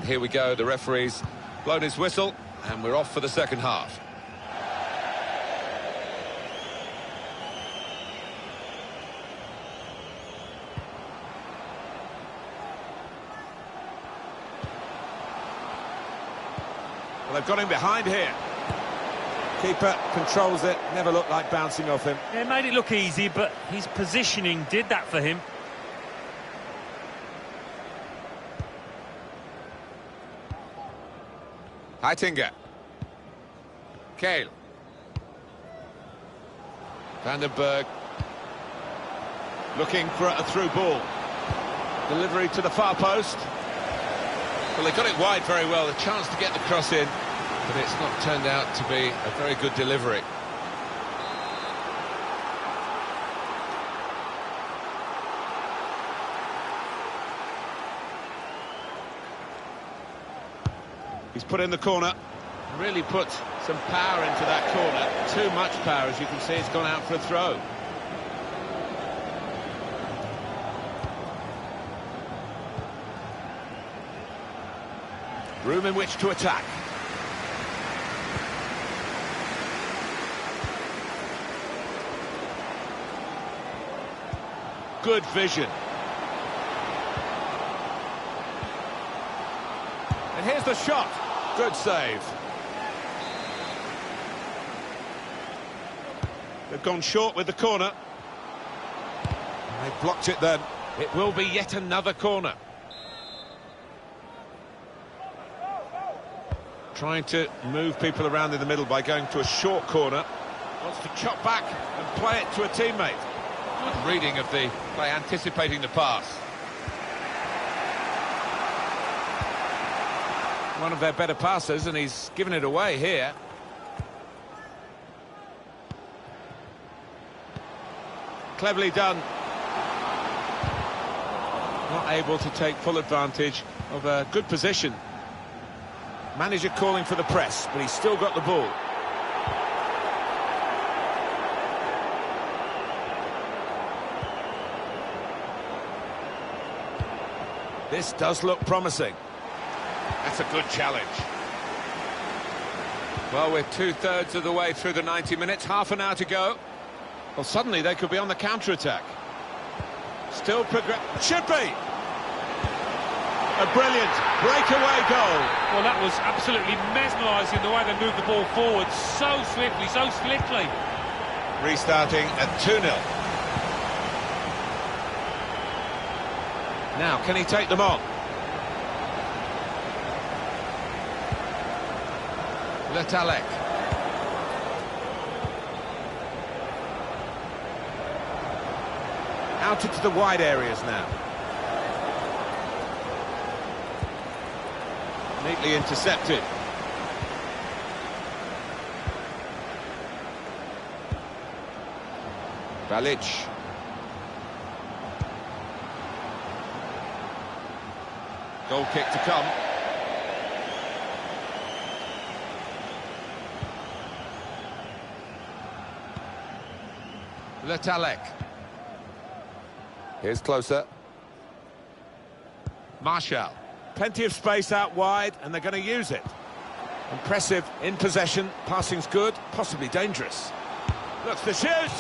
And here we go, the referee's blown his whistle, and we're off for the second half. Well, they've got him behind here. Keeper controls it, never looked like bouncing off him. It made it look easy, but his positioning did that for him. Heitinga. Kale. Van den Berg. Looking for a through ball. Delivery to the far post. Well, they got it wide very well, a chance to get the cross in, but it's not turned out to be a very good delivery. He's put in the corner. Really put some power into that corner. Too much power, as you can see. It's gone out for a throw. Room in which to attack. Good vision. And here's the shot. Good save. They've gone short with the corner. They've blocked it then. It will be yet another corner. Trying to move people around in the middle by going to a short corner. Wants to chop back and play it to a teammate. Good reading of the play, anticipating the pass. One of their better passers, and he's given it away here. Cleverly done. Not able to take full advantage of a good position. Manager calling for the press, but he's still got the ball. This does look promising. That's a good challenge. Well, we're two-thirds of the way through the 90 minutes, half an hour to go. Well, suddenly they could be on the counter-attack. Still progress. Should be! A brilliant breakaway goal. Well, that was absolutely mesmerising, the way they moved the ball forward so swiftly, so slickly. Restarting at 2-0. Now, can he take them on? Letalek. Out into the wide areas now. Neatly intercepted. Balic. Goal kick to come. Letalek. Here's closer. Marshall. Plenty of space out wide, and they're going to use it. Impressive in possession. Passing's good, possibly dangerous. Looks to shoot.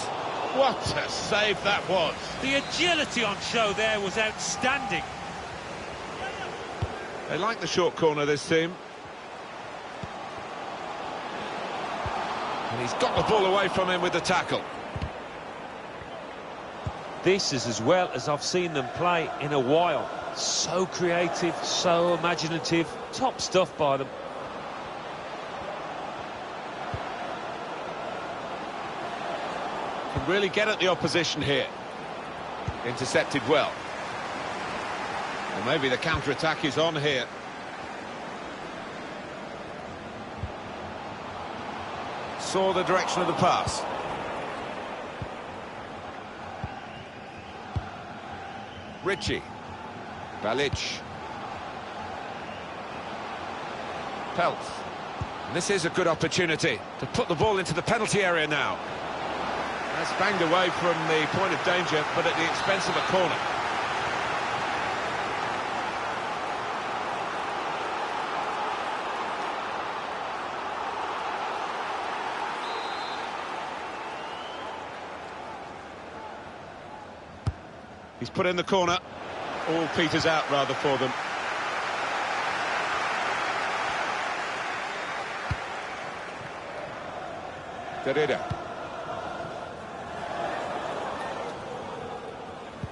What a save that was. The agility on show there was outstanding. They like the short corner, this team. And he's got the ball away from him with the tackle. This is as well as I've seen them play in a while. So creative, so imaginative, top stuff by them. Can really get at the opposition here. Intercepted well. Well, maybe the counter-attack is on here. Saw the direction of the pass. Ritchie. Balic. Peltz. And this is a good opportunity to put the ball into the penalty area now. That's banged away from the point of danger, but at the expense of a corner. He's put in the corner. All peters out, rather, for them. Derrida.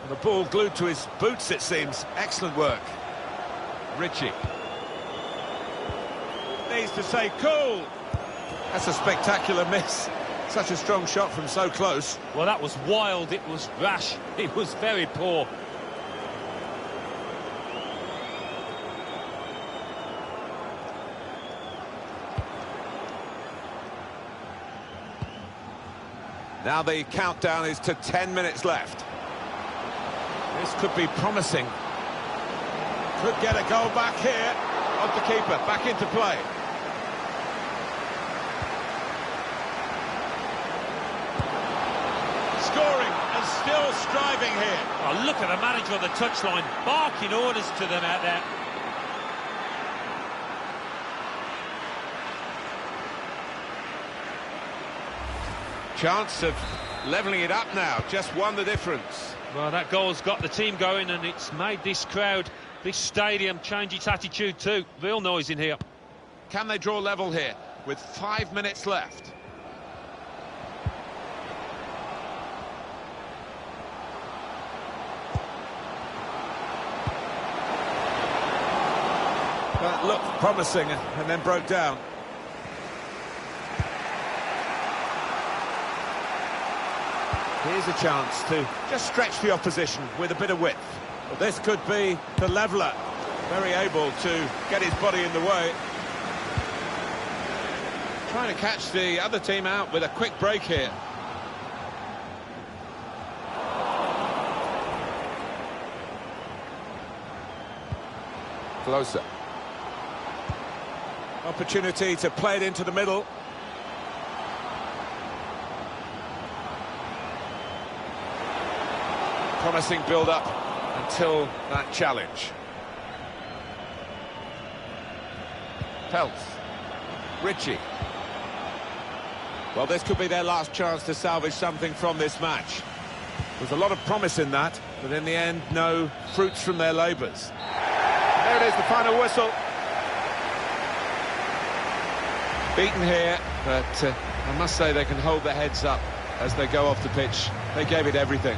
And the ball glued to his boots, it seems. Excellent work. Ritchie. Needs to stay cool. That's a spectacular miss. Such a strong shot from so close. Well, that was wild, it was rash, it was very poor. Now the countdown is to 10 minutes left. This could be promising. Could get a goal back here. Off the keeper, back into play. Scoring and still striving here. Oh, look at the manager on the touchline, barking orders to them out there. Chance of levelling it up now, just won the difference. Well, that goal's got the team going, and it's made this crowd, this stadium, change its attitude too. Real noise in here. Can they draw level here with 5 minutes left? That looked promising and then broke down. Here's a chance to just stretch the opposition with a bit of width. Well, this could be the leveller. Very able to get his body in the way. Trying to catch the other team out with a quick break here. Closer. Opportunity to play it into the middle. Promising build-up until that challenge. Peltz. Ritchie. Well, this could be their last chance to salvage something from this match. There's a lot of promise in that, but in the end, no fruits from their labours. There it is, the final whistle. Beaten here, but I must say they can hold their heads up as they go off the pitch. They gave it everything.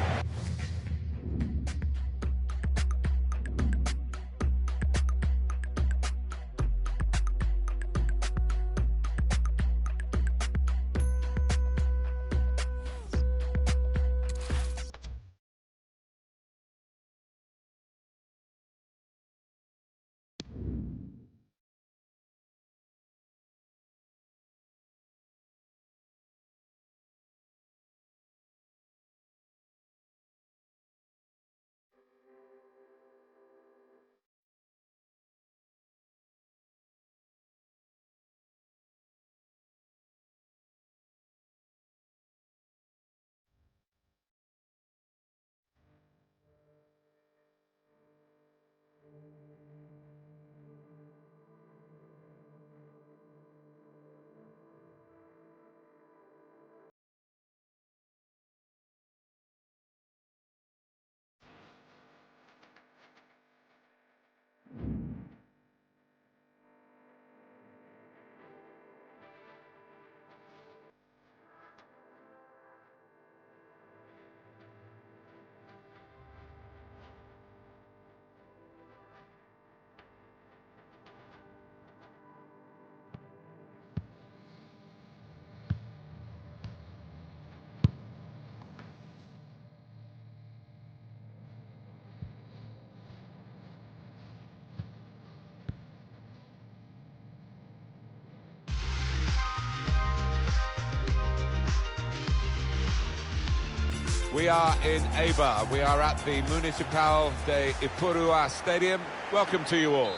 We are in Eibar. We are at the Municipal de Ipurua Stadium. Welcome to you all.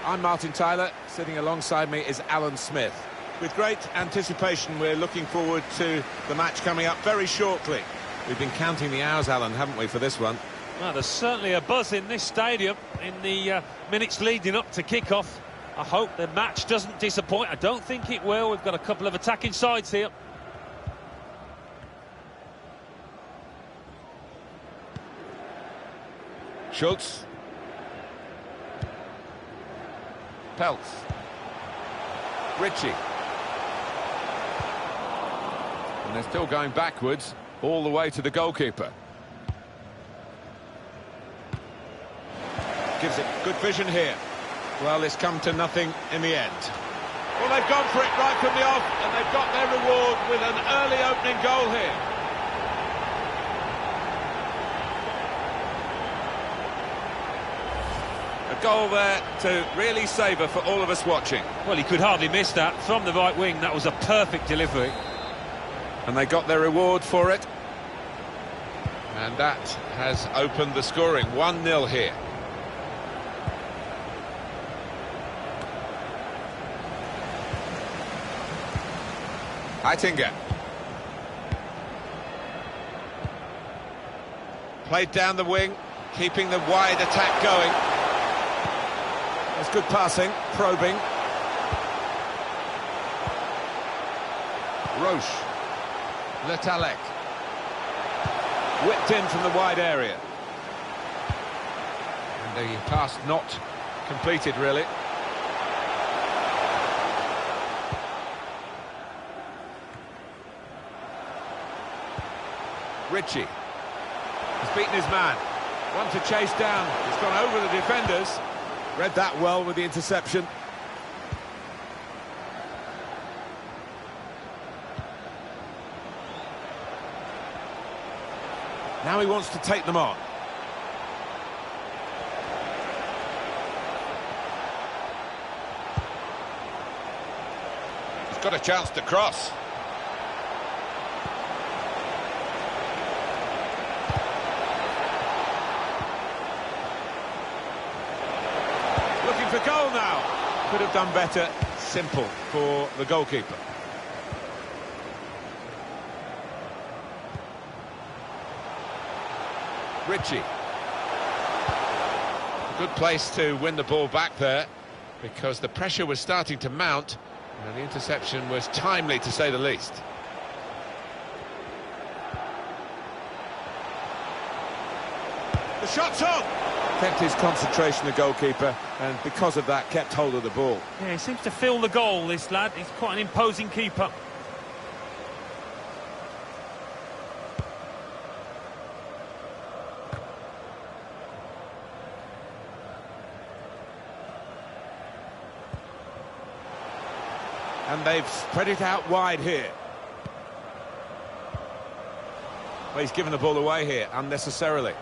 I'm Martin Tyler. Sitting alongside me is Alan Smith. With great anticipation, we're looking forward to the match coming up very shortly. We've been counting the hours, Alan, haven't we, for this one? Well, there's certainly a buzz in this stadium in the minutes leading up to kick-off. I hope the match doesn't disappoint. I don't think it will. We've got a couple of attacking sides here. Schultz. Peltz. Ritchie. And they're still going backwards all the way to the goalkeeper. Gives it good vision here. Well, it's come to nothing in the end. Well, they've gone for it right from the off, and they've got their reward with an early opening goal here. A goal there to really savour for all of us watching. Well, he could hardly miss that. From the right wing, that was a perfect delivery. And they got their reward for it. And that has opened the scoring. 1-0 here. Heitinga. Played down the wing, keeping the wide attack going. That's good passing, probing. Roche. Letalek. Whipped in from the wide area. And the pass not completed, really. Ritchie. He's beaten his man. One to chase down. He's gone over the defenders. Read that well with the interception. Now he wants to take them on. He's got a chance to cross. Looking for goal now. Could have done better. Simple for the goalkeeper. Ritchie. Good place to win the ball back there, because the pressure was starting to mount, and the interception was timely, to say the least. The shot's on! Kept his concentration, the goalkeeper, and because of that, kept hold of the ball. Yeah, he seems to feel the goal, this lad. He's quite an imposing keeper. And they've spread it out wide here. Well, he's given the ball away here, unnecessarily.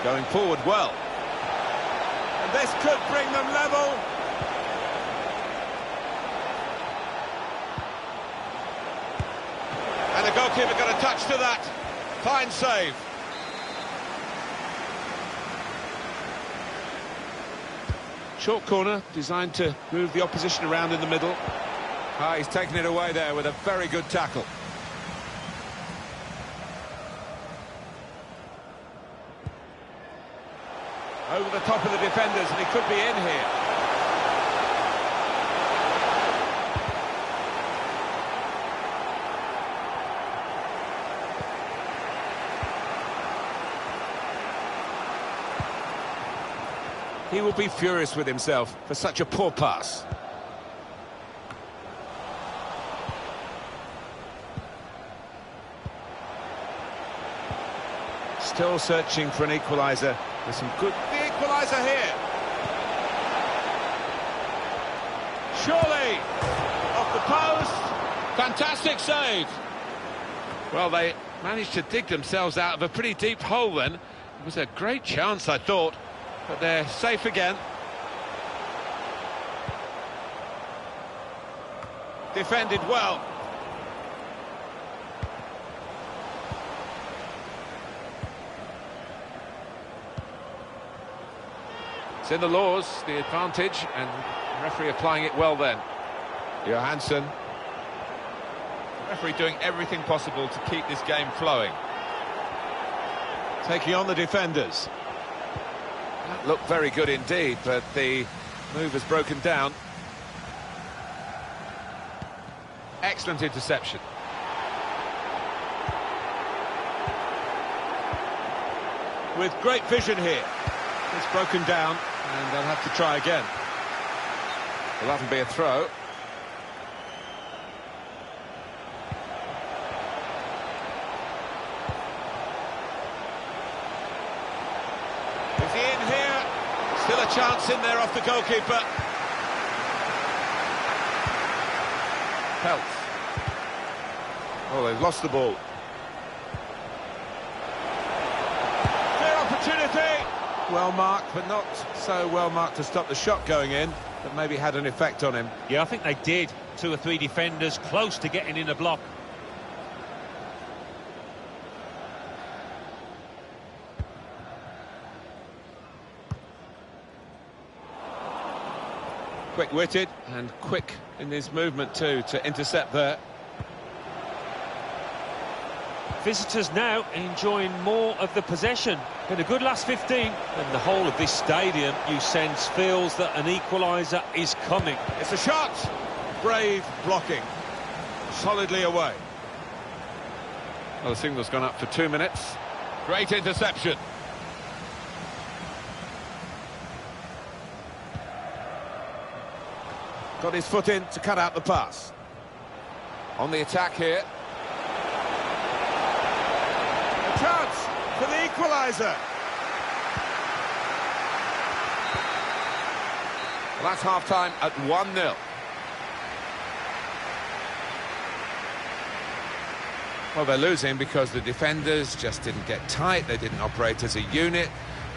Going forward well. And this could bring them level. And the goalkeeper got a touch to that. Fine save. Short corner, designed to move the opposition around in the middle. Ah, he's taken it away there with a very good tackle. Over the top of the defenders, and he could be in here. He will be furious with himself for such a poor pass. Still searching for an equaliser. There's some good... The equaliser here! Surely! Off the post! Fantastic save! Well, they managed to dig themselves out of a pretty deep hole then. It was a great chance, I thought, but they're safe again. Defended well. It's in the laws, the advantage, and the referee applying it well then. Johansson. Referee doing everything possible to keep this game flowing. Taking on the defenders. That looked very good indeed, but the move has broken down. Excellent interception. with great vision here. It's broken down, and they'll have to try again. Well, that'll be a throw. Is he in here? Still a chance in there off the goalkeeper. Peltz. Oh, they've lost the ball. Clear opportunity. Well marked, but not so well marked to stop the shot going in, but maybe had an effect on him. Yeah, I think they did. 2 or 3 defenders close to getting in a block. Quick-witted and quick in his movement too to intercept there. Visitors now enjoying more of the possession. Been a good last 15, and the whole of this stadium, you sense, feels that an equaliser is coming. It's a shot! Brave blocking. Solidly away. Well, the signal's gone up for 2 minutes. Great interception. Got his foot in to cut out the pass. On the attack here. A chance for the equaliser. Well, that's half-time at 1-0. Well, they're losing because the defenders just didn't get tight, they didn't operate as a unit,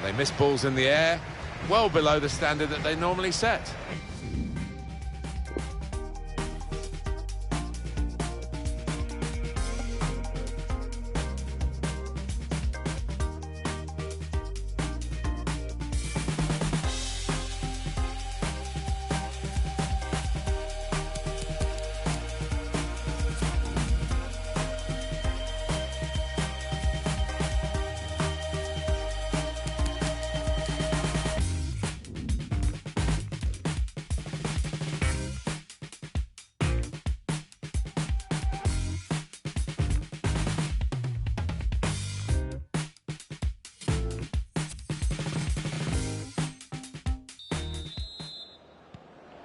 they missed balls in the air, well below the standard that they normally set.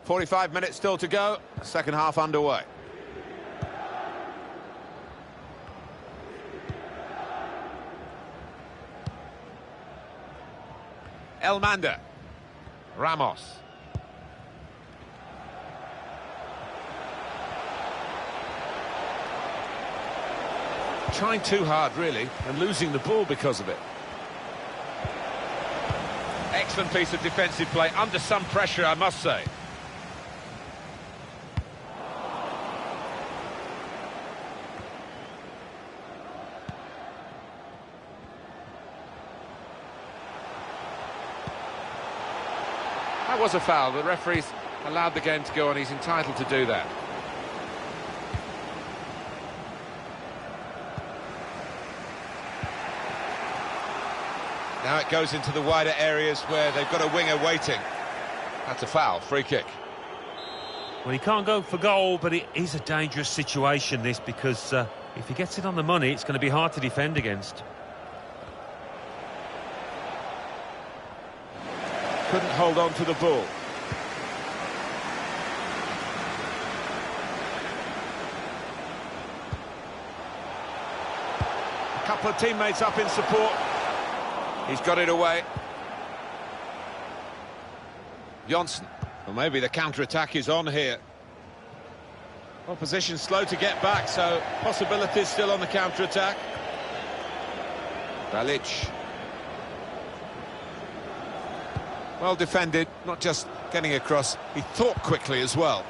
.45 minutes still to go, second half underway. Elmander. Ramos. Trying too hard, really, and losing the ball because of it. Excellent piece of defensive play, under some pressure, I must say. That was a foul. The referee's allowed the game to go on. He's entitled to do that. Now it goes into the wider areas where they've got a winger waiting. That's a foul, free kick. Well, he can't go for goal, but it is a dangerous situation, this, because if he gets it on the money, it's going to be hard to defend against. Couldn't hold on to the ball. A couple of teammates up in support. He's got it away. Johnson. Well, maybe the counter-attack is on here. Opposition slow to get back, so possibilities still on the counter-attack. Balic. Well defended, not just getting across, he thought quickly as well.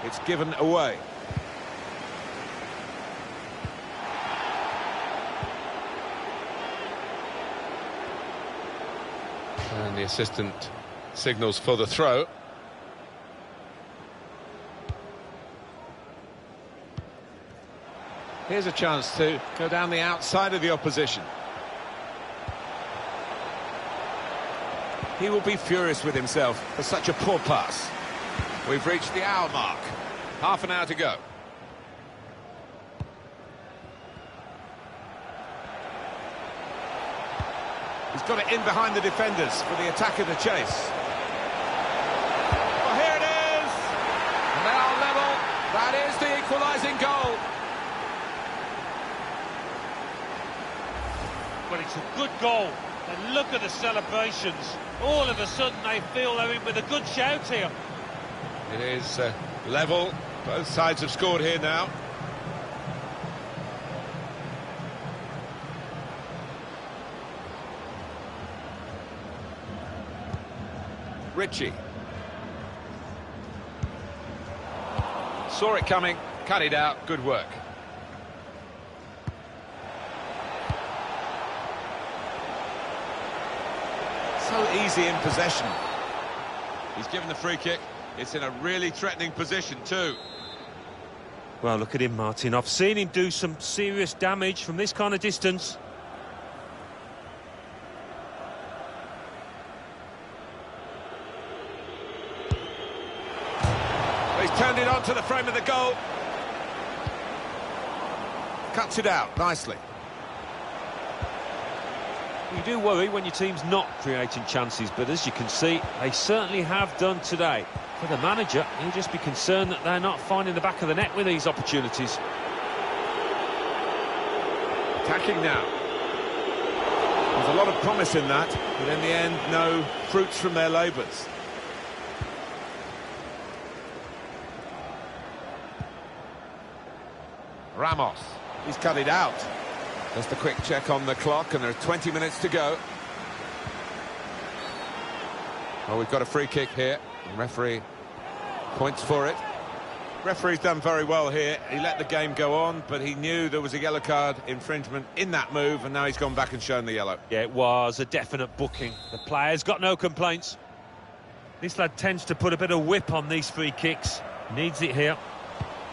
It's given away. And the assistant signals for the throw. Here's a chance to go down the outside of the opposition. He will be furious with himself for such a poor pass. We've reached the hour mark. Half an hour to go. He's got it in behind the defenders for the attacker to chase. Well, here it is! And they are level. That is the equalising goal. Well, it's a good goal. And look at the celebrations. All of a sudden they feel they're in with a good shout here. It is level. Both sides have scored here now. Ritchie. Saw it coming, cut it out, good work. So easy in possession. He's given the free kick. It's in a really threatening position too. Well, look at him, Martin. I've seen him do some serious damage from this kind of distance. He's turned it onto the frame of the goal. Cuts it out nicely. You do worry when your team's not creating chances, but as you can see, they certainly have done today. For the manager, he'll just be concerned that they're not finding the back of the net with these opportunities. Attacking now. There's a lot of promise in that, but in the end, no fruits from their labours. Ramos. He's cut it out. Just a quick check on the clock, and there are 20 minutes to go. Well, we've got a free kick here. The referee points for it. Referee's done very well here. He let the game go on, but he knew there was a yellow card infringement in that move, and now he's gone back and shown the yellow. Yeah, it was a definite booking. The player's got no complaints. This lad tends to put a bit of whip on these free kicks. Needs it here.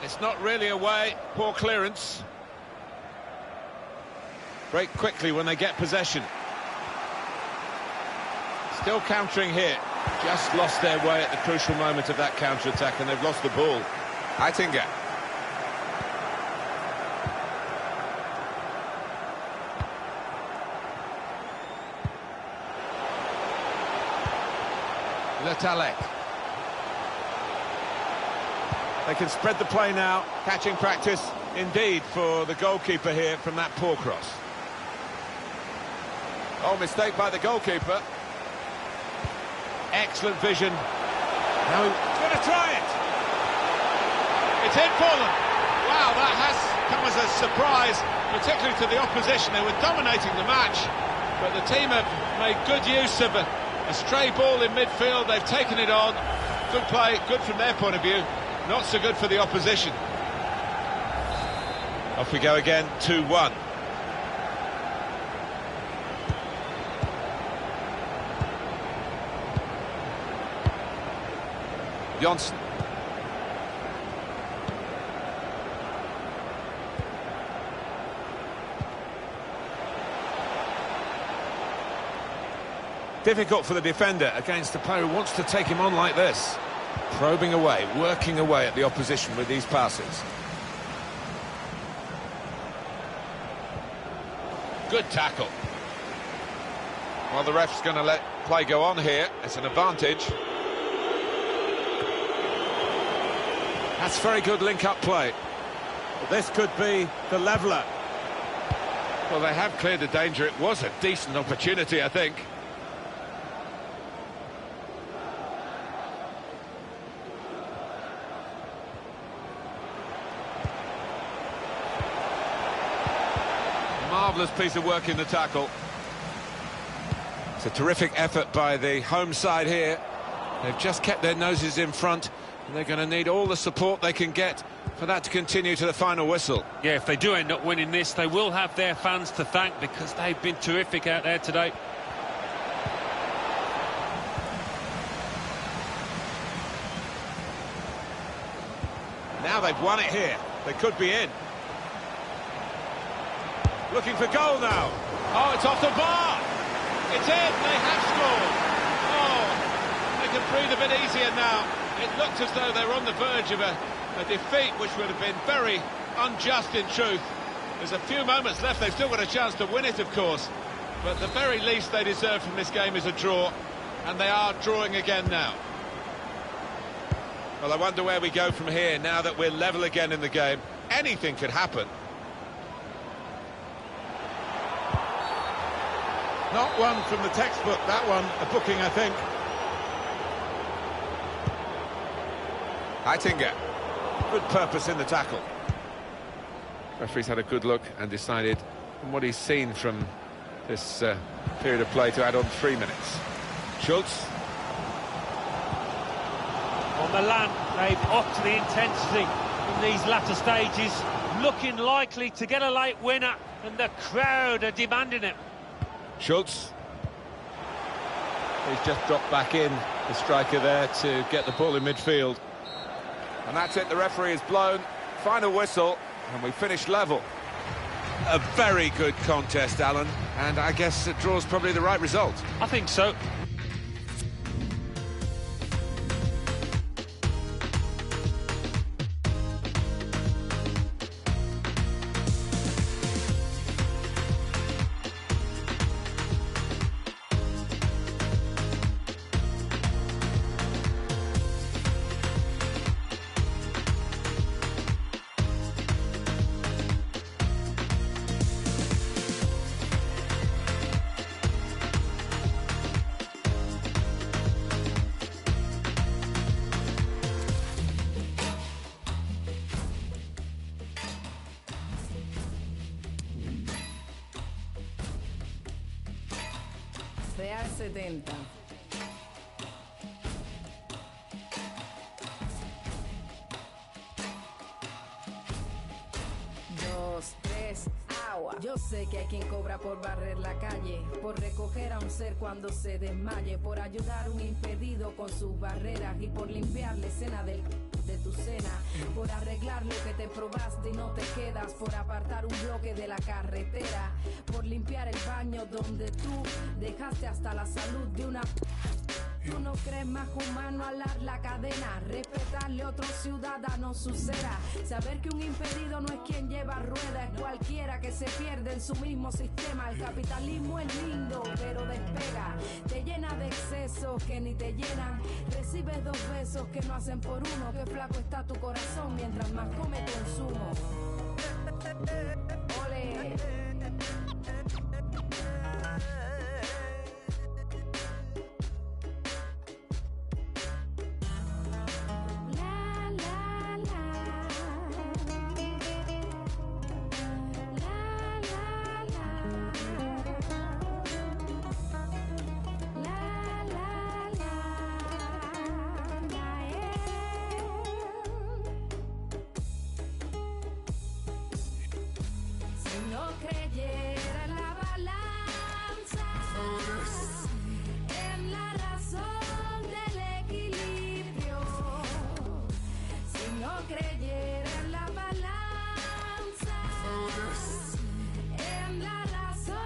It's not really away. Poor clearance. Break quickly when they get possession. Still countering here. Just lost their way at the crucial moment of that counter-attack, and they've lost the ball. Heitinga. Letalek. They can spread the play now. Catching practice, indeed, for the goalkeeper here from that poor cross. Oh, mistake by the goalkeeper. Excellent vision. Now he's going to try it. It's in for them. Wow, that has come as a surprise, particularly to the opposition. They were dominating the match, but the team have made good use of a stray ball in midfield. They've taken it on. Good play, good from their point of view. Not so good for the opposition. Off we go again, 2-1. Johnson. Difficult for the defender against the player who wants to take him on like this. Probing away, working away at the opposition with these passes. Good tackle. Well, the ref's going to let play go on here. It's an advantage. That's very good link-up play. This could be the leveller. Well, they have cleared the danger. It was a decent opportunity, I think. Marvellous piece of work in the tackle. It's a terrific effort by the home side here. They've just kept their noses in front, and they're going to need all the support they can get for that to continue to the final whistle. Yeah, if they do end up winning this, they will have their fans to thank because they've been terrific out there today. Now they've won it here. They could be in. Looking for goal now. Oh, it's off the bar. It's in. They have scored. Oh, they can breathe a bit easier now. It looked as though they were on the verge of a defeat, which would have been very unjust in truth. There's a few moments left. They've still got a chance to win it, of course. But the very least they deserve from this game is a draw, and they are drawing again now. Well, I wonder where we go from here now that we're level again in the game. Anything could happen. Not one from the textbook, that one, a booking, I think. Heitinga. Good purpose in the tackle. Referee's had a good look and decided, from what he's seen from this period of play, to add on 3 minutes. Schultz. On Milan, they've upped the intensity in these latter stages, looking likely to get a late winner, and the crowd are demanding it. Schultz. He's just dropped back in, the striker there, to get the ball in midfield. And that's it, the referee has blown. Final whistle, and we finish level. A very good contest, Alan, and I guess it draws probably the right result. I think so. Real 70. Dos, tres, agua. Yo sé que hay quien cobra por barrer la calle, por recoger a un ser cuando se desmaye, por ayudar a un impedido con sus barreras y por limpiar la escena de tu cena, por arreglar lo que te probaste y no te quedas, por apartar un bloque de la carretera, por limpiar el baño donde tú dejaste hasta la salud de una... Tú no crees más humano alar la cadena, respetarle a otro ciudadano su cera, saber que un impedido no es quien lleva ruedas, es cualquiera que se pierde en su mismo sistema. El capitalismo es lindo, pero despega, te llena de excesos que ni te llenan, recibes 2 besos que no hacen por uno, que flaco está tu corazón mientras más come consumo. Ole. Creyera en la balanza, en la razón del equilibrio, si no creyera en la balanza, en la razón,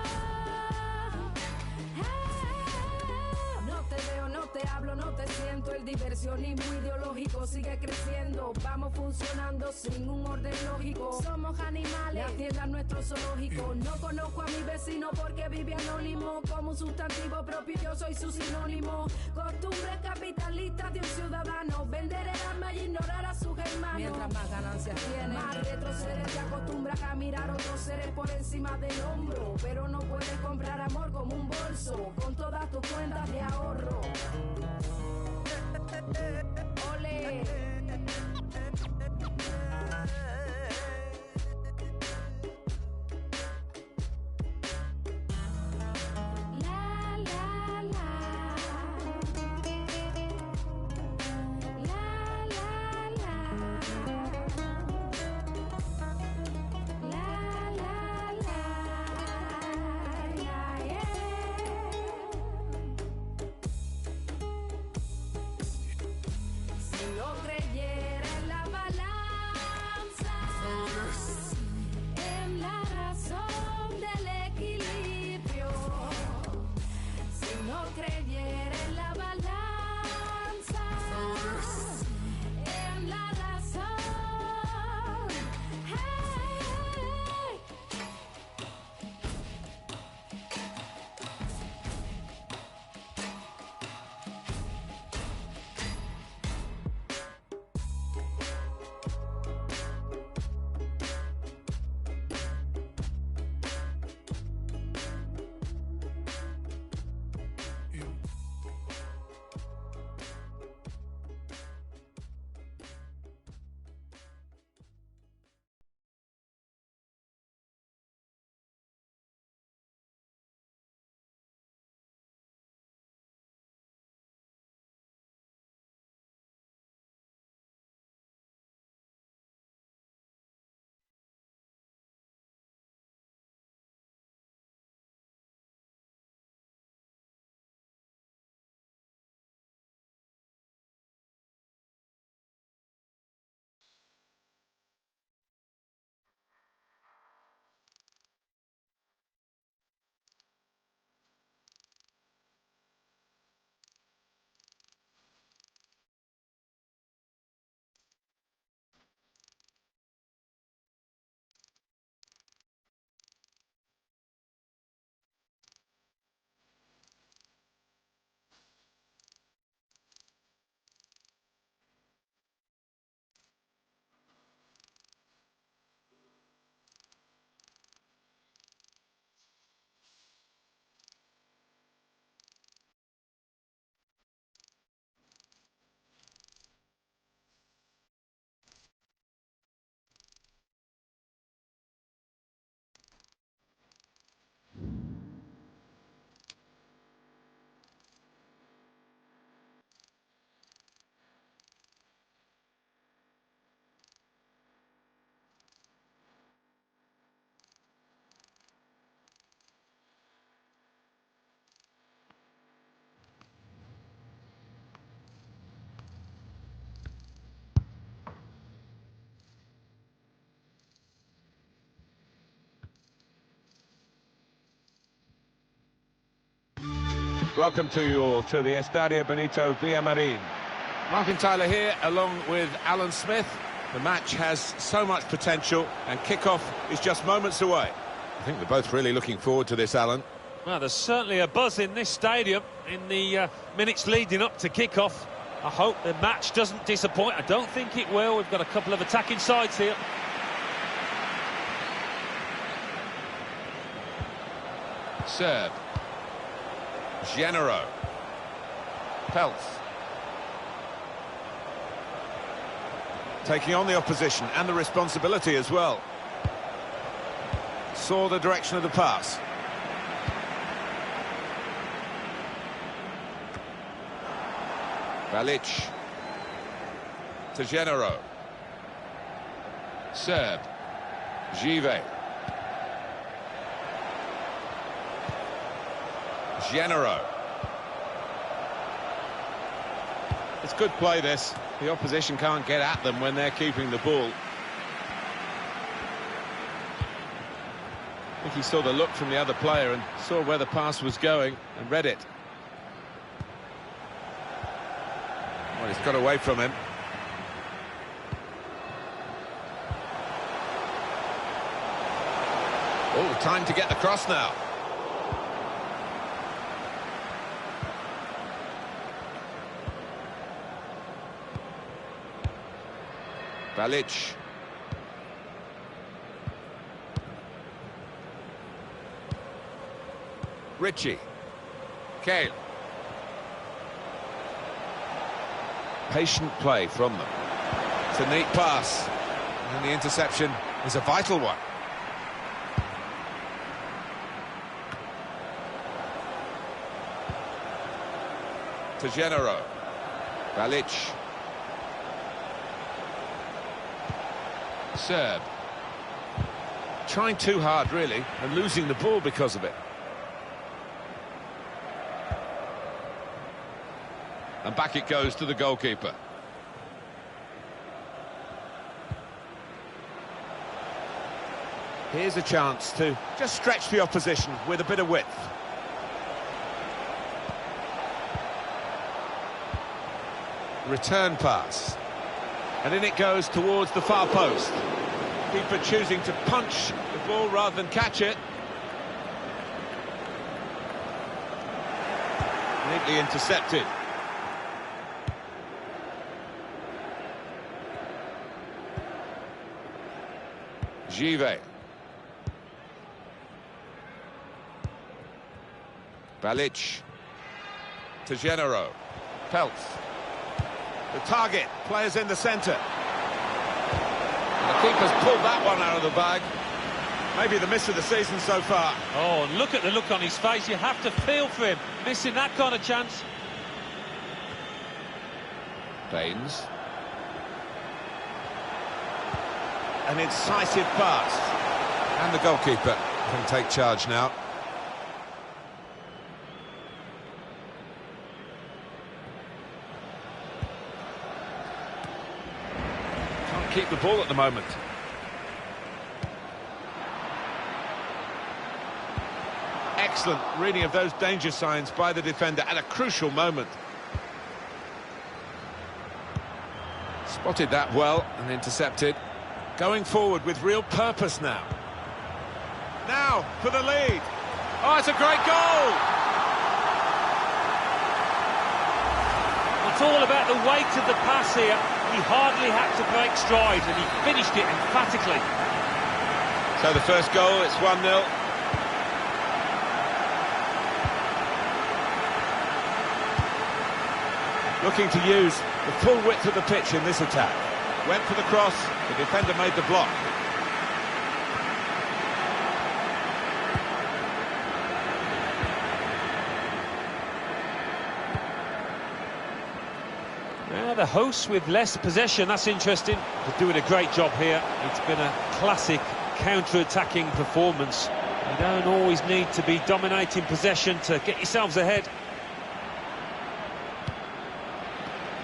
no te veo, no te hablo, no te siento, el diversionismo ideológico sigue creciendo, vamos funcionando sin un orden lógico, somos animales, la tierra es nuestro zoológico, no conozco a mi vecino porque vive anónimo, como un sustantivo propio yo soy su sinónimo, costumbres capitalistas de un ciudadano, vender el alma y ignorar a sus hermanos, mientras más ganancias tiene, más retrocede, te acostumbras a mirar a otros seres por encima del hombro, pero no puedes comprar amor como un bolso, con todas tus cuentas de ahorro. Ole. Welcome to you all to the Estadio Benito Villamarin. Martin Tyler here, along with Alan Smith. The match has so much potential, and kick-off is just moments away. I think they're both really looking forward to this, Alan. Well, there's certainly a buzz in this stadium in the minutes leading up to kick-off. I hope the match doesn't disappoint. I don't think it will. We've got a couple of attacking sides here. Serve. Genero. Peltz. Taking on the opposition and the responsibility as well. Saw the direction of the pass. Balic. To Genero. Serve. Givet. Genero. It's good play, this. The opposition can't get at them when they're keeping the ball. I think he saw the look from the other player and saw where the pass was going and read it. Well, he's got away from him. Oh, time to get the cross now. Balic. Ritchie. Kale. Patient play from them. It's a neat pass. And the interception is a vital one. To Genero. Balic. Serve. Trying too hard, really, and losing the ball because of it. And back it goes to the goalkeeper. Here's a chance to just stretch the opposition with a bit of width. Return pass. And in it goes towards the far post. Keeper choosing to punch the ball rather than catch it. Neatly intercepted. Givet. Balic. To Genero. Peltz. The target, players in the centre. The keeper's pulled that one out of the bag. Maybe the miss of the season so far. Oh, and look at the look on his face. You have to feel for him, missing that kind of chance. Baines. An incisive pass. And the goalkeeper can take charge now. Keep the ball at the moment. Excellent reading of those danger signs by the defender at a crucial moment. Spotted that well and intercepted. Going forward with real purpose now. Now for the lead. Oh, it's a great goal! It's all about the weight of the pass here. He hardly had to break stride, and he finished it emphatically. So the first goal, it's 1-0. Looking to use the full width of the pitch in this attack. Went for the cross, the defender made the block. Now the hosts with less possession, that's interesting. They're doing a great job here. It's been a classic counter-attacking performance. You don't always need to be dominating possession to get yourselves ahead.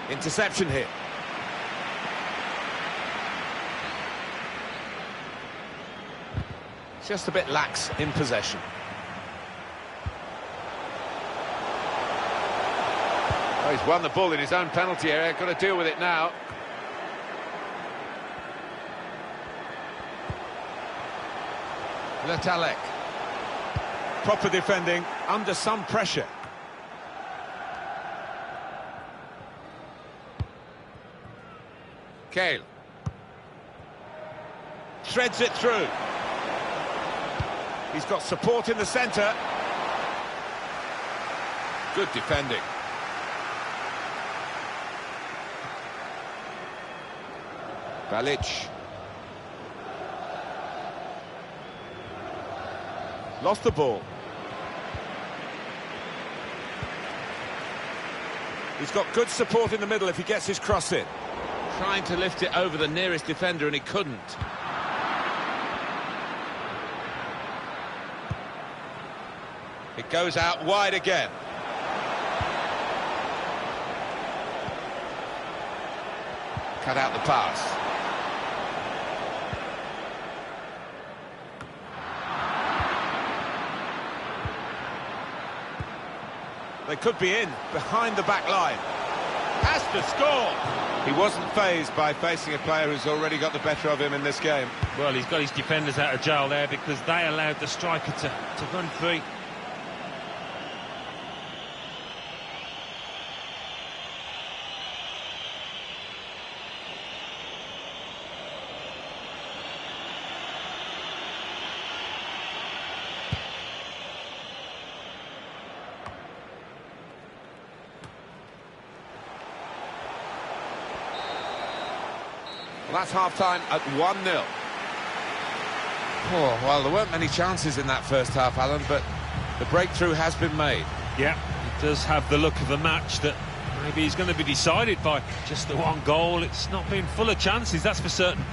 Interception here. Just a bit lax in possession. Oh, he's won the ball in his own penalty area, got to deal with it now. Letalek. Proper defending, under some pressure. Kale. Threads it through. He's got support in the centre. Good defending. Balic. Lost the ball. He's got good support in the middle if he gets his cross in. Trying to lift it over the nearest defender and he couldn't. It goes out wide again. Cut out the pass. They could be in, behind the back line. Has to score! He wasn't fazed by facing a player who's already got the better of him in this game. Well, he's got his defenders out of jail there because they allowed the striker to run free. Well, that's half-time at 1-0. Oh, well, there weren't many chances in that first half, Alan, but the breakthrough has been made. Yeah, it does have the look of a match that maybe is going to be decided by just the one goal. It's not been full of chances, that's for certain.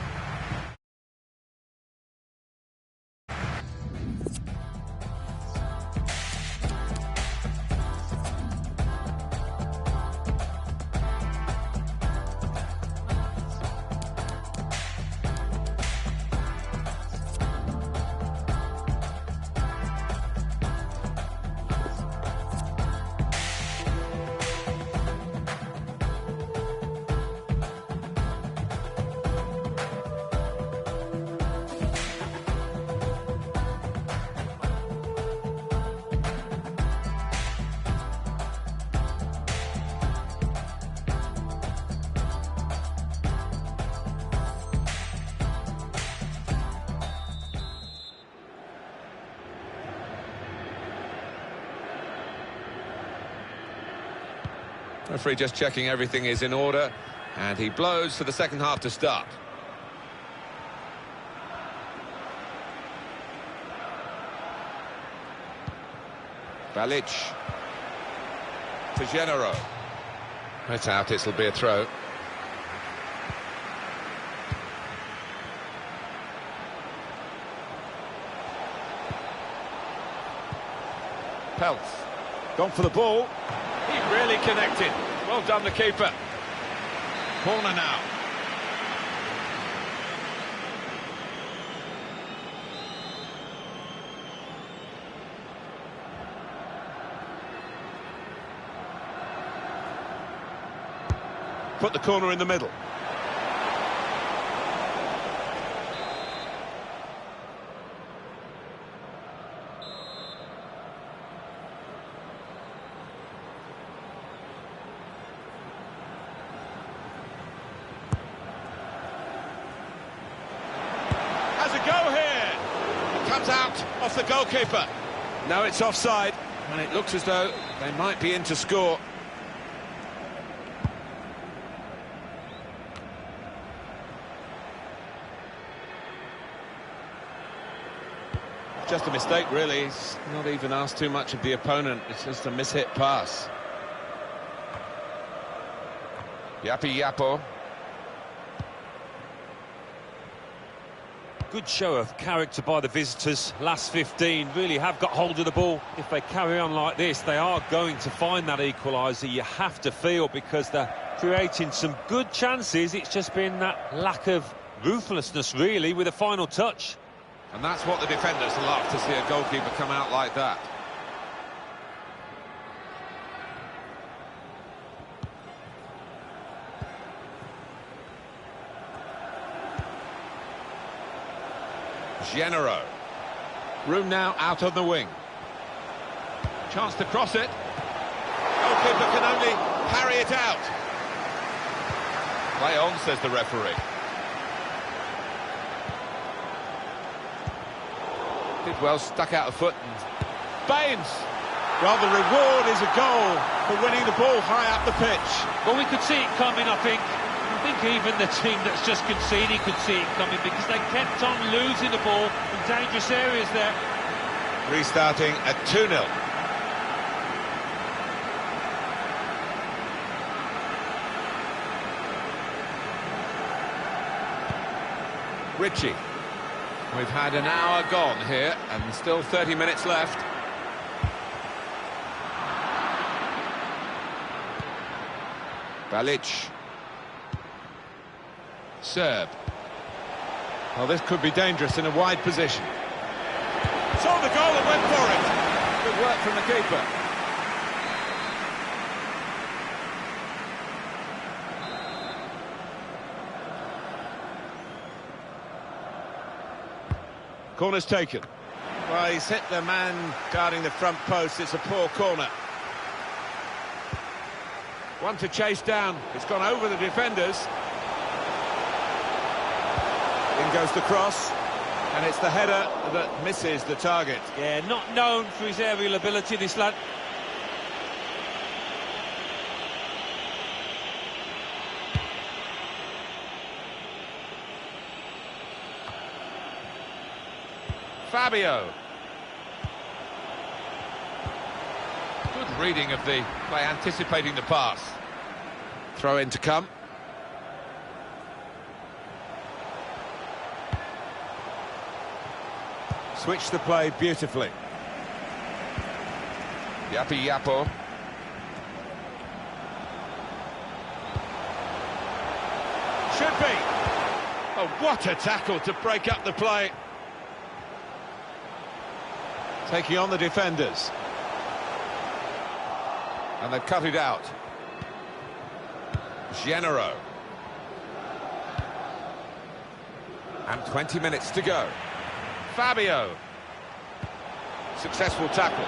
Referee just checking everything is in order, and he blows for the second half to start. Balic. To Genero. It's out, it'll be a throw. Peltz. Gone for the ball. He really connected. Well done, the keeper. Corner now. Put the corner in the middle. Has a go here. It comes out off the goalkeeper. No, it's offside, and it looks as though they might be in to score. Just a mistake, really. He's not even asked too much of the opponent. It's just a mishit pass. Yapo. Good show of character by the visitors. Last 15 really have got hold of the ball. If they carry on like this, they are going to find that equaliser. You have to feel, because they're creating some good chances. It's just been that lack of ruthlessness, really, with a final touch. And that's what the defenders love, to see a goalkeeper come out like that. Genero. Room now out on the wing. Chance to cross it. Goalkeeper can only parry it out. Play on, says the referee. Did well, stuck out a foot and... Baines! Well, the reward is a goal for winning the ball high up the pitch. Well, we could see it coming, I think. I think even the team that's just conceded could see it coming because they kept on losing the ball in dangerous areas there. Restarting at 2-0. Ritchie. We've had an hour gone here and still 30 minutes left. Balic. Serb. Well, this could be dangerous in a wide position. Saw the goal and went for it. Good work from the keeper. Corner's taken. Well, he's hit the man guarding the front post. It's a poor corner. One to chase down. It's gone over the defenders. In goes the cross. And it's the header that misses the target. Yeah, not known for his aerial ability, this lad. Fabio. Good reading of the play, anticipating the pass. Throw in to come. Switch the play beautifully. Yapo. Should be. Oh, what a tackle to break up the play. Taking on the defenders. And they've cut it out. Genero. And 20 minutes to go. Fabio. Successful tackle.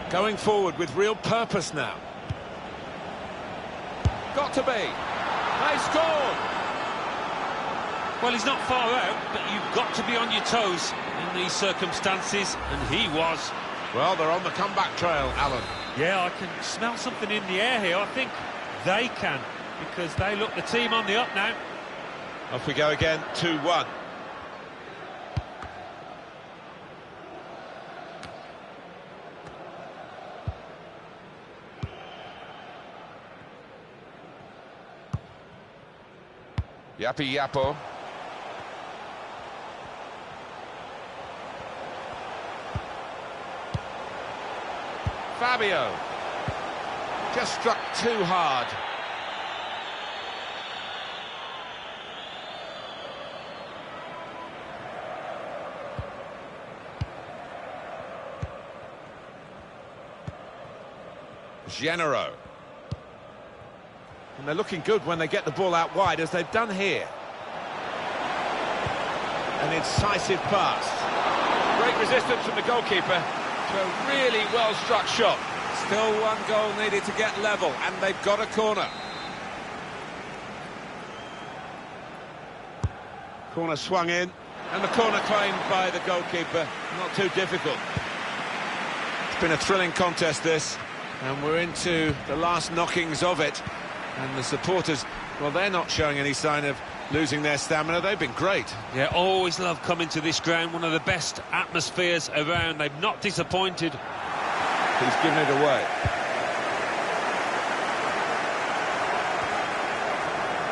Going forward with real purpose now. Got to be. They scored. Well, he's not far out, but you've got to be on your toes in these circumstances, and he was. Well, they're on the comeback trail, Alan. Yeah, I can smell something in the air here. I think they can, because they look the team on the up now. Off we go again, 2-1. Yapo. Fabio. Just struck too hard. Genero. And they're looking good when they get the ball out wide, as they've done here. An incisive pass. Great resistance from the goalkeeper to a really well-struck shot. Still one goal needed to get level, and they've got a corner. Corner swung in, and the corner claimed by the goalkeeper. Not too difficult. It's been a thrilling contest, this, and we're into the last knockings of it. And the supporters, well, they're not showing any sign of losing their stamina. They've been great. Yeah, always love coming to this ground. One of the best atmospheres around. They've not disappointed. He's given it away.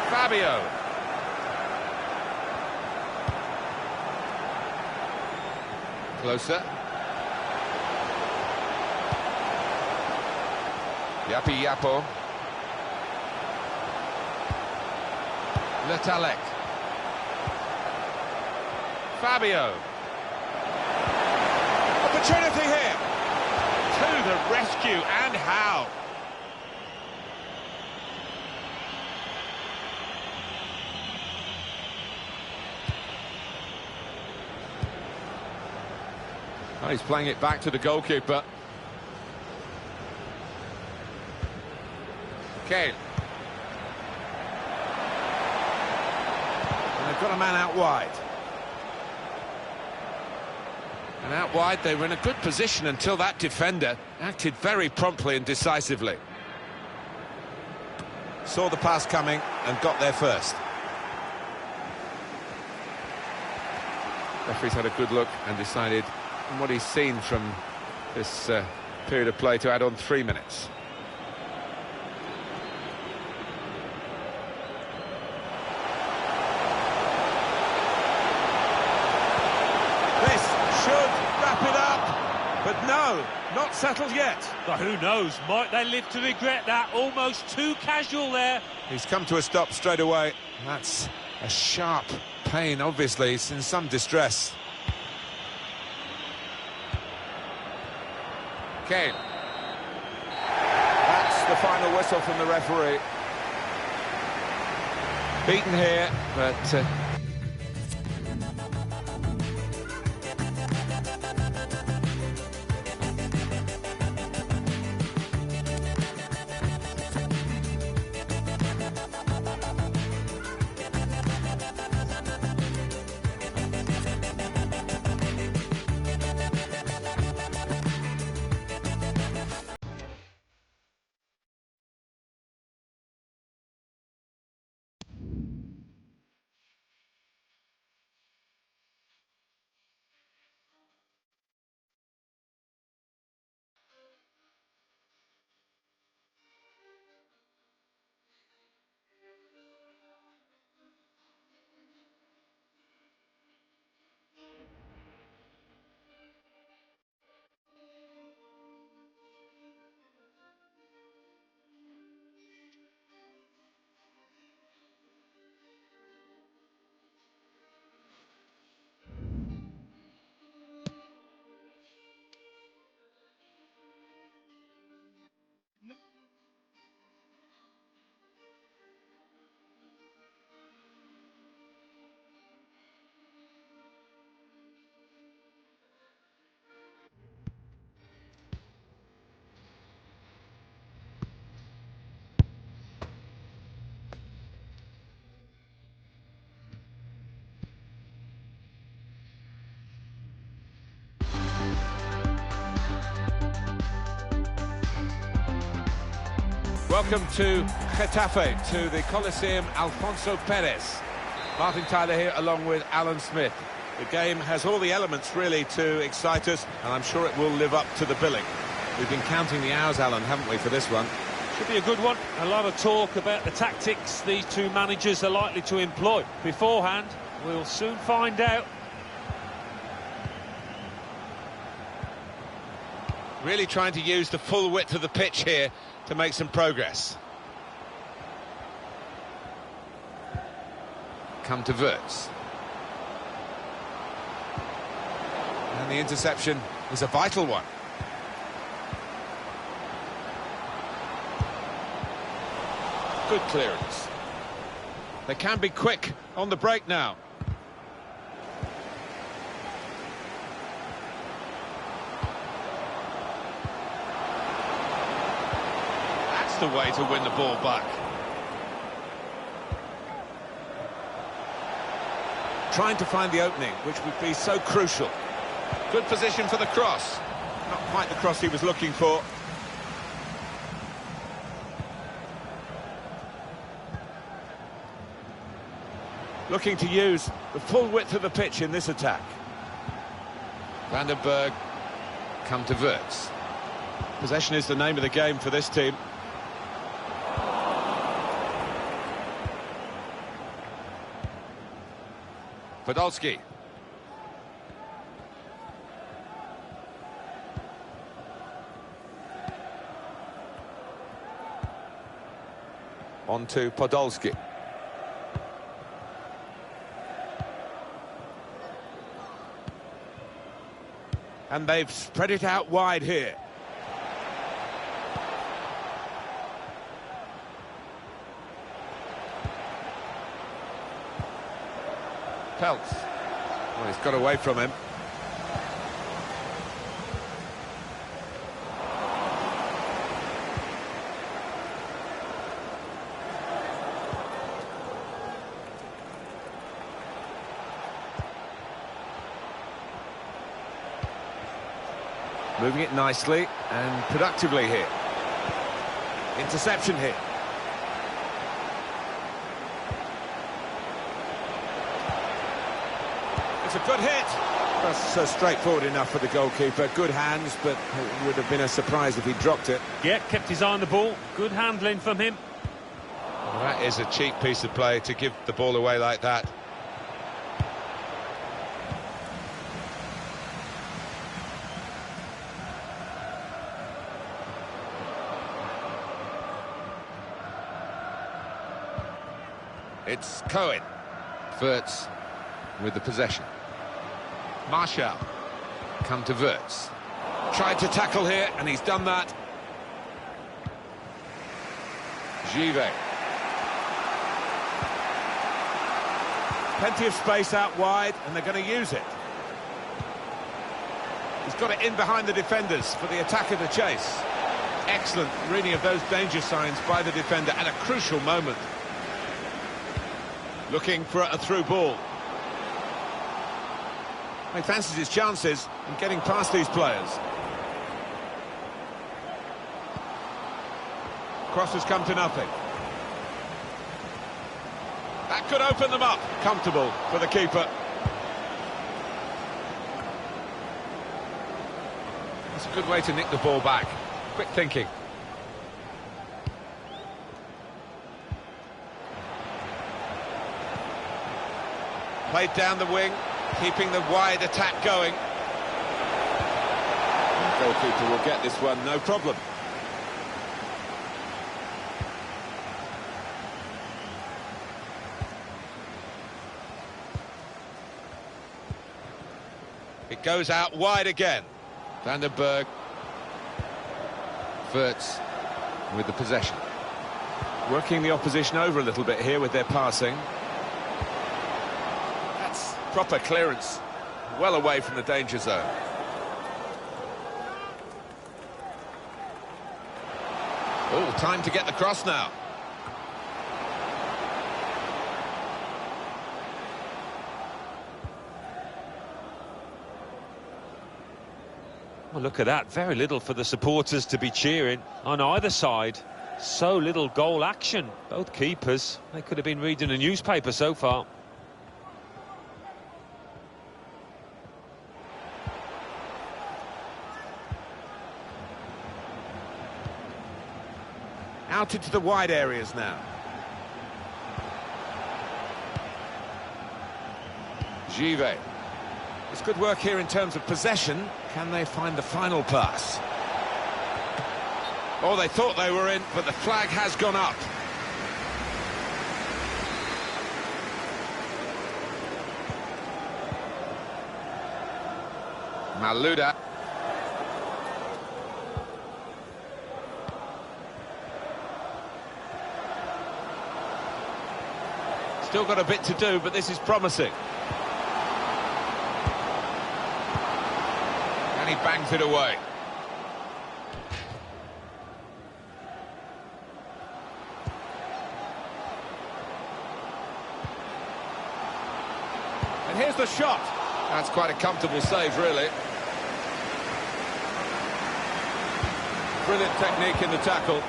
Fabio. Closer. Yapo. Letalek. Fabio. Opportunity here. To the rescue, and how. Oh, he's playing it back to the goalkeeper. Kane. And they've got a man out wide. And out wide, they were in a good position until that defender acted very promptly and decisively. Saw the pass coming and got there first. Referee's had a good look and decided, from what he's seen from this period of play, to add on 3 minutes. But no, not settled yet. But who knows, might they live to regret that? Almost too casual there. He's come to a stop straight away. That's a sharp pain, obviously. He's in some distress. Kane. That's the final whistle from the referee. Beaten here, but... Welcome to Getafe, to the Coliseum Alfonso Perez. Martin Tyler here along with Alan Smith. The game has all the elements really to excite us, and I'm sure it will live up to the billing. We've been counting the hours, Alan, haven't we, for this one? Should be a good one. A lot of talk about the tactics these two managers are likely to employ. Beforehand, we'll soon find out. Really trying to use the full width of the pitch here to make some progress. Come to Wirtz. And the interception is a vital one. Good clearance. They can be quick on the break now. That's the way to win the ball back. Trying to find the opening, which would be so crucial. Good position for the cross. Not quite the cross he was looking for. Looking to use the full width of the pitch in this attack. Van den Berg, come to Wirtz. Possession is the name of the game for this team. Podolski. On to Podolski. And they've spread it out wide here. Peltz. Well, he's got away from him. Moving it nicely and productively here. Interception here. It's a good hit. That's straightforward enough for the goalkeeper. Good hands, but it would have been a surprise if he dropped it. Yeah, kept his eye on the ball. Good handling from him. Well, that is a cheap piece of play to give the ball away like that. It's Cohen. Wirtz with the possession. Marshall. Come to Wirtz. Tried to tackle here, and he's done that. Givet. Plenty of space out wide, and they're going to use it. He's got it in behind the defenders for the attack of the chase. Excellent reading of those danger signs by the defender at a crucial moment. Looking for a through ball. He fancies his chances in getting past these players. Cross has come to nothing. That could open them up. Comfortable for the keeper. That's a good way to nick the ball back. Quick thinking. Played down the wing, keeping the wide attack going. The goalkeeper will get this one, no problem. It goes out wide again. Van der Berg. Wirtz with the possession. Working the opposition over a little bit here with their passing. Proper clearance, well away from the danger zone. Oh, time to get the cross now. Well, look at that. Very little for the supporters to be cheering on either side. So little goal action. Both keepers, they could have been reading a newspaper so far. Out into the wide areas now. Givet. It's good work here in terms of possession. Can they find the final pass? Oh, they thought they were in, but the flag has gone up. Malouda. Still got a bit to do, but this is promising. And he bangs it away. And here's the shot. That's quite a comfortable save, really. Brilliant technique in the tackle.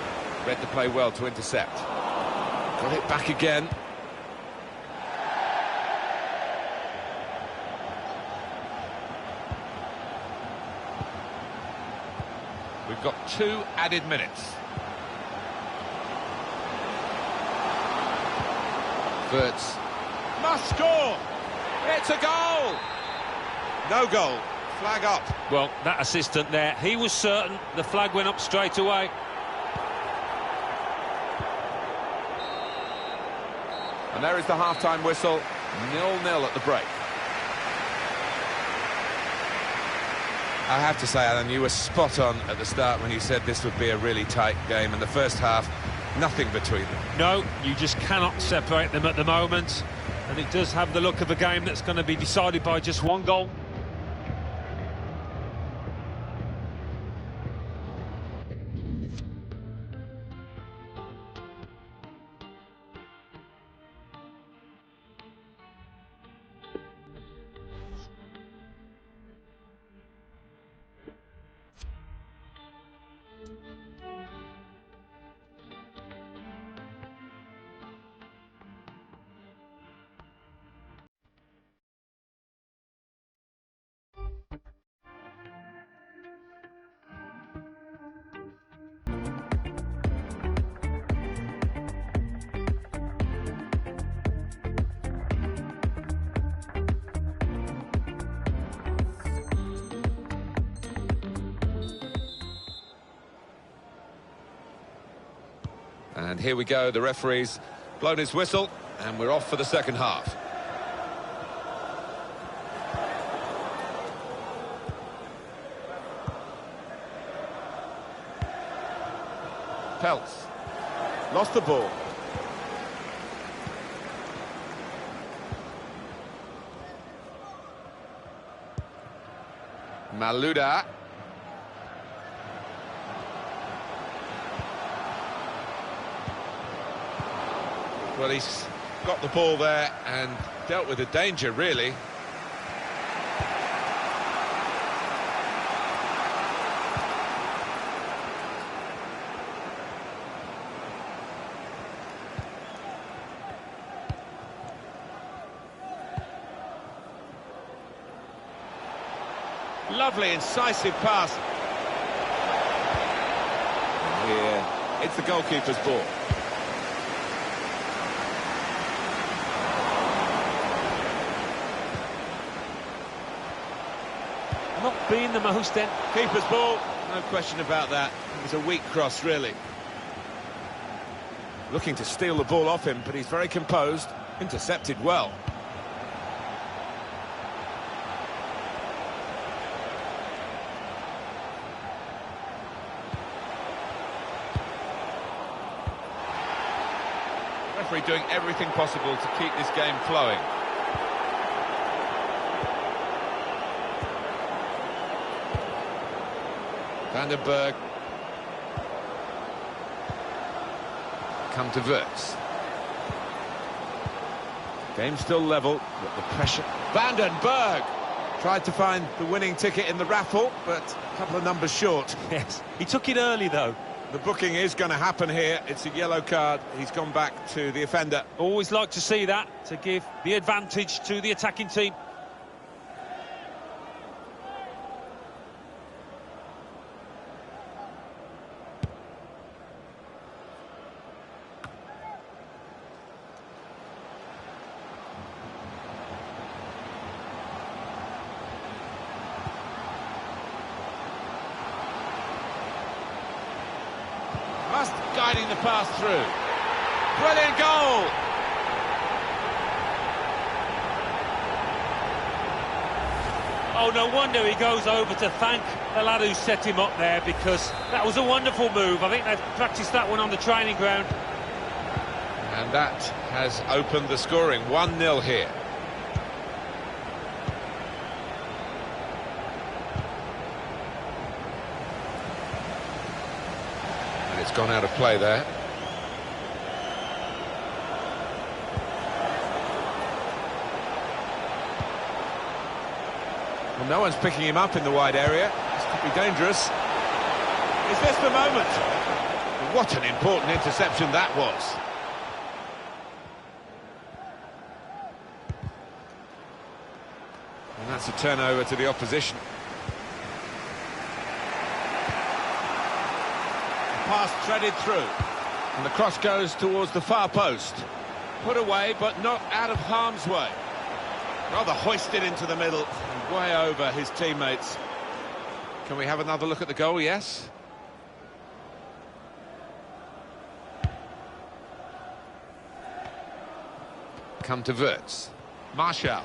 Read the play well to intercept. Got it back again. We've got 2 added minutes. Wirtz must score. It's a goal. No goal. Flag up. Well, that assistant there, he was certain the flag went up straight away. And there is the half-time whistle. 0-0 at the break. I have to say, Alan, you were spot on at the start when you said this would be a really tight game. In the first half, nothing between them. No, you just cannot separate them at the moment. And it does have the look of a game that's going to be decided by just one goal. And here we go, the referee's blown his whistle, and we're off for the second half. Peltz. Lost the ball. Malouda. Well, he's got the ball there and dealt with the danger, really. Lovely, incisive pass. Here, it's the goalkeeper's ball. Not being the most then. Keeper's ball, no question about that. It was a weak cross, really. Looking to steal the ball off him, but he's very composed. Intercepted well. Referee doing everything possible to keep this game flowing. Van der Berg. Come to Wirtz. Game still level, but the pressure. Van den Berg tried to find the winning ticket in the raffle, but a couple of numbers short. Yes, he took it early though. The booking is going to happen here. It's a yellow card. He's gone back to the offender. Always like to see that, to give the advantage to the attacking team. Must guiding the pass through. Brilliant goal! Oh, no wonder he goes over to thank the lad who set him up there, because that was a wonderful move. I think they've practiced that one on the training ground. And that has opened the scoring. 1-0 here. And it's gone out of play there. Well, no one's picking him up in the wide area. This could be dangerous. Is this the moment? What an important interception that was. And that's a turnover to the opposition. The pass threaded through. And the cross goes towards the far post. Put away, but not out of harm's way. Rather hoisted into the middle, and way over his teammates. Can we have another look at the goal? Yes. Come to Wirtz. Martial.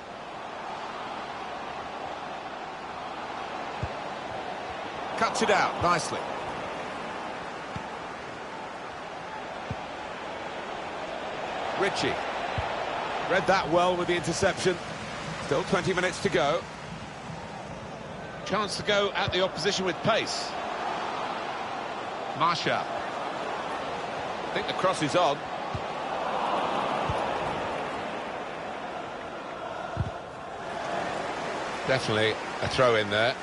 Cuts it out nicely. Ritchie. Read that well with the interception. Still 20 minutes to go. Chance to go at the opposition with pace. Martial. I think the cross is on. Definitely a throw in there.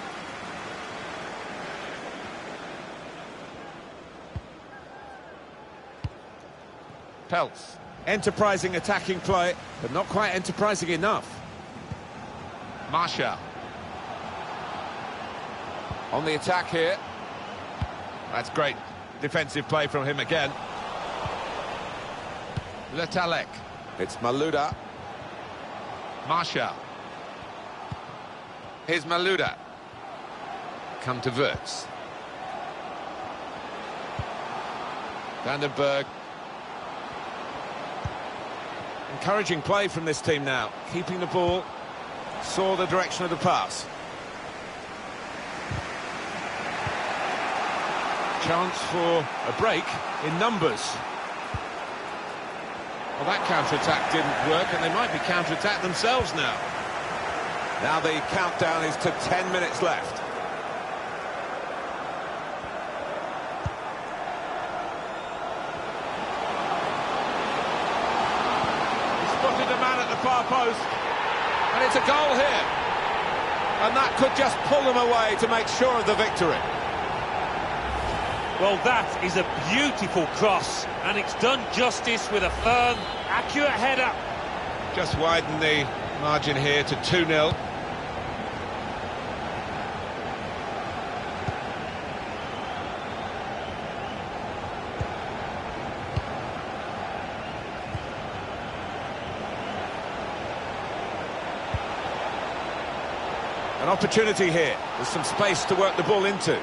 Peltz. Enterprising attacking play, but not quite enterprising enough. Martial. On the attack here. That's great defensive play from him again. Le Talek. It's Malouda. Martial. Here's Malouda. Come to Wirtz. Van der Berg. Encouraging play from this team now, keeping the ball, saw the direction of the pass. Chance for a break in numbers. Well, that counter-attack didn't work, and they might be counter-attacked themselves now. Now the countdown is to 10 minutes left. Spotted a man at the far post, and it's a goal here, and that could just pull them away to make sure of the victory. Well, that is a beautiful cross, and it's done justice with a firm, accurate header. Just widen the margin here to 2-0. An opportunity here. There's some space to work the ball into.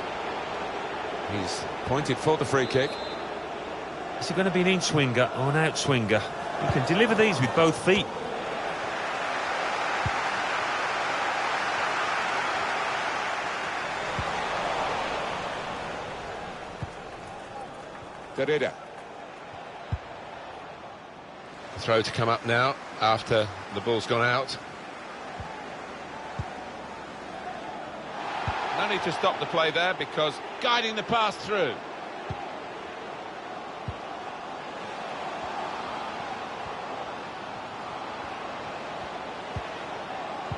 He's pointed for the free kick. Is it going to be an in-swinger or an out-swinger? You can deliver these with both feet. Derrida. Throw to come up now after the ball's gone out. No need to stop the play there because guiding the pass through.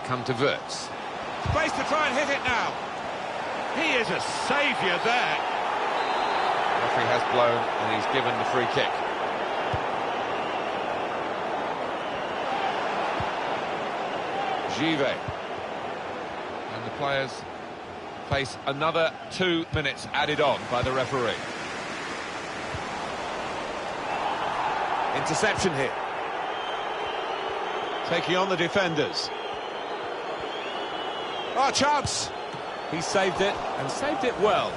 Come to Wirtz. Space to try and hit it now. He is a saviour there. The referee has blown and he's given the free kick. Givet. And the players face another 2 minutes added on by the referee. Interception here. Taking on the defenders. Oh, chance! He saved it, and saved it well.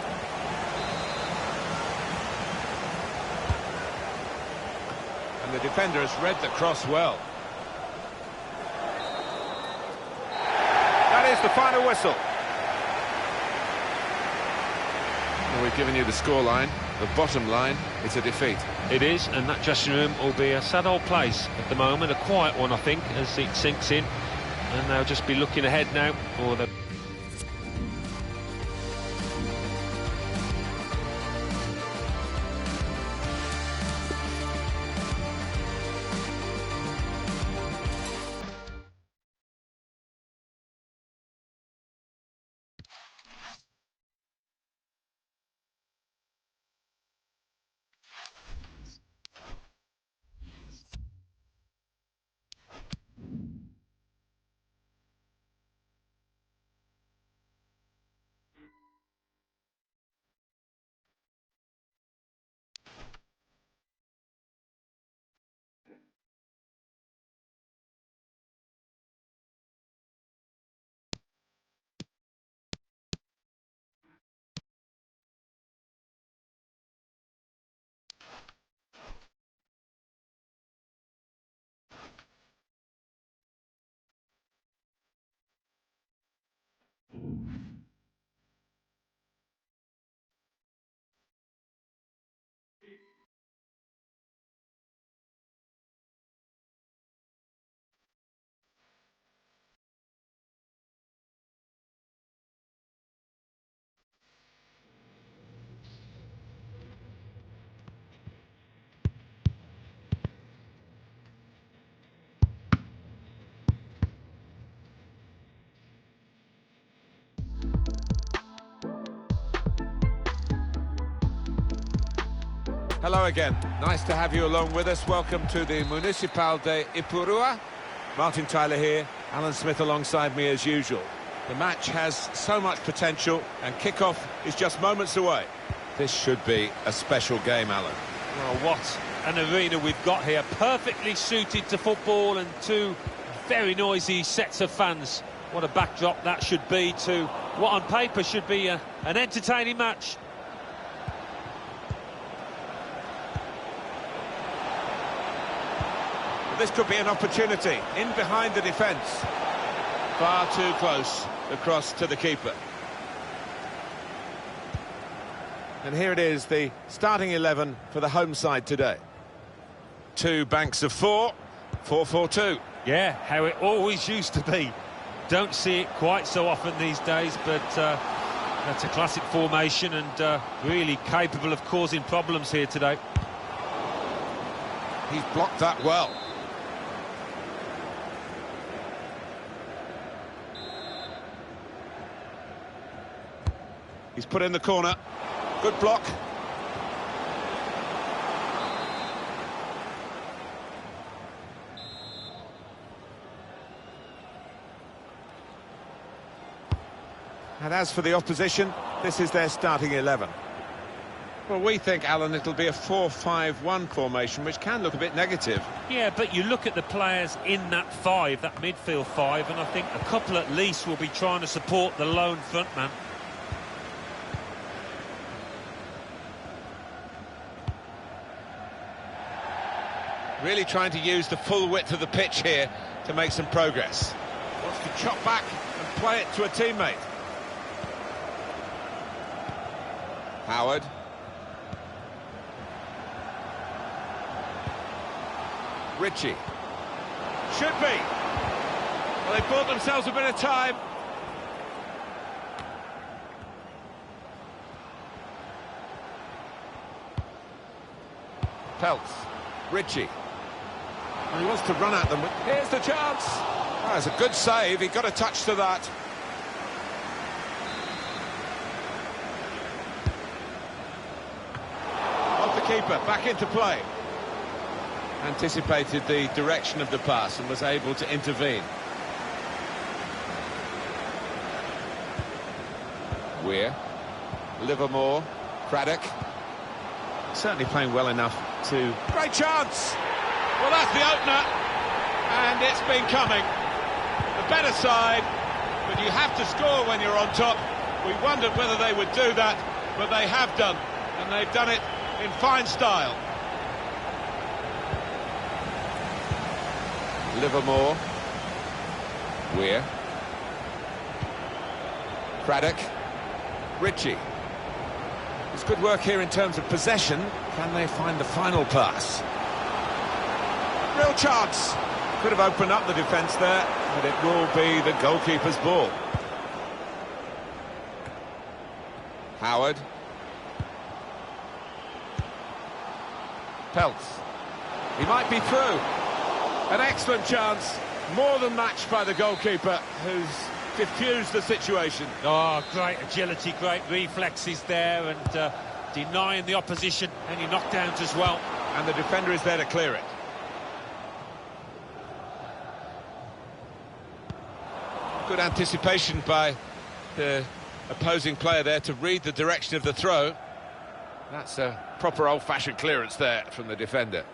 And the defender has read the cross well. That is the final whistle. Well, we've given you the scoreline. The bottom line, it's a defeat. It is, and that dressing room will be a sad old place at the moment. A quiet one, I think, as it sinks in. And they'll just be looking ahead now for the... Hello again. Nice to have you along with us. Welcome to the Municipal de Ipurua. Martin Tyler here, Alan Smith alongside me as usual. The match has so much potential and kick-off is just moments away. This should be a special game, Alan. Well, what an arena we've got here. Perfectly suited to football and two very noisy sets of fans. What a backdrop that should be to what on paper should be an entertaining match. this could be an opportunity. In behind the defence. Far too close across to the keeper. And here it is, the starting 11 for the home side today. Two banks of four, 4-4-2. Yeah, how it always used to be. Don't see it quite so often these days, but that's a classic formation and really capable of causing problems here today. He's blocked that well. He's put in the corner. Good block. And as for the opposition, this is their starting 11. Well, we think, Alan, it'll be a 4-5-1 formation, which can look a bit negative. Yeah, but you look at the players in that five, that midfield five, and I think a couple at least will be trying to support the lone frontman. Really trying to use the full width of the pitch here to make some progress. Wants to chop back and play it to a teammate. Howard. Ritchie. Should be. Well, they bought themselves a bit of time. Peltz. Ritchie. Well, he wants to run at them. Here's the chance. Oh, that's a good save. He got a touch to that. Off the keeper, back into play. Anticipated the direction of the pass and was able to intervene. Weir. Livermore. Craddock. Certainly playing well enough to... Great chance! Well, that's the opener, and it's been coming. The better side, but you have to score when you're on top. We wondered whether they would do that, but they have done, and they've done it in fine style. Livermore. Weir. Craddock. Ritchie. It's good work here in terms of possession. Can they find the final pass? Real chance. Could have opened up the defence there, but it will be the goalkeeper's ball. Howard. Peltz. He might be through. An excellent chance. More than matched by the goalkeeper, who's diffused the situation. Oh, great agility, great reflexes there, and denying the opposition any knockdowns as well. And the defender is there to clear it. Good anticipation by the opposing player there to read the direction of the throw. That's a proper old-fashioned clearance there from the defender.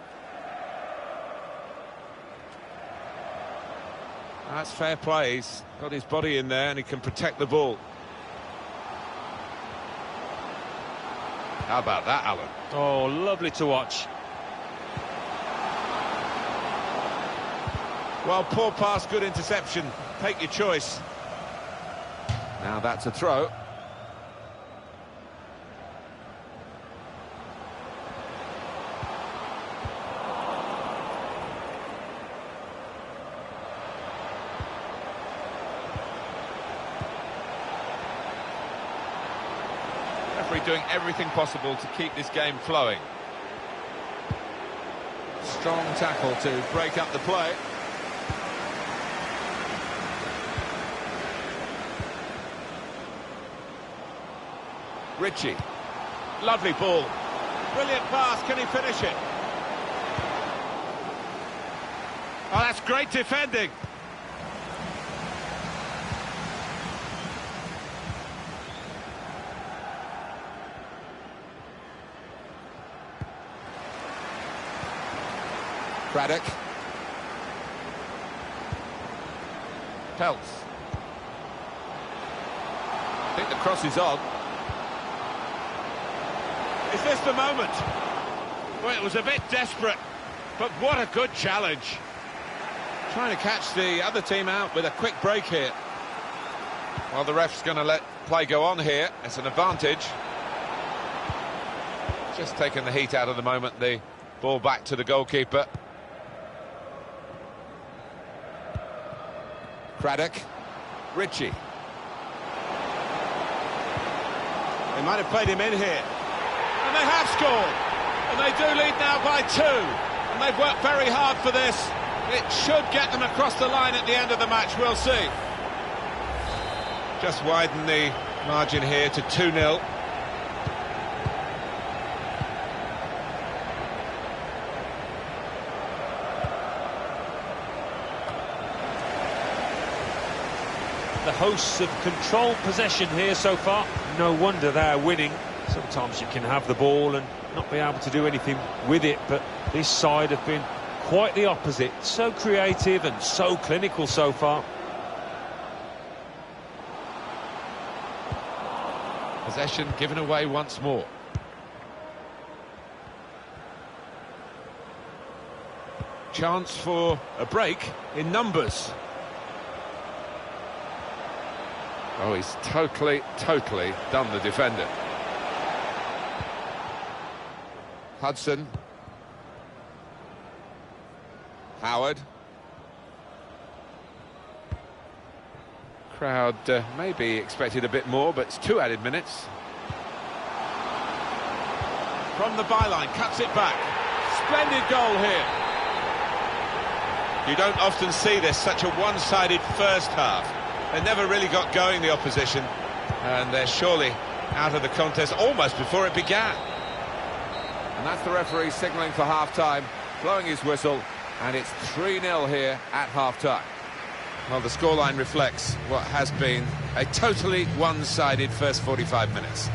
That's fair play. He's got his body in there and he can protect the ball. How about that, Alan? Oh, lovely to watch. Well, poor pass, good interception. Take your choice. Now that's a throw. Referee doing everything possible to keep this game flowing. Strong tackle to break up the play. Ritchie. Lovely ball. Brilliant pass. Can he finish it? Oh, that's great defending. Craddock. Peltz. I think the cross is on. Is this the moment? Well, it was a bit desperate, but what a good challenge. trying to catch the other team out with a quick break here. Well, the ref's going to let play go on here. It's an advantage. Just taking the heat out of the moment. The ball back to the goalkeeper. Craddock. Ritchie. They might have played him in here. And they have scored. And they do lead now by 2. And they've worked very hard for this. It should get them across the line at the end of the match. We'll see. Just widen the margin here to 2-0. The hosts have controlled possession here so far. No wonder they're winning. Sometimes you can have the ball and not be able to do anything with it, but this side have been quite the opposite. So creative and so clinical so far. Possession given away once more. Chance for a break in numbers. Oh, he's totally done the defender. Hudson. Howard. Crowd maybe expected a bit more, but it's 2 added minutes. From the byline, cuts it back. Splendid goal here. You don't often see this, such a one-sided first half. They never really got going, the opposition, and they're surely out of the contest almost before it began. And that's the referee signalling for half-time, blowing his whistle, and it's 3-0 here at half-time. Well, the scoreline reflects what has been a totally one-sided first 45 minutes.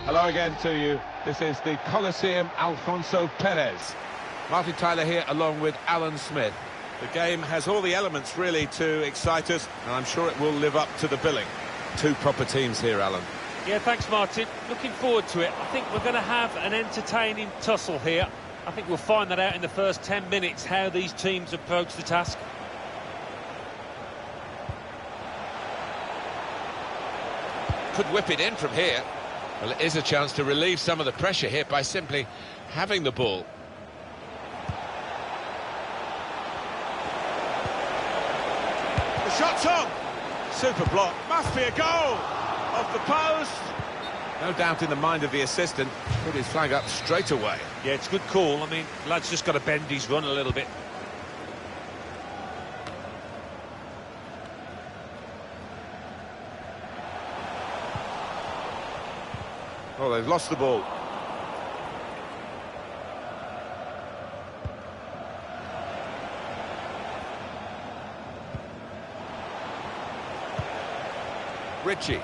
Hello again to you. This is the Coliseum Alfonso Perez. Martin Tyler here along with Alan Smith. The game has all the elements really to excite us, and I'm sure it will live up to the billing. 2 proper teams here, Alan. Yeah, thanks, Martin. Looking forward to it. I think we're going to have an entertaining tussle here. I think we'll find that out in the first 10 minutes, how these teams approach the task. Could whip it in from here. Well, it is a chance to relieve some of the pressure here by simply having the ball. The shot's on. Super block. Must be a goal. Off the post. No doubt in the mind of the assistant. Put his flag up straight away. Yeah, it's a good call. I mean, lad's just got to bend his run a little bit. Oh, they've lost the ball. Ritchie.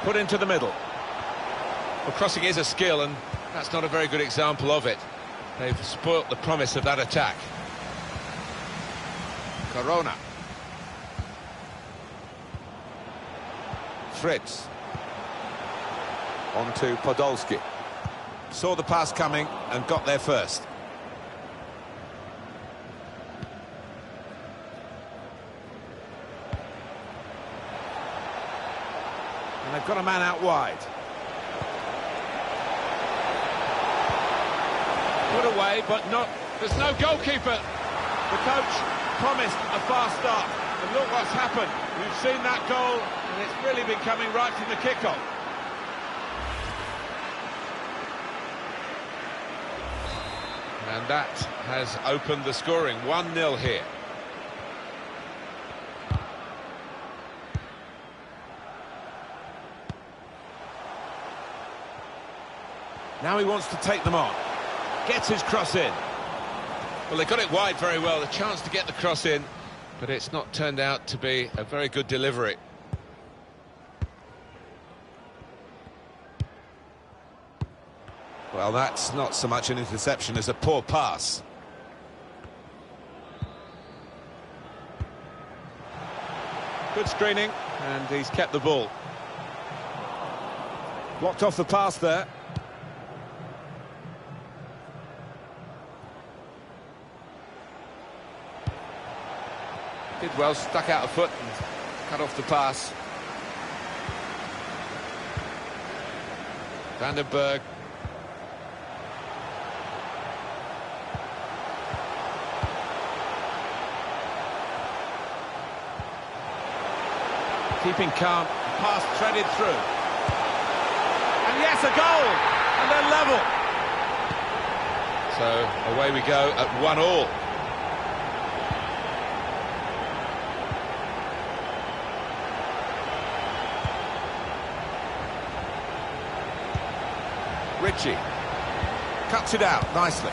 Put into the middle. Well, crossing is a skill, and that's not a very good example of it. They've spoilt the promise of that attack. Corona. Fritz. On to Podolski. Saw the pass coming and got there first. And they've got a man out wide. Put away, but there's no goalkeeper. The coach promised a fast start, and look what's happened. We've seen that goal, and it's really been coming right from the kickoff. And that has opened the scoring. 1-0 here. Now he wants to take them on. Gets his cross in. Well, they got it wide very well, a chance to get the cross in, but it's not turned out to be a very good delivery. Well, that's not so much an interception as a poor pass. Good screening, and he's kept the ball. Blocked off the pass there. Did well, stuck out a foot and cut off the pass. Vandenberg. Keeping calm, pass threaded through. And yes, a goal! And they're level. So away we go at 1-1. Ritchie cuts it out nicely.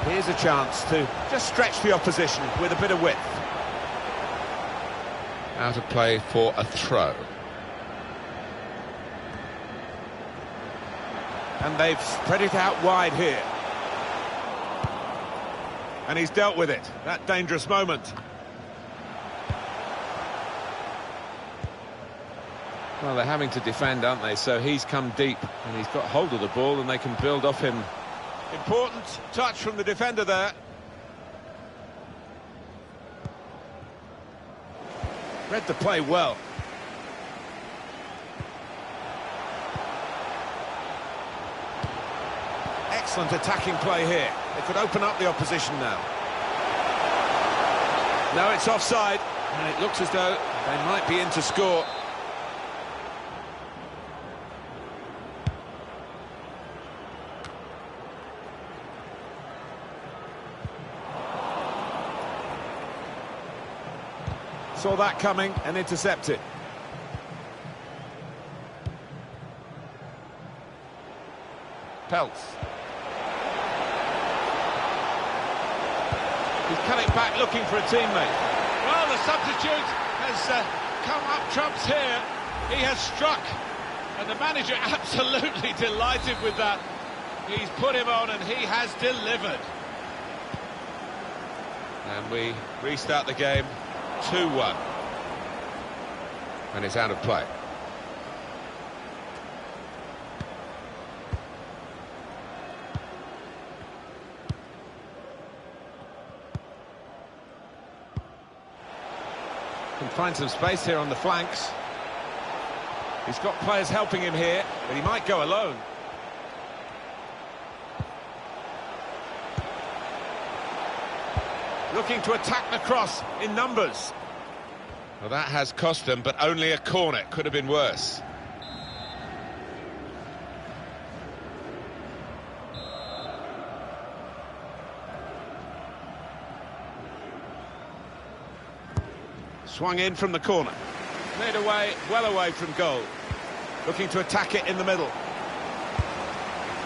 Here's a chance to just stretch the opposition with a bit of width. Out of play for a throw. And they've spread it out wide here. And he's dealt with it, that dangerous moment. Well, they're having to defend, aren't they? So he's come deep, and he's got hold of the ball, and they can build off him. Important touch from the defender there. Read the play well. Excellent attacking play here. They could open up the opposition now. No, it's offside, and it looks as though they might be in to score. Saw that coming and intercepted. Peltz. He's cutting back looking for a teammate. Well, the substitute has come up trumps here. He has struck, and the manager absolutely delighted with that. He's put him on and he has delivered. And we restart the game 2-1. And it's out of play. Can find some space here on the flanks. He's got players helping him here, but he might go alone. Looking to attack the cross in numbers. Well, that has cost them, but only a corner. Could have been worse. Swung in from the corner. Cleared away, well away from goal. Looking to attack it in the middle.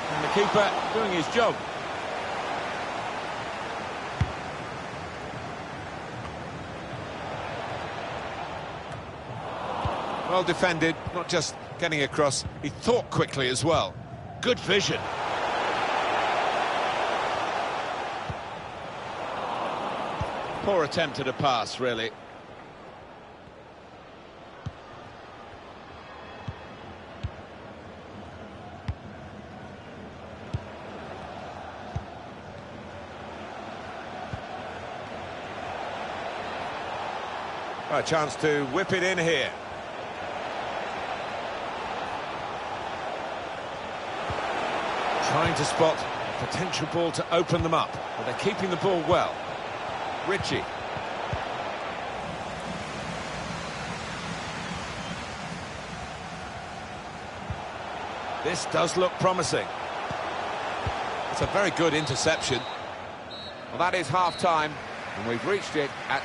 And the keeper doing his job. Well defended, not just getting across, he thought quickly as well. Good vision. Poor attempt at a pass, really. A chance to whip it in here. Trying to spot a potential ball to open them up, but they're keeping the ball well. Ritchie. This does look promising. It's a very good interception. Well, that is half-time, and we've reached it at...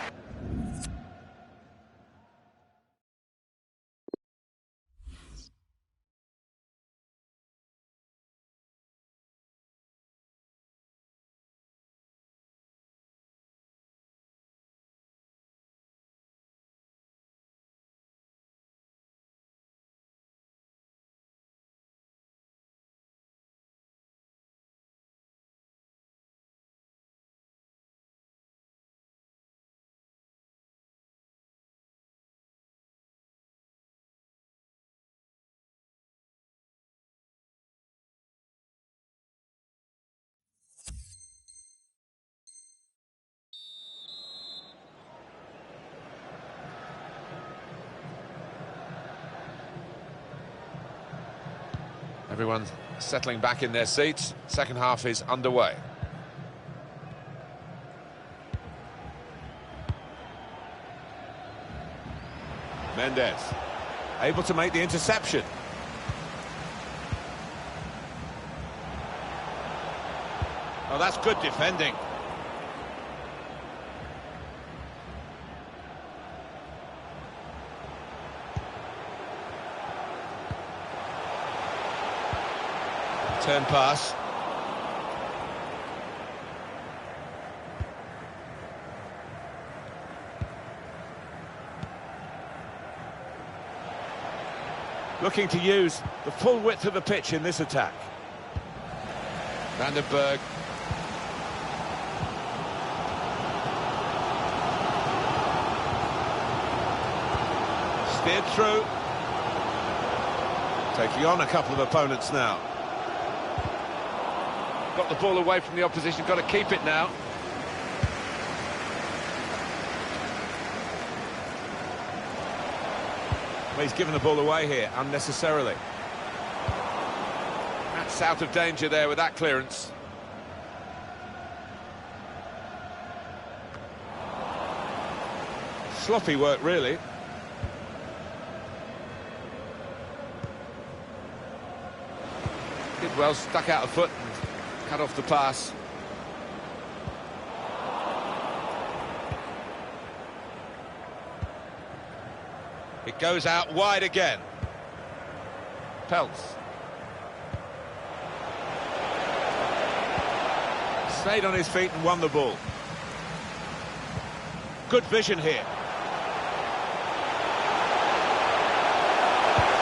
Everyone's settling back in their seats. Second half is underway. Mendes, able to make the interception. Oh, that's good defending. Turn pass. Looking to use the full width of the pitch in this attack. Vandenberg. Steered through. Taking on a couple of opponents now. Got the ball away from the opposition, got to keep it now. Well, he's given the ball away here, unnecessarily. That's out of danger there with that clearance. Sloppy work, really. Did well, stuck out a foot. Cut off the pass. It goes out wide again. Peltz. Stayed on his feet and won the ball. Good vision here.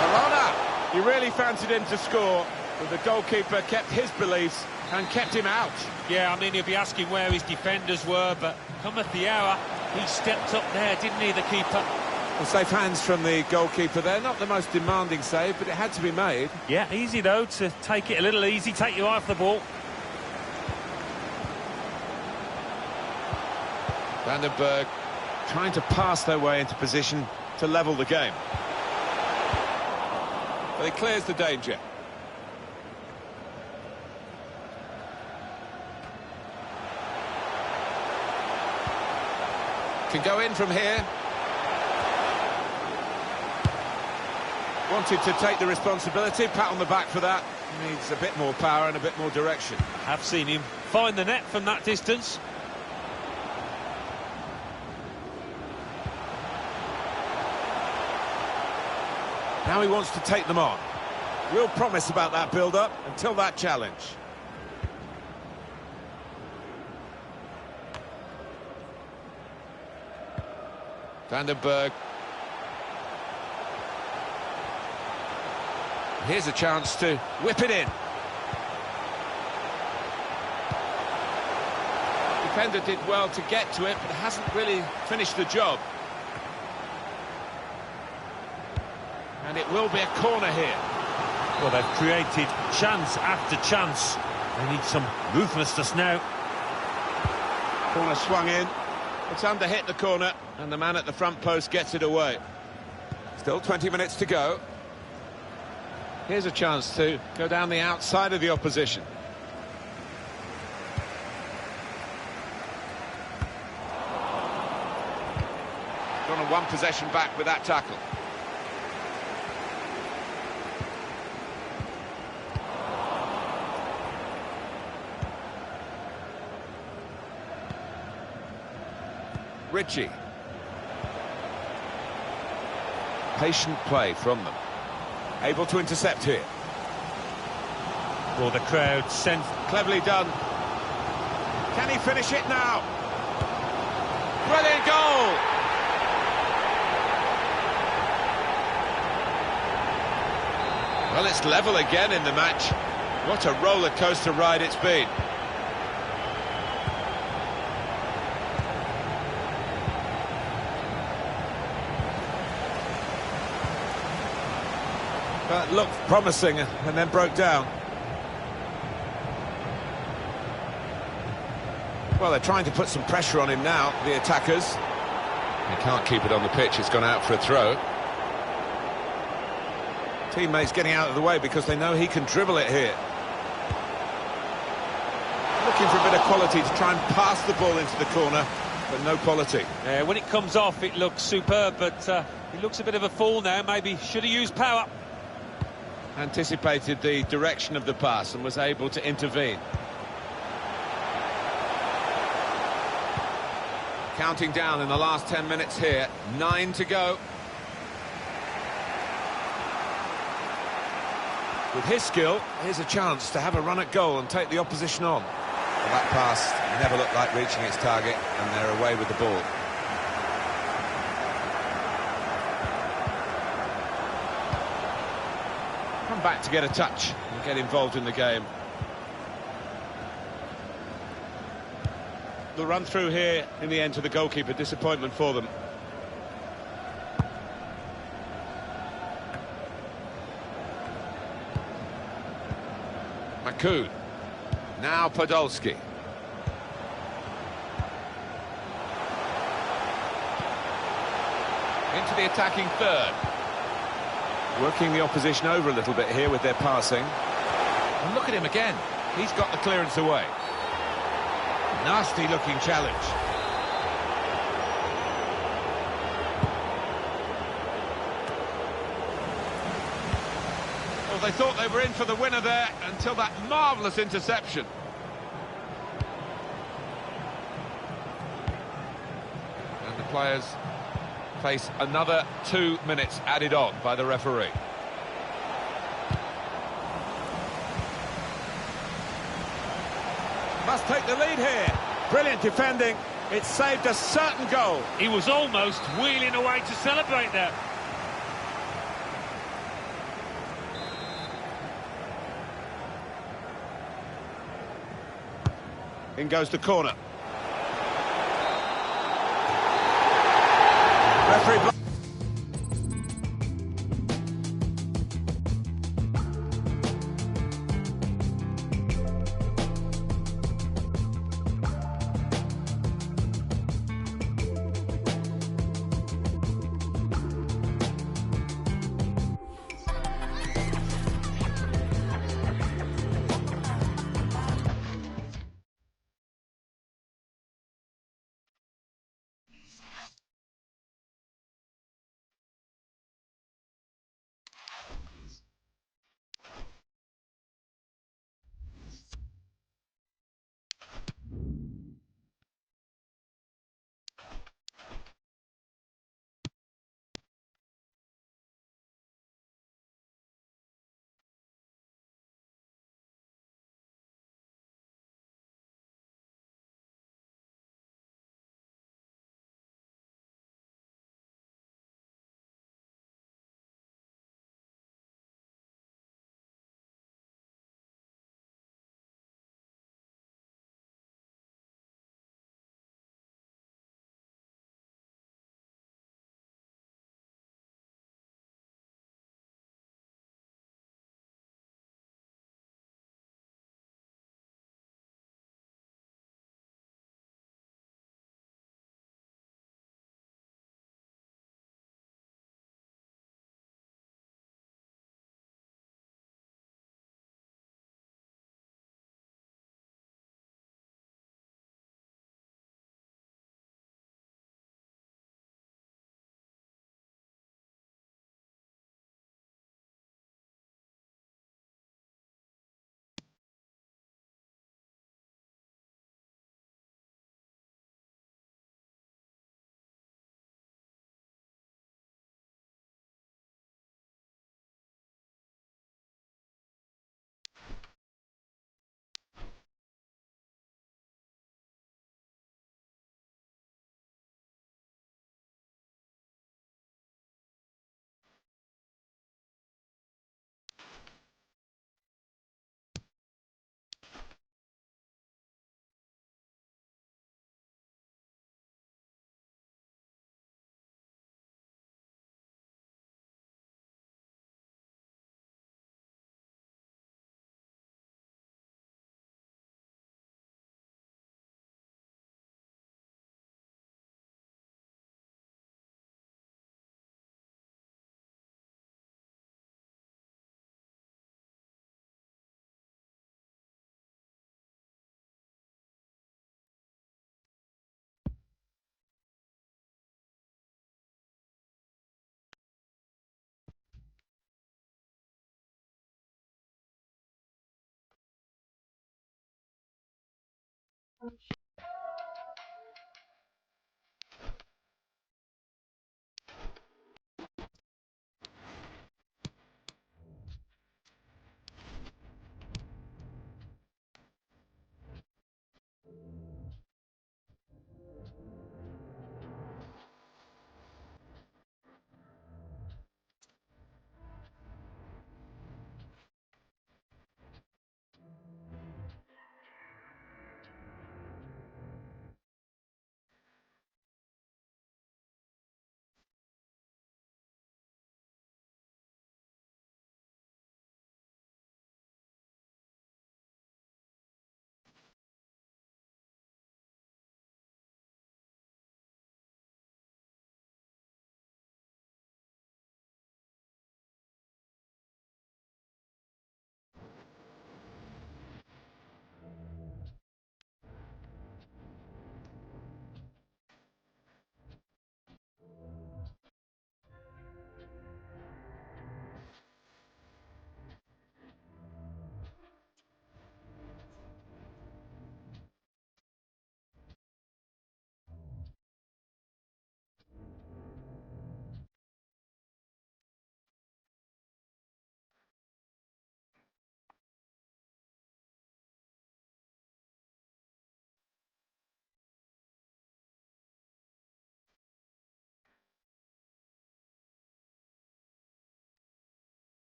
Corona! He really fancied him to score, but the goalkeeper kept his beliefs and kept him out. Yeah, I mean, he'll be asking where his defenders were, but cometh the hour, he stepped up there, didn't he, the keeper? Well, safe hands from the goalkeeper there. Not the most demanding save, but it had to be made. Yeah, easy though to take it a little easy, take you off the ball. Vandenberg trying to pass their way into position to level the game. But he clears the danger. Can go in from here. Wanted to take the responsibility, pat on the back for that. Needs a bit more power and a bit more direction. Have seen him find the net from that distance. Now he wants to take them on. Real promise about that build-up until that challenge. Vandenberg. Here's a chance to whip it in. Defender did well to get to it, but hasn't really finished the job. And it will be a corner here. Well, they've created chance after chance. They need some ruthlessness now. Corner swung in. It's under hit the corner, and the man at the front post gets it away. Still 20 minutes to go. Here's a chance to go down the outside of the opposition. Gone on one possession back with that tackle. Ritchie. Patient play from them. Able to intercept here. Well, the crowd sent... Cleverly done. Can he finish it now? Brilliant goal! Well, it's level again in the match. What a roller coaster ride it's been. But looked promising and then broke down. Well, they're trying to put some pressure on him now, the attackers. He can't keep it on the pitch, it's gone out for a throw. Teammates getting out of the way because they know he can dribble it here. Looking for a bit of quality to try and pass the ball into the corner, but no quality. When it comes off, it looks superb, but he looks a bit of a fool now. Maybe should have used power. Anticipated the direction of the pass and was able to intervene. Counting down in the last 10 minutes here, 9 to go. With his skill, here's a chance to have a run at goal and take the opposition on. Well, that pass never looked like reaching its target, and they're away with the ball. Come back to get a touch and get involved in the game. The run through here in the end to the goalkeeper, disappointment for them. Makoud. Now Podolski. Into the attacking third. Working the opposition over a little bit here with their passing. And look at him again. He's got the clearance away. Nasty looking challenge. Well, they thought they were in for the winner there until that marvellous interception. And the players face another 2 minutes added on by the referee. Must take the lead here. Brilliant defending. It saved a certain goal. He was almost wheeling away to celebrate that. In goes the corner. Referee.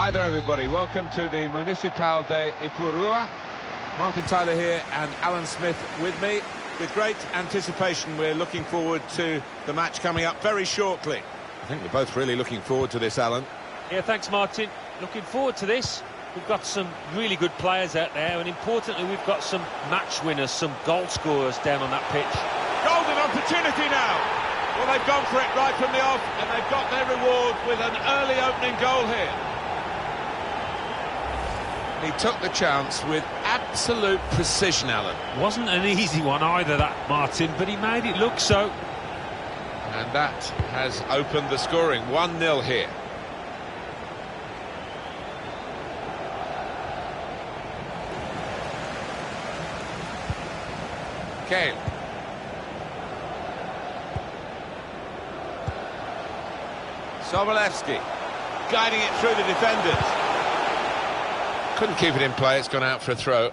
Hi there, everybody. Welcome to the Municipal de Ipurua. Martin Tyler here and Alan Smith with me. With great anticipation, we're looking forward to the match coming up very shortly. I think we're both really looking forward to this, Alan. Yeah, thanks, Martin. Looking forward to this. We've got some really good players out there, and importantly, we've got some match winners, some goal scorers down on that pitch. Golden opportunity now. Well, they've gone for it right from the off, and they've got their reward with an early opening goal here. He took the chance with absolute precision, Alan. Wasn't an easy one either, that, Martin, but he made it look so. And that has opened the scoring. 1-0 here. Kane. Sobolewski. Guiding it through the defenders. Couldn't keep it in play, it's gone out for a throw.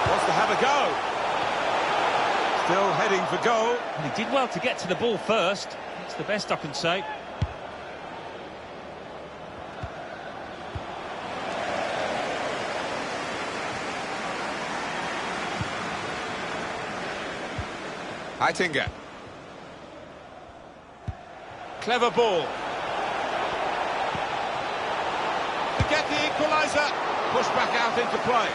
Wants to have a go. Still heading for goal. And he did well to get to the ball first. That's the best I can say. Heitinga. Clever ball. To get the equaliser. Pushed back out into play.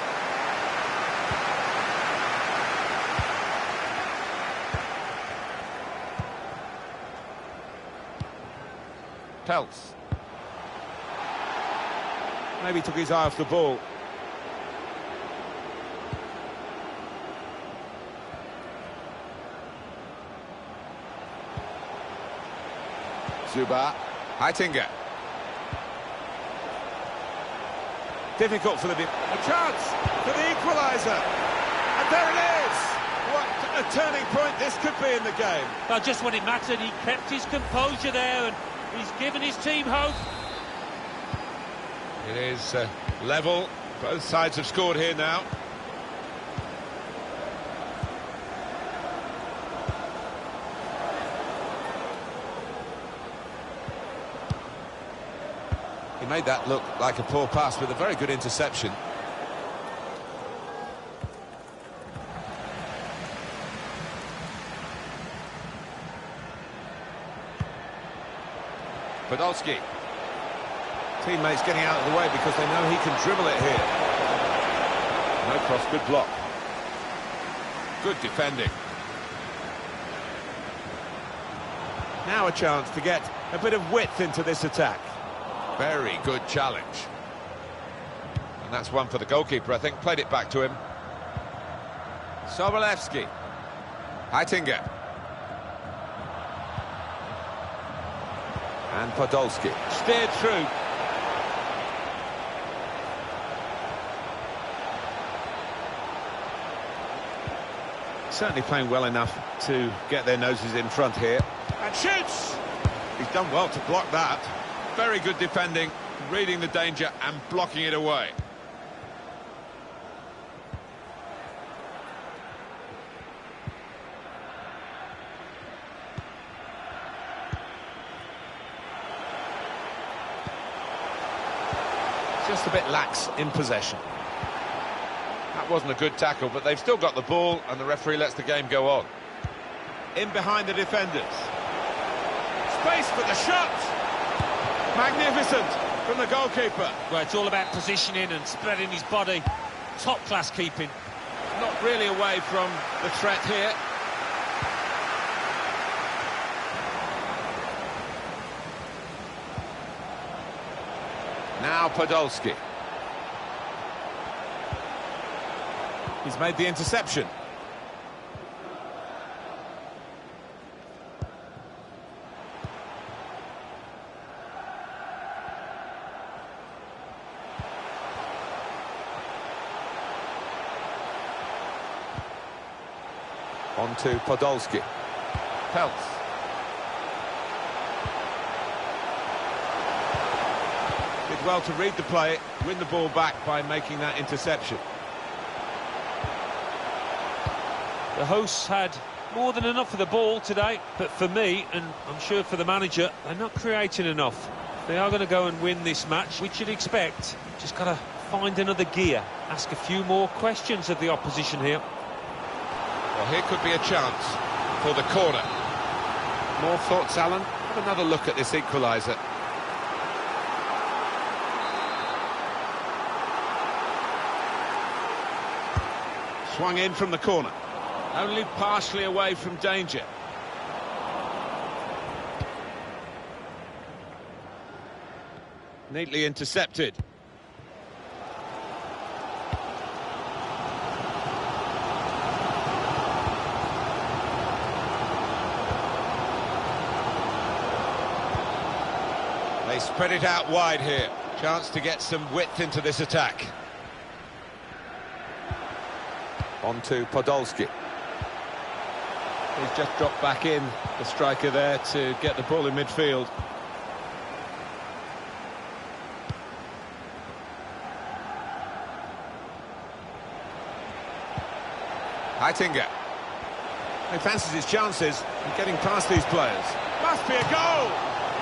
Peltz. Maybe took his eye off the ball. Zuba. Heitinga. Difficult for the... A chance for the equaliser. And there it is. What a turning point this could be in the game. Well, just when it mattered, he kept his composure there and he's given his team hope. It is level. Both sides have scored here now. He made that look like a poor pass with a very good interception. Podolski. Teammates getting out of the way because they know he can dribble it here. No cross, good block. Good defending. Now a chance to get a bit of width into this attack. Very good challenge. And that's one for the goalkeeper, I think. Played it back to him. Sobolewski. Heitinga. And Podolski. Steered through. Certainly playing well enough to get their noses in front here. And shoots! He's done well to block that. Very good defending, reading the danger and blocking it away. Just a bit lax in possession. That wasn't a good tackle, but they've still got the ball and the referee lets the game go on. In behind the defenders. Space for the shot! Magnificent from the goalkeeper. Well, it's all about positioning and spreading his body. Top-class keeping. Not really away from the threat here. Now Podolski. He's made the interception. On to Podolski. Peltz. Did well to read the play, win the ball back by making that interception. The hosts had more than enough of the ball today, but for me, and I'm sure for the manager, they're not creating enough. If they are going to go and win this match, which you'd expect, just got to find another gear, ask a few more questions of the opposition here. Well, here could be a chance for the corner. More thoughts, Alan? Have another look at this equaliser. Swung in from the corner. Only partially away from danger. Neatly intercepted. They spread it out wide here. Chance to get some width into this attack. On to Podolski. He's just dropped back in, the striker there, to get the ball in midfield. Heitinga. He fancies his chances of getting past these players. Must be a goal!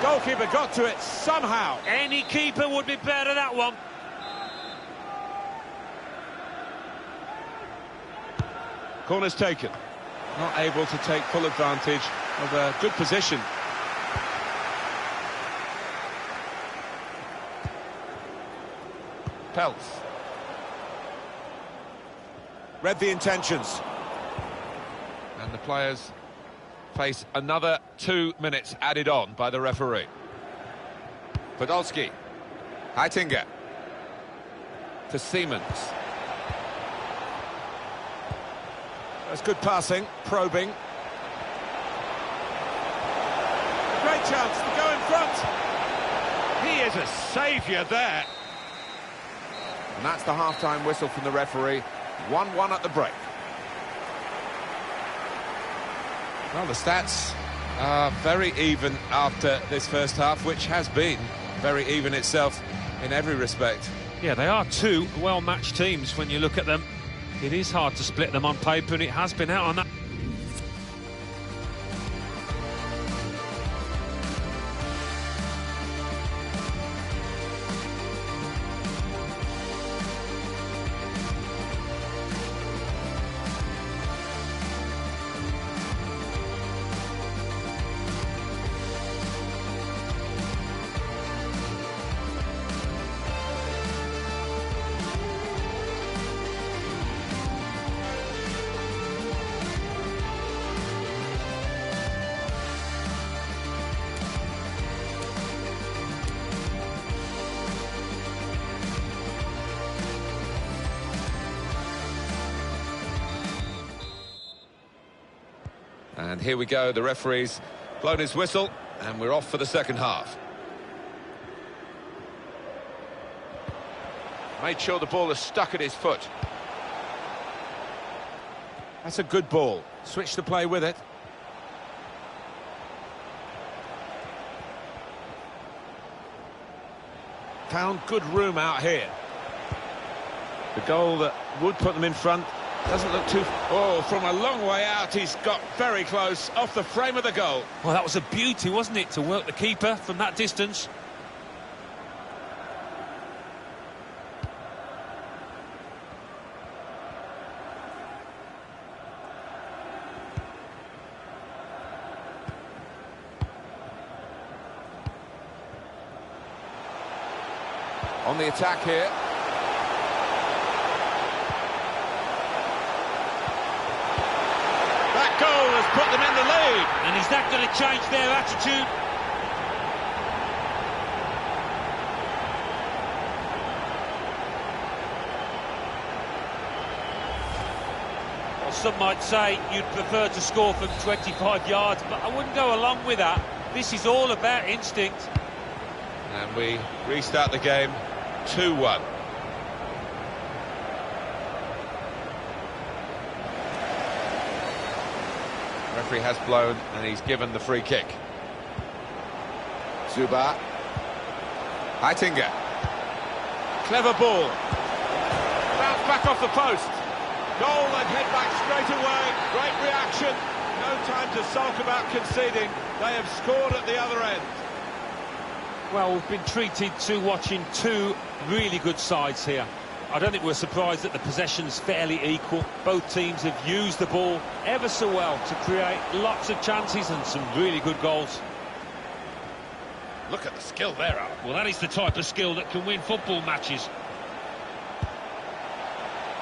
Goalkeeper got to it somehow. Any keeper would be better at that one. Corner's taken. Not able to take full advantage of a good position. Peltz. Read the intentions. And the players face another 2 minutes added on by the referee. Podolski. Heitinga. To Siemens. That's good passing, probing. A great chance to go in front. He is a saviour there. And that's the half-time whistle from the referee. 1-1 at the break. Well, the stats are very even after this first half, which has been very even itself in every respect. Yeah, they are two well-matched teams when you look at them. It is hard to split them on paper, and it has been out on that. And here we go, the referee's blown his whistle, and we're off for the second half. Made sure the ball is stuck at his foot. That's a good ball. Switch the play with it. Found good room out here. The goal that would put them in front doesn't look too... Oh, from a long way out, he's got very close, off the frame of the goal. Well, that was a beauty, wasn't it, to work the keeper from that distance. On the attack here. That goal has put them in the lead. And is that going to change their attitude? Well, some might say you'd prefer to score from 25 yards, but I wouldn't go along with that. This is all about instinct. And we restart the game 2-1. Referee has blown and he's given the free kick. Zuba. Heitinga. Clever ball. Bounce back off the post. Goal and head back straight away. Great reaction. No time to sulk about conceding. They have scored at the other end. Well, we've been treated to watching two really good sides here. I don't think we're surprised that the possession's fairly equal. Both teams have used the ball ever so well to create lots of chances and some really good goals. Look at the skill there, Alan. Well, that is the type of skill that can win football matches.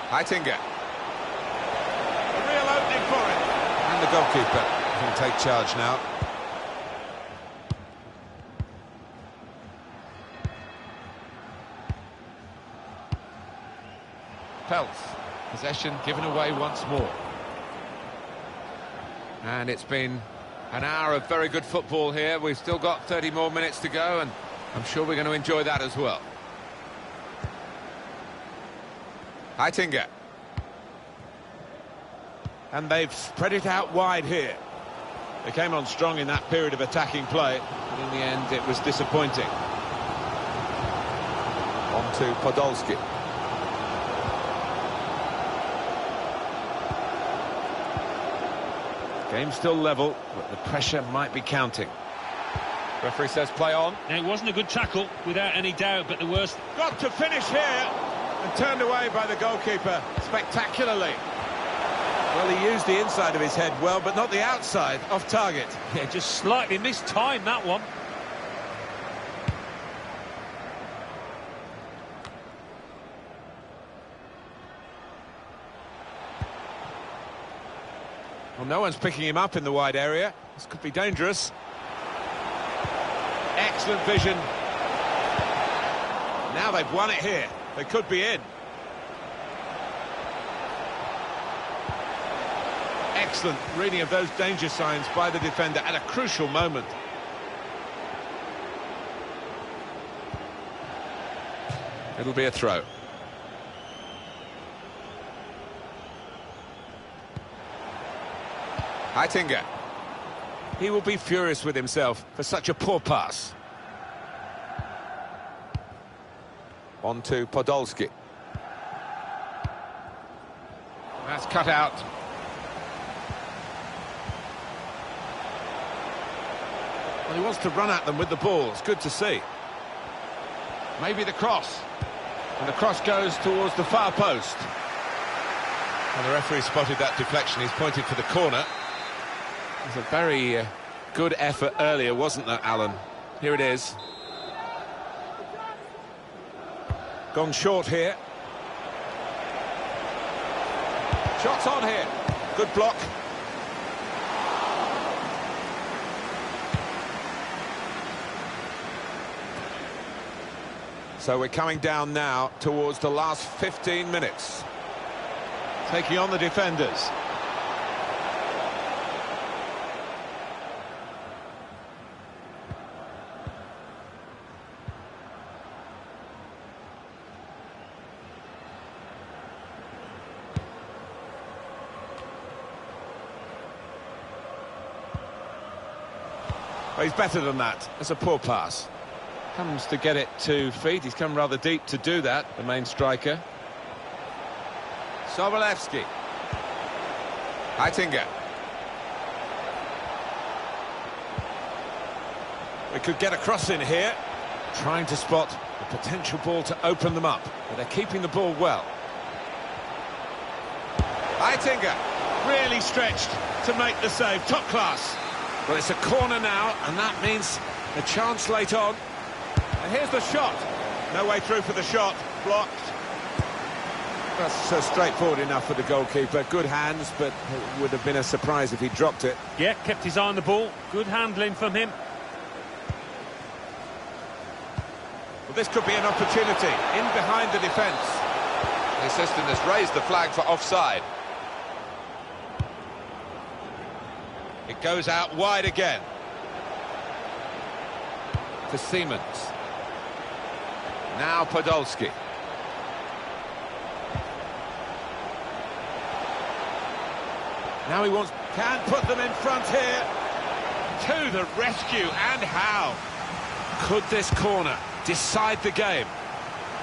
Heitinga. A real opening for it. And the goalkeeper can take charge now. Peltz. Possession given away once more. And it's been an hour of very good football here. We've still got 30 more minutes to go, and I'm sure we're going to enjoy that as well. Heitinga. And they've spread it out wide here. They came on strong in that period of attacking play, but in the end it was disappointing. On to Podolski. Game still level, but the pressure might be counting. Referee says play on. Now, it wasn't a good tackle, without any doubt, but the worst... Got to finish here, and turned away by the goalkeeper spectacularly. Well, he used the inside of his head well, but not the outside, off target. Yeah, just slightly mistimed that one. Well, no one's picking him up in the wide area. This could be dangerous. Excellent vision. Now they've won it here. They could be in. Excellent reading of those danger signs by the defender at a crucial moment. It'll be a throw. Heitinga. He will be furious with himself for such a poor pass. On to Podolski. That's cut out. Well, he wants to run at them with the ball. It's good to see. Maybe the cross. And the cross goes towards the far post. And the referee spotted that deflection. He's pointed for the corner. It was a very good effort earlier, wasn't there, Alan? Here it is. Gone short here. Shots on here. Good block. So we're coming down now towards the last 15 minutes. Taking on the defenders. Well, he's better than that. It's a poor pass. Comes to get it to feet. He's come rather deep to do that, the main striker. Sobolewski. Heitinga. We could get a cross in here. Trying to spot the potential ball to open them up. But they're keeping the ball well. Heitinga. Really stretched to make the save. Top class. Well, it's a corner now, and that means a chance late on. And here's the shot. No way through for the shot. Blocked. That's straightforward enough for the goalkeeper. Good hands, but it would have been a surprise if he dropped it. Yeah, kept his eye on the ball. Good handling from him. Well, this could be an opportunity. In behind the defence. The assistant has raised the flag for offside. It goes out wide again. To Siemens. Now Podolski. Now he can put them in front here. To the rescue, and how? Could this corner decide the game?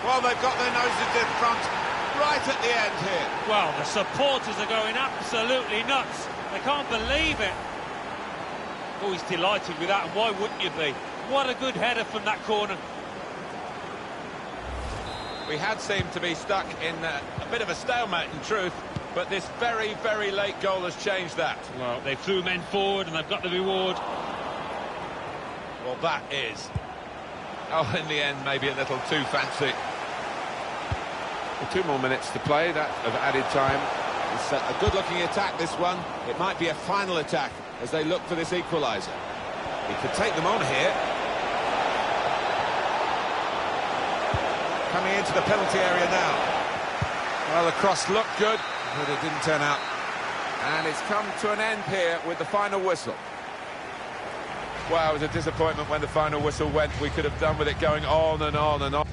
Well, they've got their noses in front right at the end here. Well, the supporters are going absolutely nuts. They can't believe it. Oh, he's delighted with that, and why wouldn't you be? What a good header from that corner. We had seemed to be stuck in a bit of a stalemate, in truth, but this very, very late goal has changed that. Well, they threw men forward, and they've got the reward. Well, that is... Oh, in the end, maybe a little too fancy. Well, 2 more minutes to play, that of added time. It's a good-looking attack, this one. It might be a final attack as they look for this equaliser. He could take them on here. Coming into the penalty area now. Well, the cross looked good, but it didn't turn out. And it's come to an end here with the final whistle. Well, it was a disappointment when the final whistle went. We could have done with it going on and on and on.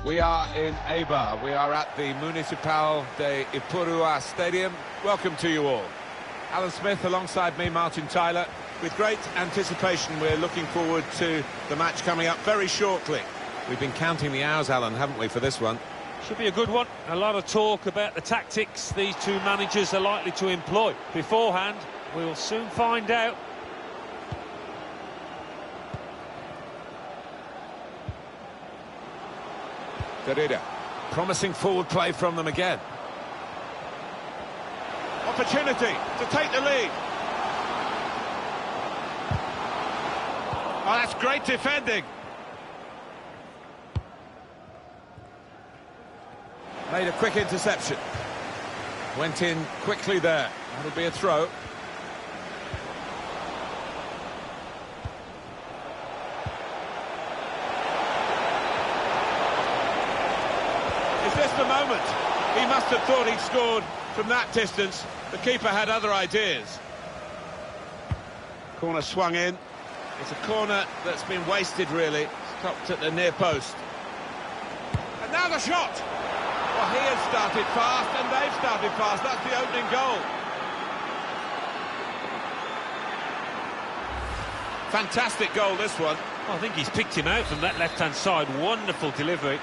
We are in Eibar. We are at the Municipal de Ipurua Stadium. Welcome to you all. Alan Smith alongside me, Martin Tyler. With great anticipation, we're looking forward to the match coming up very shortly. We've been counting the hours, Alan, haven't we, for this one? Should be a good one. A lot of talk about the tactics these two managers are likely to employ. Beforehand, we'll soon find out. Derrida. Promising forward play from them again. Opportunity to take the lead. Oh, that's great defending. Made a quick interception. Went in quickly there. That'll be a throw. Is this the moment? He must have thought he'd scored from that distance. The keeper had other ideas. Corner swung in. It's a corner that's been wasted, really. Stopped at the near post. And now the shot! Well, he has started fast, and they've started fast. That's the opening goal. Fantastic goal, this one. I think he's picked him out from that left-hand side. Wonderful delivery.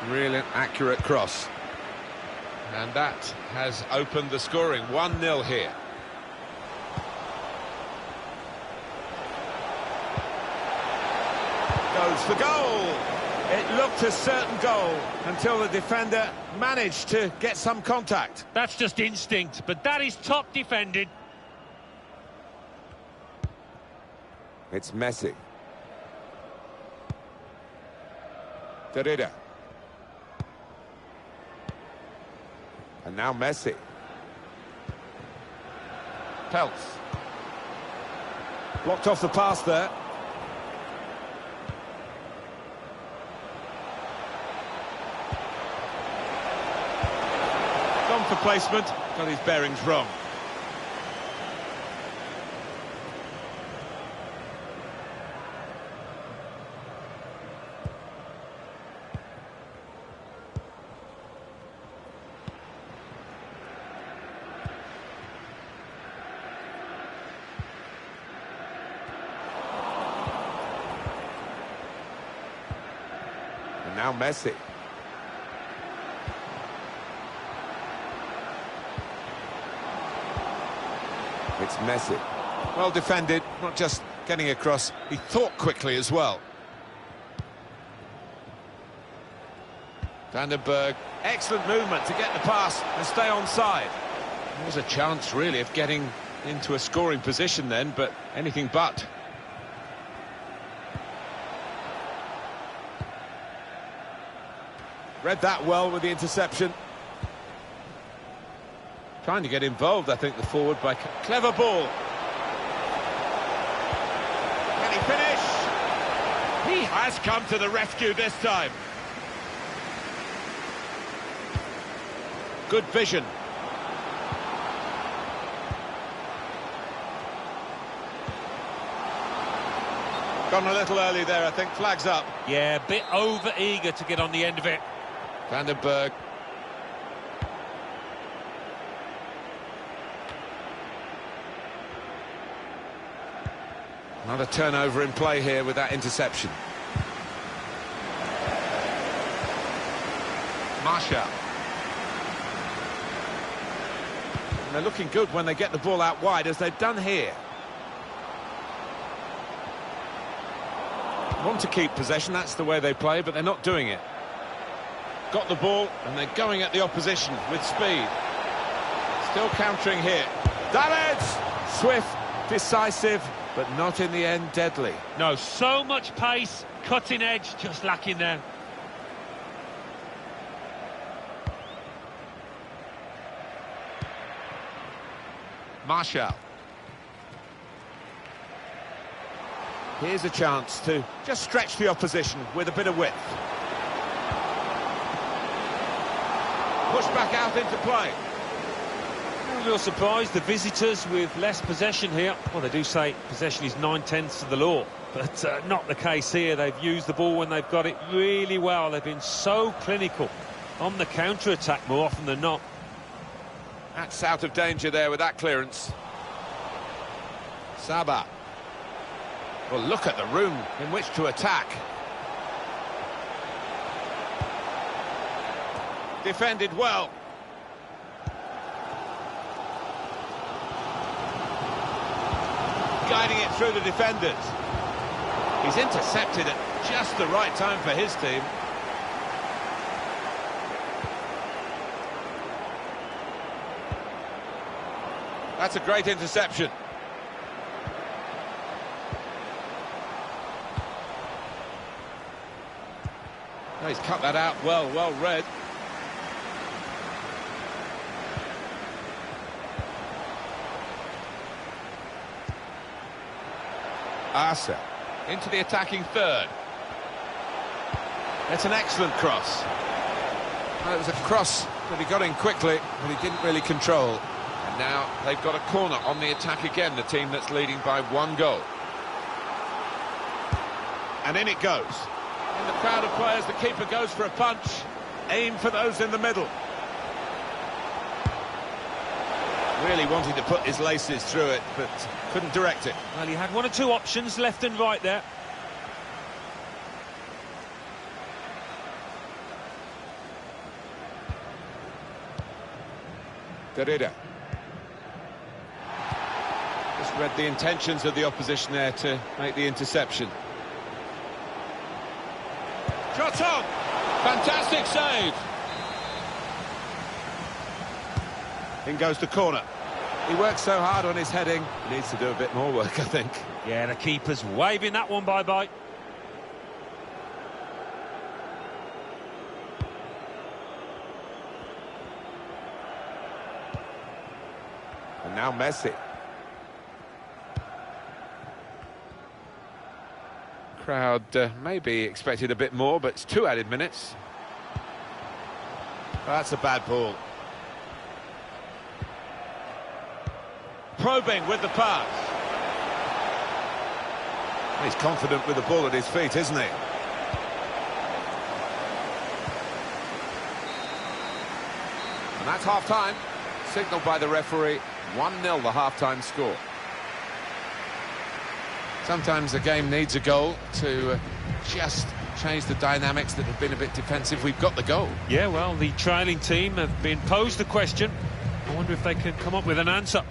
Really accurate cross. And that has opened the scoring. 1-0 here. Goes for goal. It looked a certain goal until the defender managed to get some contact. That's just instinct, but that is top defending. It's Messi. Derrida. And now Messi. Pelts. Blocked off the pass there. Gone for placement, got his bearings wrong. And now Messi. It's Messi. Well defended, not just getting across, he thought quickly as well. Vandenberg, excellent movement to get the pass and stay onside. There was a chance really of getting into a scoring position then, but anything but. Read that well with the interception. Trying to get involved, I think, the forward by... Clever ball. Can he finish? He has come to the rescue this time. Good vision. Gone a little early there, I think. Flags up. Yeah, a bit over-eager to get on the end of it. Vandenberg. Another turnover in play here with that interception. Marshall. And they're looking good when they get the ball out wide, as they've done here. Want to keep possession, that's the way they play, but they're not doing it. Got the ball, and they're going at the opposition with speed. Still countering here. Davids! Swift, decisive, but not in the end deadly. No, so much pace, cutting edge, just lacking there. Marshall. Here's a chance to just stretch the opposition with a bit of width. Push back out into play. A little surprised, the visitors with less possession here. Well, they do say possession is 9/10 of the law, but not the case here. They've used the ball when they've got it really well. They've been so clinical on the counter-attack more often than not. That's out of danger there with that clearance. Saba. Well, look at the room in which to attack. Defended well. Guiding it through the defenders. He's intercepted at just the right time for his team. That's a great interception. Oh, he's cut that out well read. Asa into the attacking third. That's an excellent cross. Well, it was a cross that he got in quickly, but he didn't really control. And now they've got a corner on the attack again, the team that's leading by 1 goal. And in it goes. In the crowd of players, the keeper goes for a punch. Aim for those in the middle. Really wanted to put his laces through it, but couldn't direct it. Well, he had 1 or 2 options, left and right there. Derrida. Just read the intentions of the opposition there to make the interception. Shot on! Fantastic save! In goes the corner. He works so hard on his heading, he needs to do a bit more work, I think. Yeah, the keeper's waving that one bye-bye. And now Messi. Crowd maybe expected a bit more, but it's 2 added minutes. That's a bad ball. Probing with the pass. He's confident with the ball at his feet, isn't he? And that's half-time. Signalled by the referee, 1-0 the half-time score. Sometimes a game needs a goal to just change the dynamics that have been a bit defensive. We've got the goal. Yeah, well, the trailing team have been posed the question. I wonder if they can come up with an answer.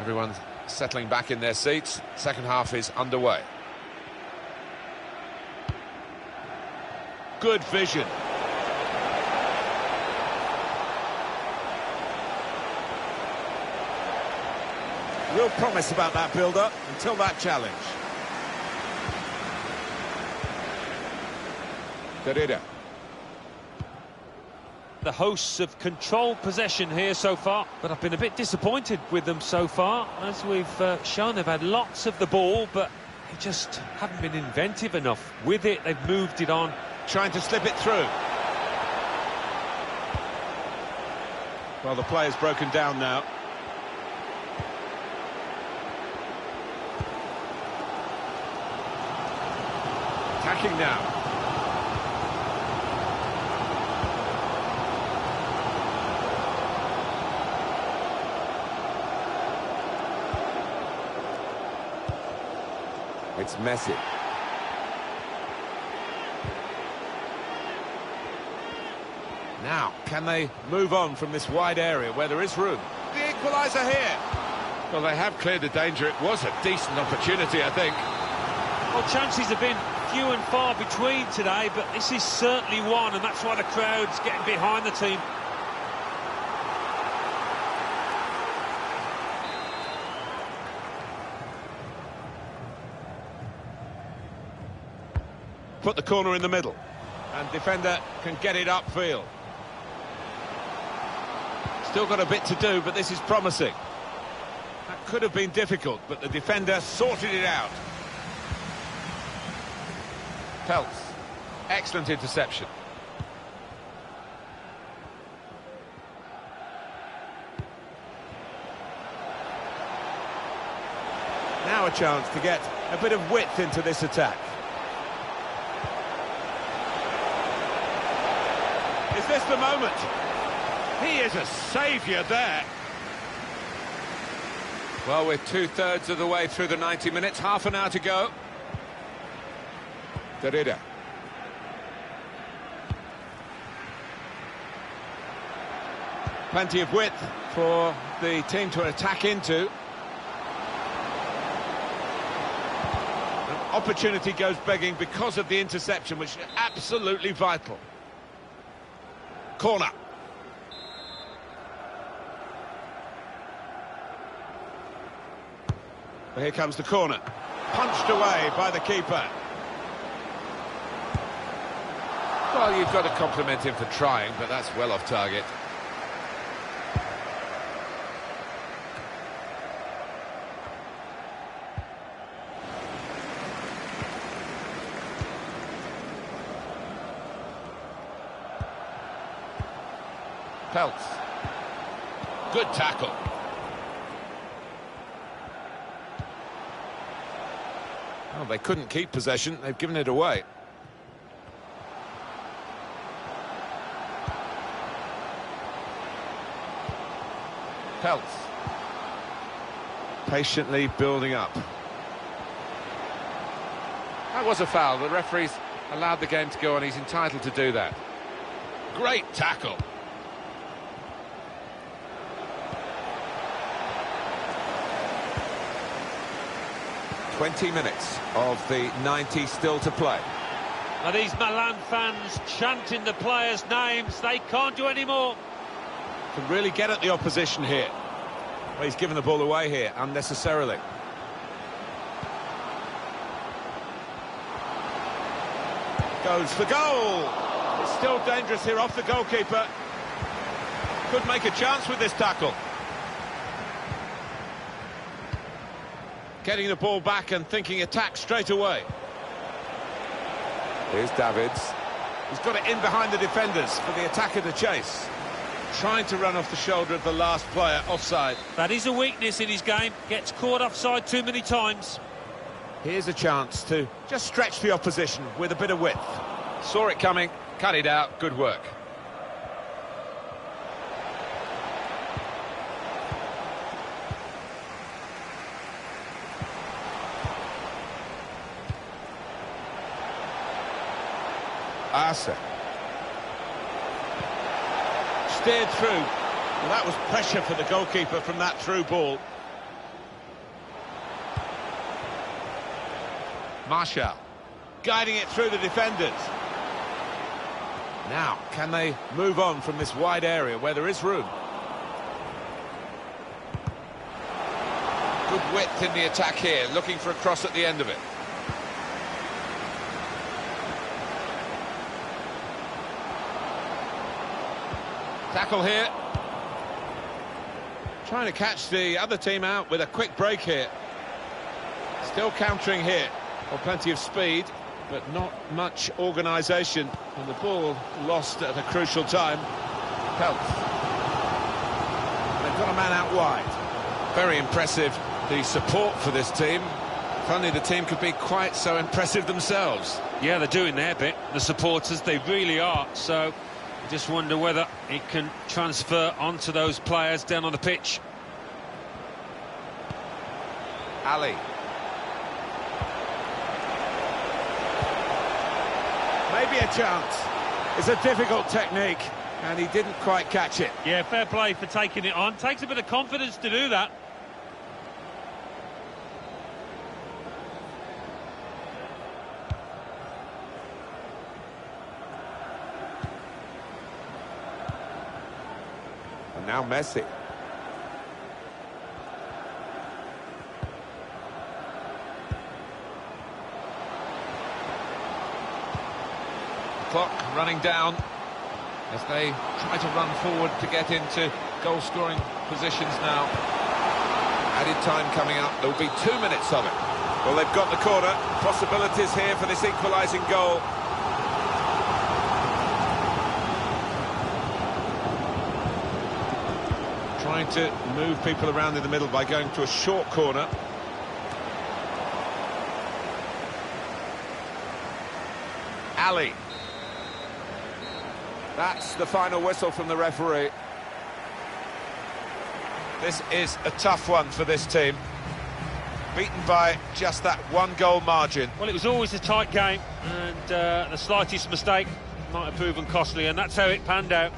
Everyone's settling back in their seats. Second half is underway. Good vision. Real promise about that build-up until that challenge. Terreira. The hosts have controlled possession here so far, but I've been a bit disappointed with them so far. As we've shown, they've had lots of the ball, but they just haven't been inventive enough with it. They've moved it on. Trying to slip it through. Well, the player's broken down now. Attacking now. It's Messi. Now, can they move on from this wide area where there is room? The equaliser here. Well, they have cleared the danger. It was a decent opportunity, I think. Well, chances have been few and far between today, but this is certainly one, and that's why the crowd's getting behind the team. Put the corner in the middle. And defender can get it upfield. Still got a bit to do, but this is promising. That could have been difficult, but the defender sorted it out. Pelts. Excellent interception. Now a chance to get a bit of width into this attack. Is this the moment? He is a saviour there. Well, we're 2/3 of the way through the 90 minutes, half an hour to go. Terreira. Plenty of width for the team to attack into. An opportunity goes begging because of the interception, which is absolutely vital. Corner. Well, here comes the corner. Punched away by the keeper. Well, you've got to compliment him for trying, but that's well off target. Pelts. Good tackle. Well, they couldn't keep possession, they've given it away. Peltz. Patiently building up. That was a foul. The referee's allowed the game to go on. He's entitled to do that. Great tackle. ...20 minutes of the 90 still to play. Now these Milan fans chanting the players' names. They can't do any more. Can really get at the opposition here. Well, he's given the ball away here unnecessarily. Goes for goal. It's still dangerous here off the goalkeeper. Could make a chance with this tackle. Getting the ball back and thinking attack straight away. Here's Davids. He's got it in behind the defenders for the attacker to chase. Trying to run off the shoulder of the last player, offside. That is a weakness in his game. Gets caught offside too many times. Here's a chance to just stretch the opposition with a bit of width. Saw it coming, cut it out, good work. Arce. Steered through. Well, that was pressure for the goalkeeper from that through ball. Marshall guiding it through the defenders. Now, can they move on from this wide area where there is room? Good width in the attack here, looking for a cross at the end of it. Tackle here. Trying to catch the other team out with a quick break here. Still countering here. Well, plenty of speed, but not much organisation. And the ball lost at a crucial time. Peltz. They've got a man out wide. Very impressive, the support for this team. If only the team could be quite so impressive themselves. Yeah, they're doing their bit. The supporters, they really are. So, I just wonder whether it can transfer onto those players down on the pitch. Ali. Maybe a chance. It's a difficult technique, and he didn't quite catch it. Yeah, fair play for taking it on. Takes a bit of confidence to do that. And now Messi. Clock running down as they try to run forward to get into goal-scoring positions now. Added time coming up. There'll be 2 minutes of it. Well, they've got the corner. Possibilities here for this equalising goal. Trying to move people around in the middle by going to a short corner. Ali. That's the final whistle from the referee. This is a tough one for this team. Beaten by just that 1-goal margin. Well, it was always a tight game, and the slightest mistake might have proven costly, and that's how it panned out.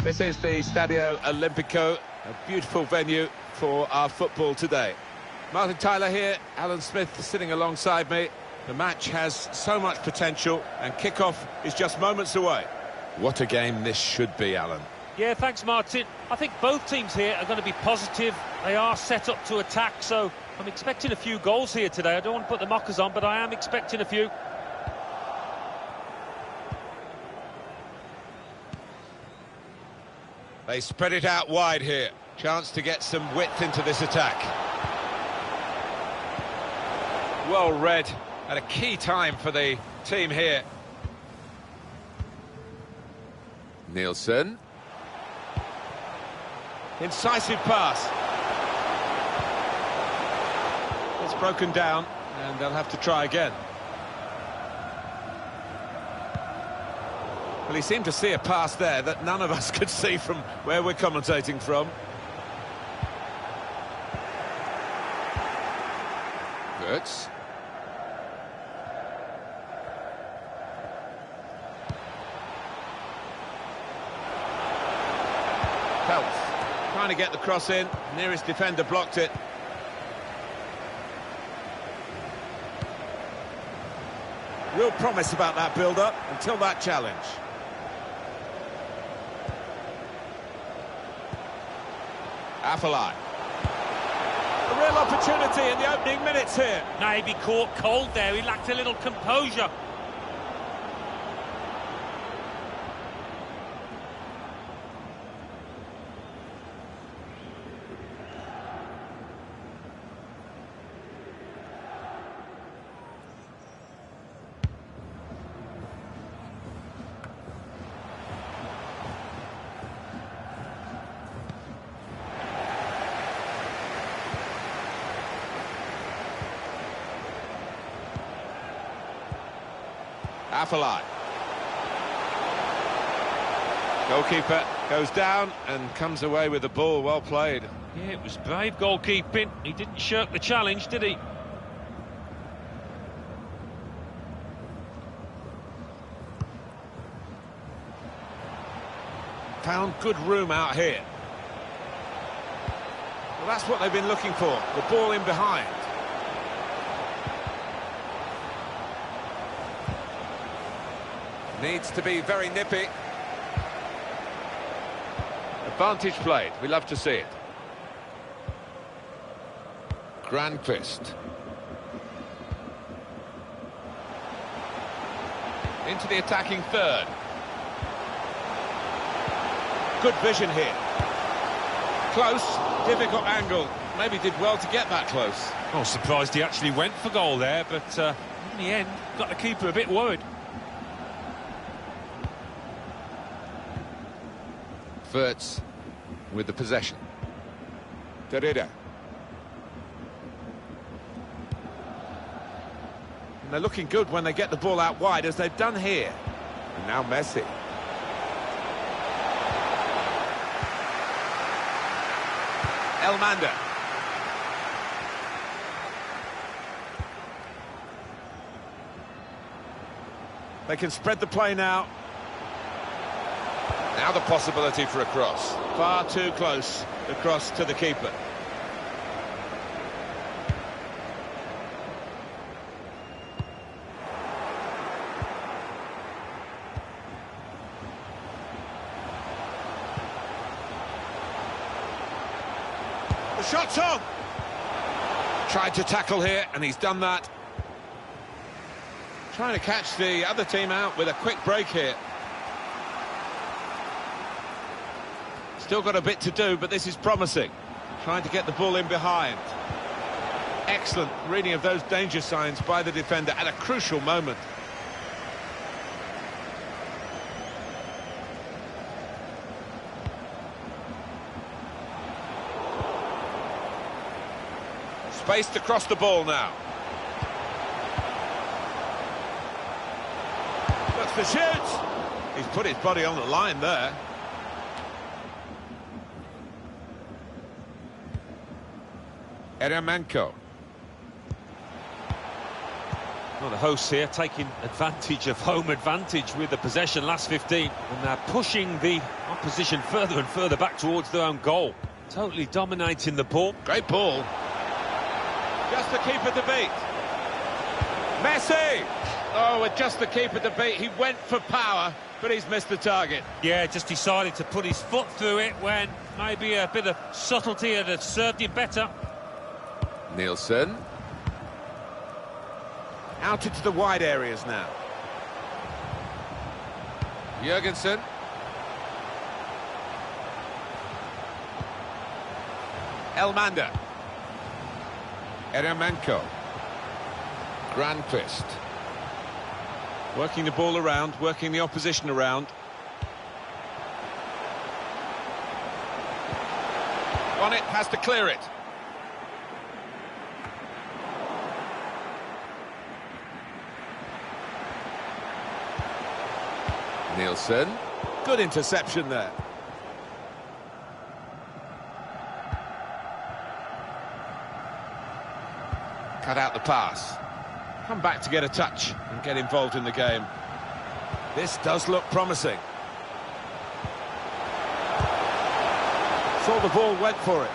This is the Stadio Olimpico, a beautiful venue for our football today. Martin Tyler here, Alan Smith sitting alongside me. The match has so much potential and kick-off is just moments away. What a game this should be, Alan. Yeah, thanks, Martin. I think both teams here are going to be positive. They are set up to attack, so I'm expecting a few goals here today. I don't want to put the mockers on, but I am expecting a few. They spread it out wide here. Chance to get some width into this attack. Well read at a key time for the team here. Nielsen. Incisive pass. It's broken down and they'll have to try again. Well, he seemed to see a pass there that none of us could see from where we're commentating from. Wirtz. Peltz trying to get the cross in. Nearest defender blocked it. Real promise about that build-up until that challenge. Afellay. A real opportunity in the opening minutes here. Now he'd be caught cold there. He lacked a little composure. Afellay. Goalkeeper goes down and comes away with the ball. Well played. Yeah, it was brave goalkeeping. He didn't shirk the challenge, did he? Found good room out here. Well, that's what they've been looking for. The ball in behind. Needs to be very nippy. Advantage played. We love to see it. Granqvist. Into the attacking third. Good vision here. Close, difficult angle. Maybe did well to get that close. Oh, surprised he actually went for goal there, but in the end, got the keeper a bit worried. Wirtz with the possession. Derrida. And they're looking good when they get the ball out wide, as they've done here. And now Messi. Elmander. They can spread the play now. Now the possibility for a cross. Far too close, the cross to the keeper. The shot's on! Tried to tackle here, and he's done that. Trying to catch the other team out with a quick break here. Still got a bit to do, but this is promising. Trying to get the ball in behind. Excellent reading of those danger signs by the defender at a crucial moment. Space to cross the ball now. Looks to shoot. He's put his body on the line there. Eremenko. Well, the hosts here taking advantage of home advantage with the possession last 15, and they're pushing the opposition further and further back towards their own goal. Totally dominating the ball. Great ball. Just the keeper to beat. Messi! Oh, with just the keeper to beat, he went for power, but he's missed the target. Yeah, just decided to put his foot through it when maybe a bit of subtlety had served him better. Nielsen. Out into the wide areas now. Jurgensen. Elmander. Eremenko. Granqvist. Working the ball around, working the opposition around. On it, has to clear it. Nielsen. Good interception there. Cut out the pass. Come back to get a touch and get involved in the game. This does look promising. Saw the ball, went for it.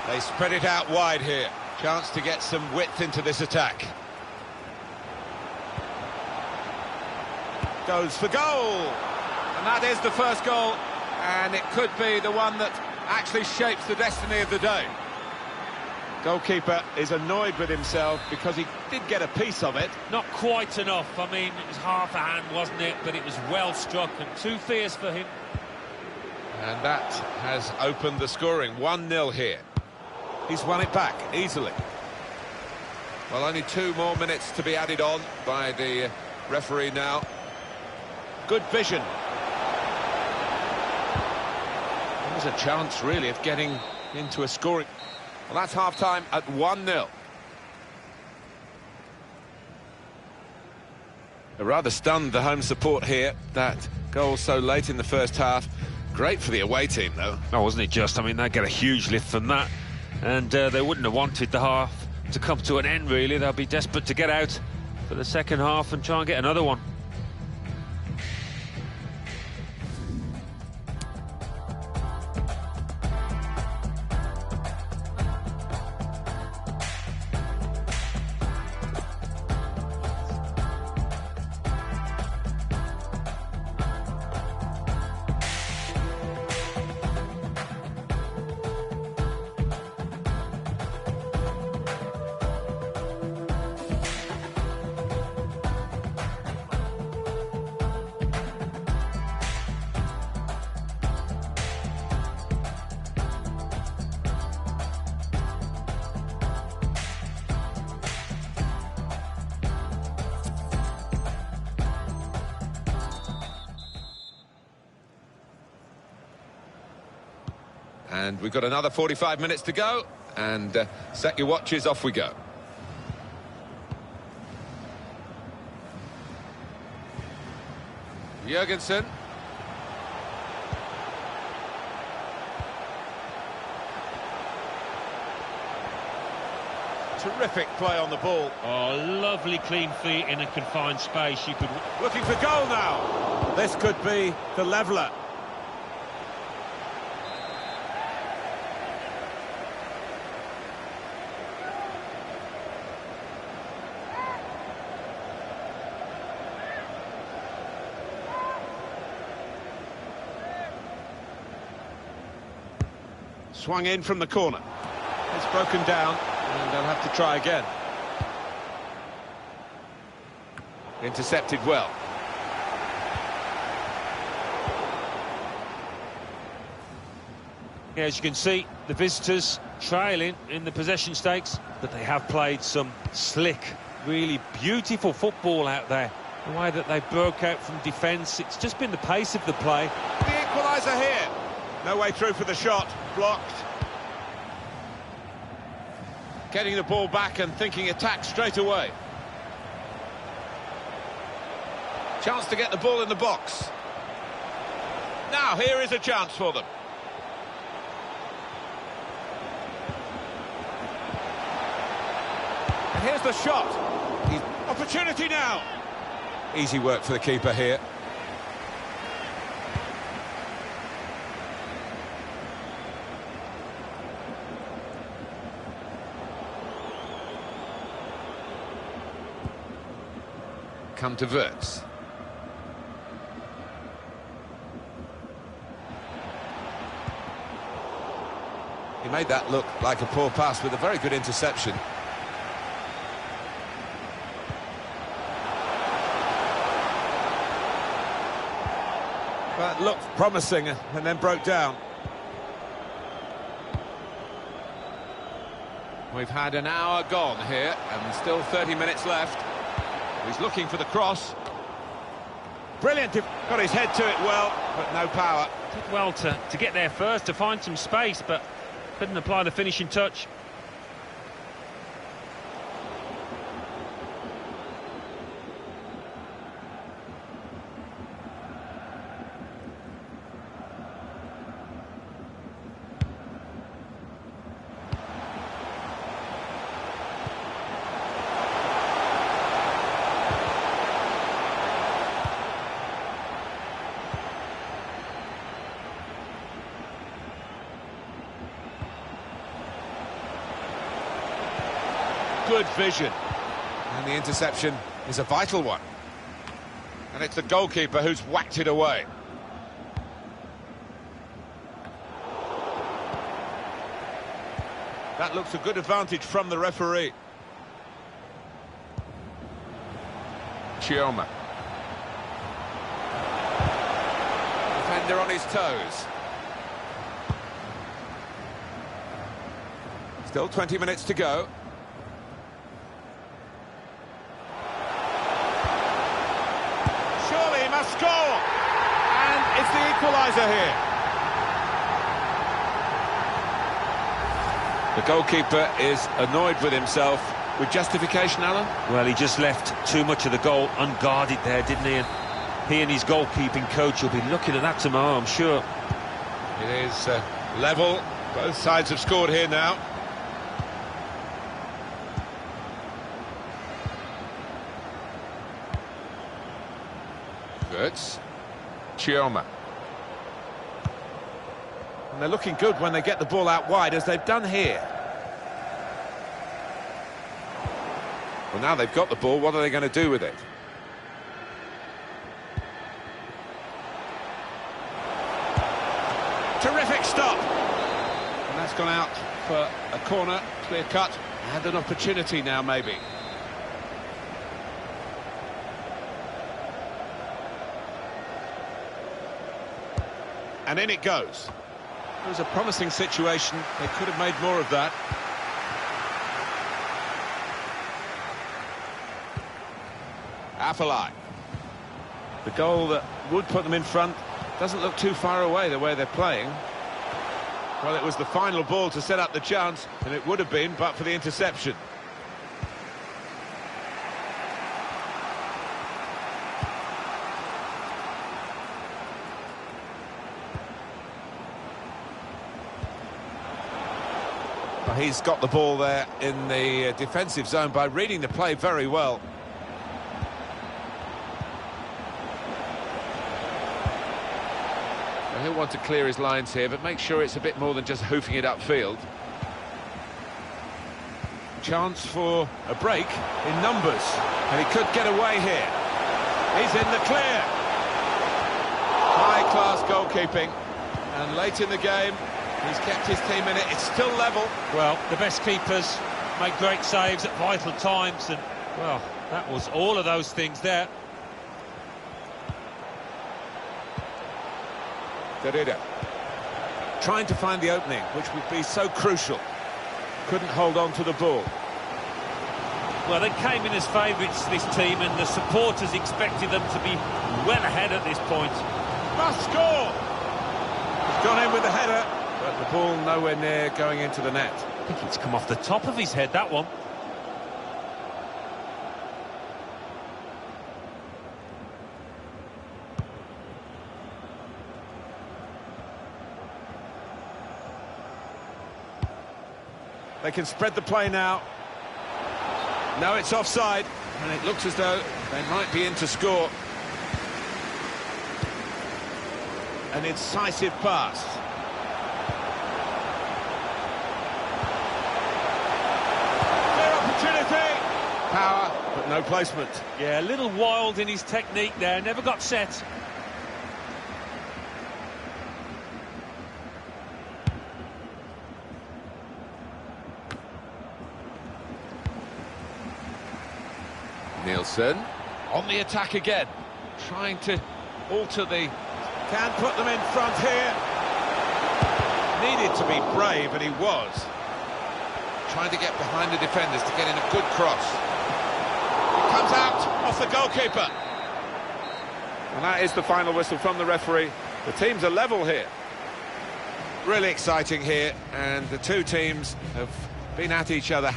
They spread it out wide here. Chance to get some width into this attack. Goes for goal! And that is the first goal. And it could be the one that actually shapes the destiny of the day. Goalkeeper is annoyed with himself because he did get a piece of it. Not quite enough. I mean, it was half a hand, wasn't it? But it was well struck and too fierce for him. And that has opened the scoring. 1-0 here. He's won it back easily. Well, only 2 more minutes to be added on by the referee now. Good vision. There's a chance, really, of getting into a scoring. Well, that's half-time at 1-0. They're rather stunned, the home support here. That goal so late in the first half. Great for the away team, though. Oh, wasn't it just? I mean, they get a huge lift from that. And they wouldn't have wanted the half to come to an end, really. They'll be desperate to get out for the second half and try and get another one. And we've got another 45 minutes to go, and set your watches, off we go. Jurgensen. Terrific play on the ball. Oh, lovely clean feet in a confined space. You could... Looking for goal now. This could be the leveller. Swung in from the corner. It's broken down, and they'll have to try again. Intercepted well. Yeah, as you can see, the visitors trailing in the possession stakes, but they have played some slick, really beautiful football out there. The way that they broke out from defence, it's just been the pace of the play. The equaliser here. No way through for the shot. Blocked. Getting the ball back and thinking attack straight away. Chance to get the ball in the box. Now here is a chance for them. here's the shot. Opportunity now. Easy work for the keeper here. Come to Wirtz. He made that look like a poor pass with a very good interception. That looked promising and then broke down. We've had an hour gone here and still 30 minutes left. He's looking for the cross. Brilliant, got his head to it well, but no power. Did well to get there first, to find some space, but couldn't apply the finishing touch. Good vision. And the interception is a vital one. And it's the goalkeeper who's whacked it away. That looks a good advantage from the referee. Chioma. Defender on his toes. Still 20 minutes to go. Must score, and it's the equaliser here. The goalkeeper is annoyed with himself. With justification, Alan? Well, he just left too much of the goal unguarded there, didn't he? And he and his goalkeeping coach will be looking at that tomorrow, I'm sure. It is level. Both sides have scored here now. Wirtz. Chioma. And they're looking good when they get the ball out wide, as they've done here. Well, now they've got the ball, what are they going to do with it? Terrific stop! And that's gone out for a corner, clear cut, and an opportunity now, maybe. And in it goes. It was a promising situation. They could have made more of that. Afellay. The goal that would put them in front doesn't look too far away the way they're playing. Well, it was the final ball to set up the chance, and it would have been, but for the interception. He's got the ball there in the defensive zone by reading the play very well. Well, he'll want to clear his lines here, but make sure it's a bit more than just hoofing it upfield. Chance for a break in numbers, and he could get away here. He's in the clear. High-class goalkeeping, and late in the game, he's kept his team in it. It's still level. Well, the best keepers make great saves at vital times, and, well, that was all of those things there. Derrida. Trying to find the opening, which would be so crucial. Couldn't hold on to the ball. Well, they came in as favourites, this team, and the supporters expected them to be well ahead at this point. Must score! He's gone in with the header. But the ball nowhere near going into the net. I think it's come off the top of his head, that one. They can spread the play now. No, it's offside, and it looks as though they might be in to score. An incisive pass. Clear opportunity. Power, but no placement. Yeah, a little wild in his technique there, never got set. Nielsen on the attack again, trying to alter the... Can put them in front here. Needed to be brave, and he was. Trying to get behind the defenders to get in a good cross. It comes out off the goalkeeper. And that is the final whistle from the referee. The teams are level here. Really exciting here, and the two teams have been at each other.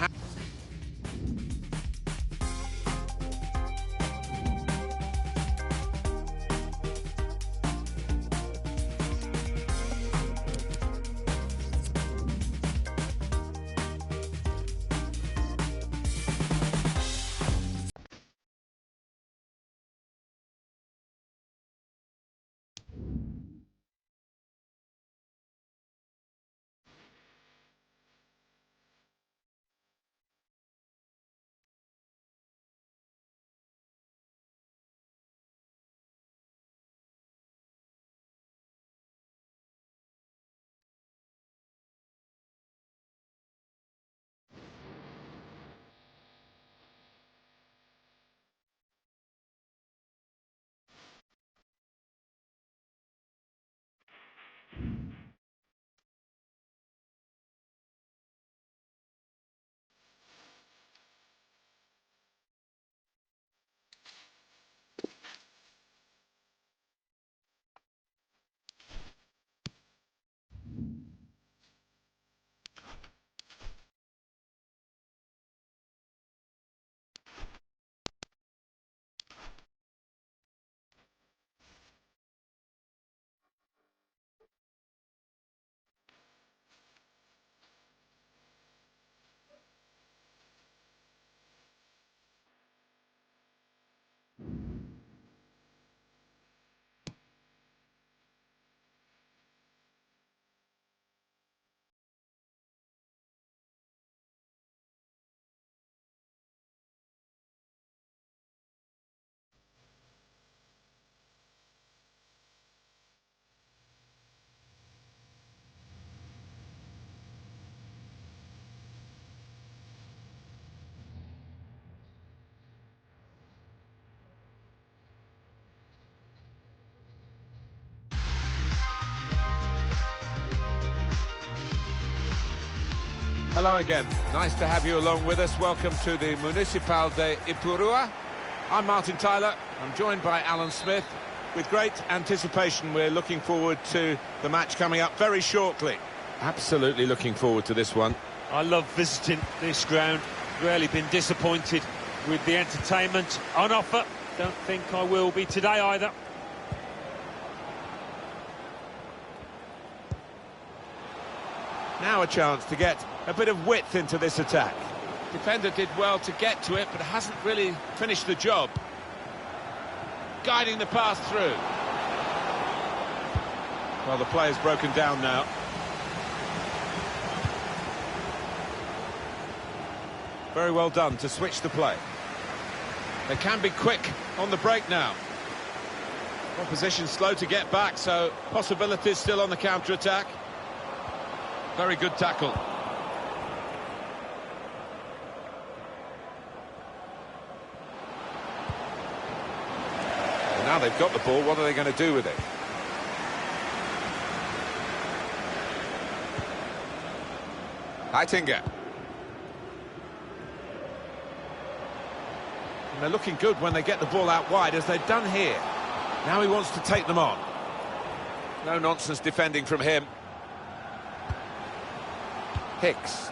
Hello again. Nice to have you along with us. Welcome to the Municipal de Ipurua. I'm Martin Tyler. I'm joined by Alan Smith. With great anticipation, we're looking forward to the match coming up very shortly. Absolutely looking forward to this one. I love visiting this ground. Rarely been disappointed with the entertainment on offer. Don't think I will be today either. Now a chance to get a bit of width into this attack. Defender did well to get to it, but hasn't really finished the job. Guiding the pass through. Well, the player's broken down now. Very well done to switch the play. They can be quick on the break now. Opposition slow to get back, so possibilities still on the counter-attack. Very good tackle. And now they've got the ball, what are they going to do with it? Heitinga. And they're looking good when they get the ball out wide, as they've done here. Now he wants to take them on. No nonsense defending from him. Hicks.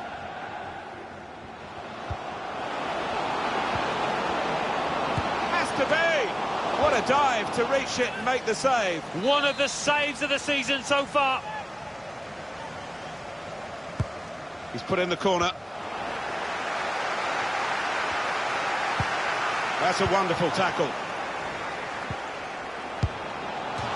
Has to be! What a dive to reach it and make the save. One of the saves of the season so far. He's put in the corner. That's a wonderful tackle.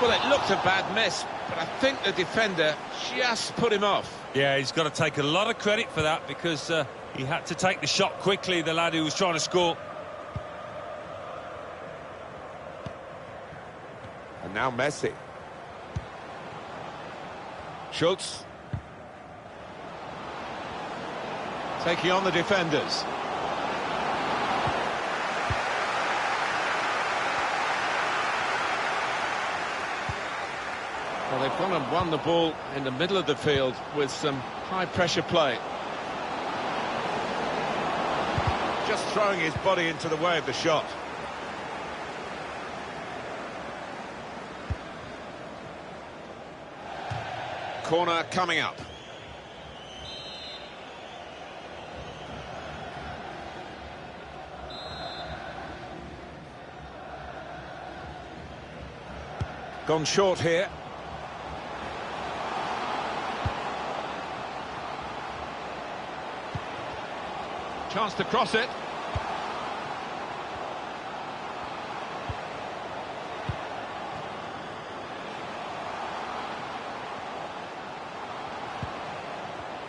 Well, it looked a bad miss, but I think the defender just put him off. Yeah, he's got to take a lot of credit for that, because he had to take the shot quickly, the lad who was trying to score. And now Messi. Schultz. Taking on the defenders. Well, they've gone and won the ball in the middle of the field with some high-pressure play. Just throwing his body into the way of the shot. Corner coming up. Gone short here. Chance to cross it.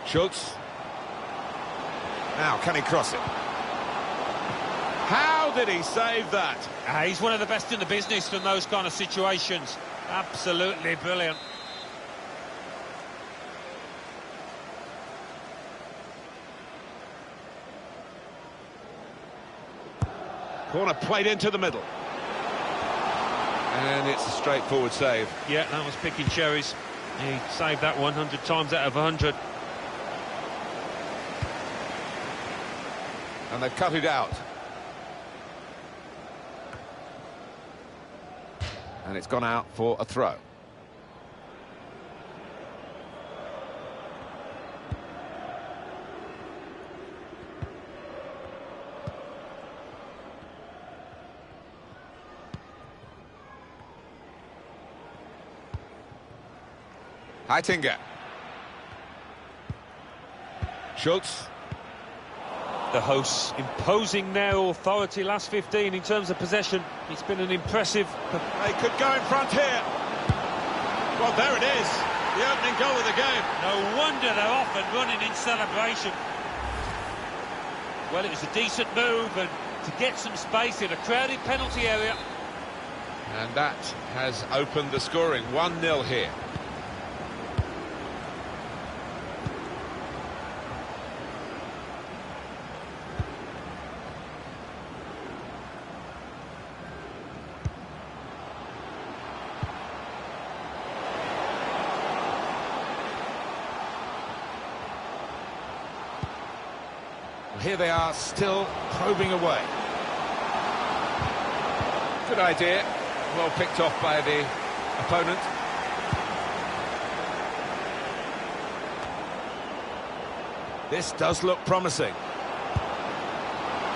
Schultz. Now, can he cross it? How did he save that? He's one of the best in the business from those kind of situations. Absolutely brilliant. Corner played into the middle. And it's a straightforward save. Yeah, that was picking cherries. He saved that 100 times out of 100. And they've cut it out. And it's gone out for a throw. Heitinga. Schultz. The hosts imposing their authority last 15 in terms of possession. It's been an impressive... They could go in front here. Well, there it is. The opening goal of the game. No wonder they're off and running in celebration. Well, it was a decent move, and to get some space in a crowded penalty area. And that has opened the scoring. 1-0 here. Here they are, still probing away. Good idea. Well picked off by the opponent. This does look promising.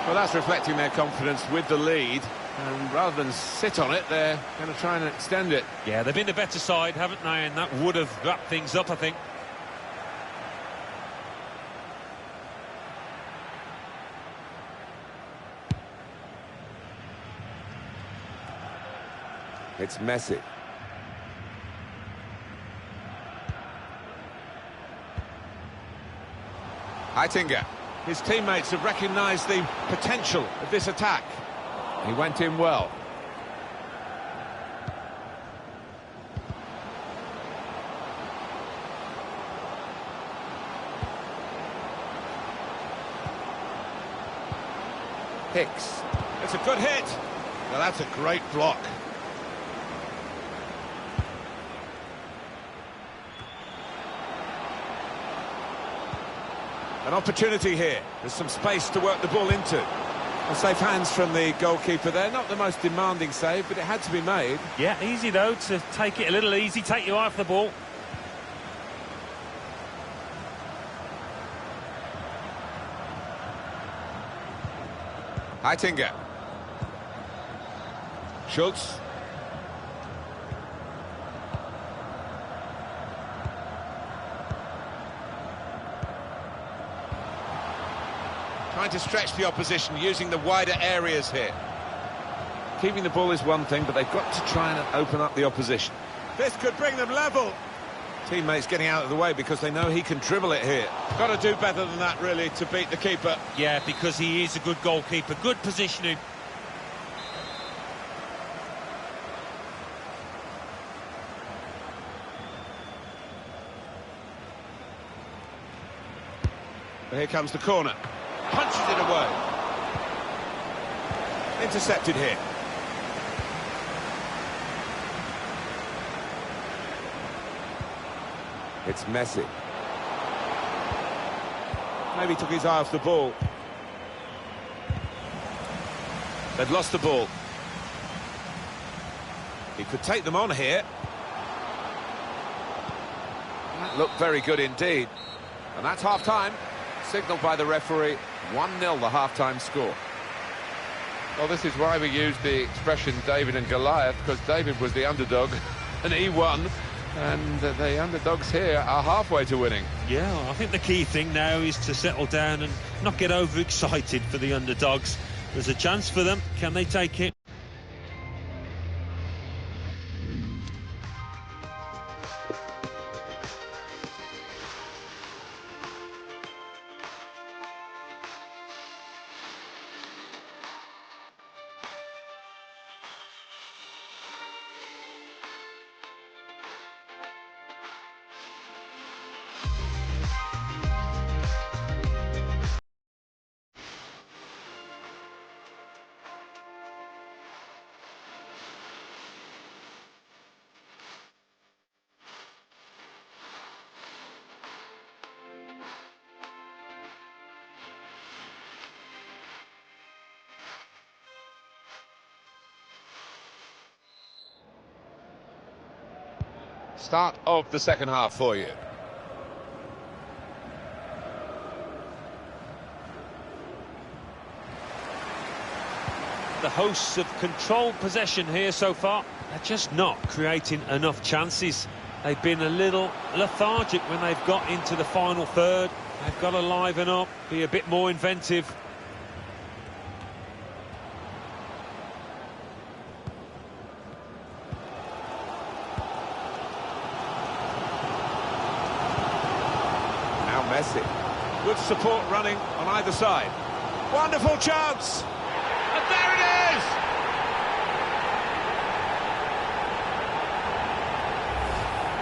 Well, that's reflecting their confidence with the lead. And rather than sit on it, they're going to try and extend it. Yeah, they've been the better side, haven't they? And that would have wrapped things up, I think. It's Messi. Heitinga. His teammates have recognised the potential of this attack. He went in well. Hicks. It's a good hit. Now that's a great block. An opportunity here. There's some space to work the ball into. Well, safe hands from the goalkeeper there. Not the most demanding save, but it had to be made. Yeah, easy though, to take it a little easy, take your eye off the ball. Heitinga. Schultz. Trying to stretch the opposition, using the wider areas here. Keeping the ball is one thing, but they've got to try and open up the opposition. This could bring them level. Teammates getting out of the way because they know he can dribble it here. Got to do better than that, really, to beat the keeper. Yeah, because he is a good goalkeeper. Good positioning. Here comes the corner. Punches it away. Intercepted here. It's Messi. Maybe took his eye off the ball. They've lost the ball. He could take them on here. That looked very good indeed. And that's half-time. Signalled by the referee, 1-0 the half-time score. Well, this is why we use the expression David and Goliath, because David was the underdog and he won. And the underdogs here are halfway to winning. Yeah, I think the key thing now is to settle down and not get overexcited for the underdogs. There's a chance for them. Can they take it? Start of the second half for you. The hosts have controlled possession here so far. They're just not creating enough chances. They've been a little lethargic when they've got into the final third. They've got to liven up, be a bit more inventive. Messi. Good support running on either side. Wonderful chance! And there it is!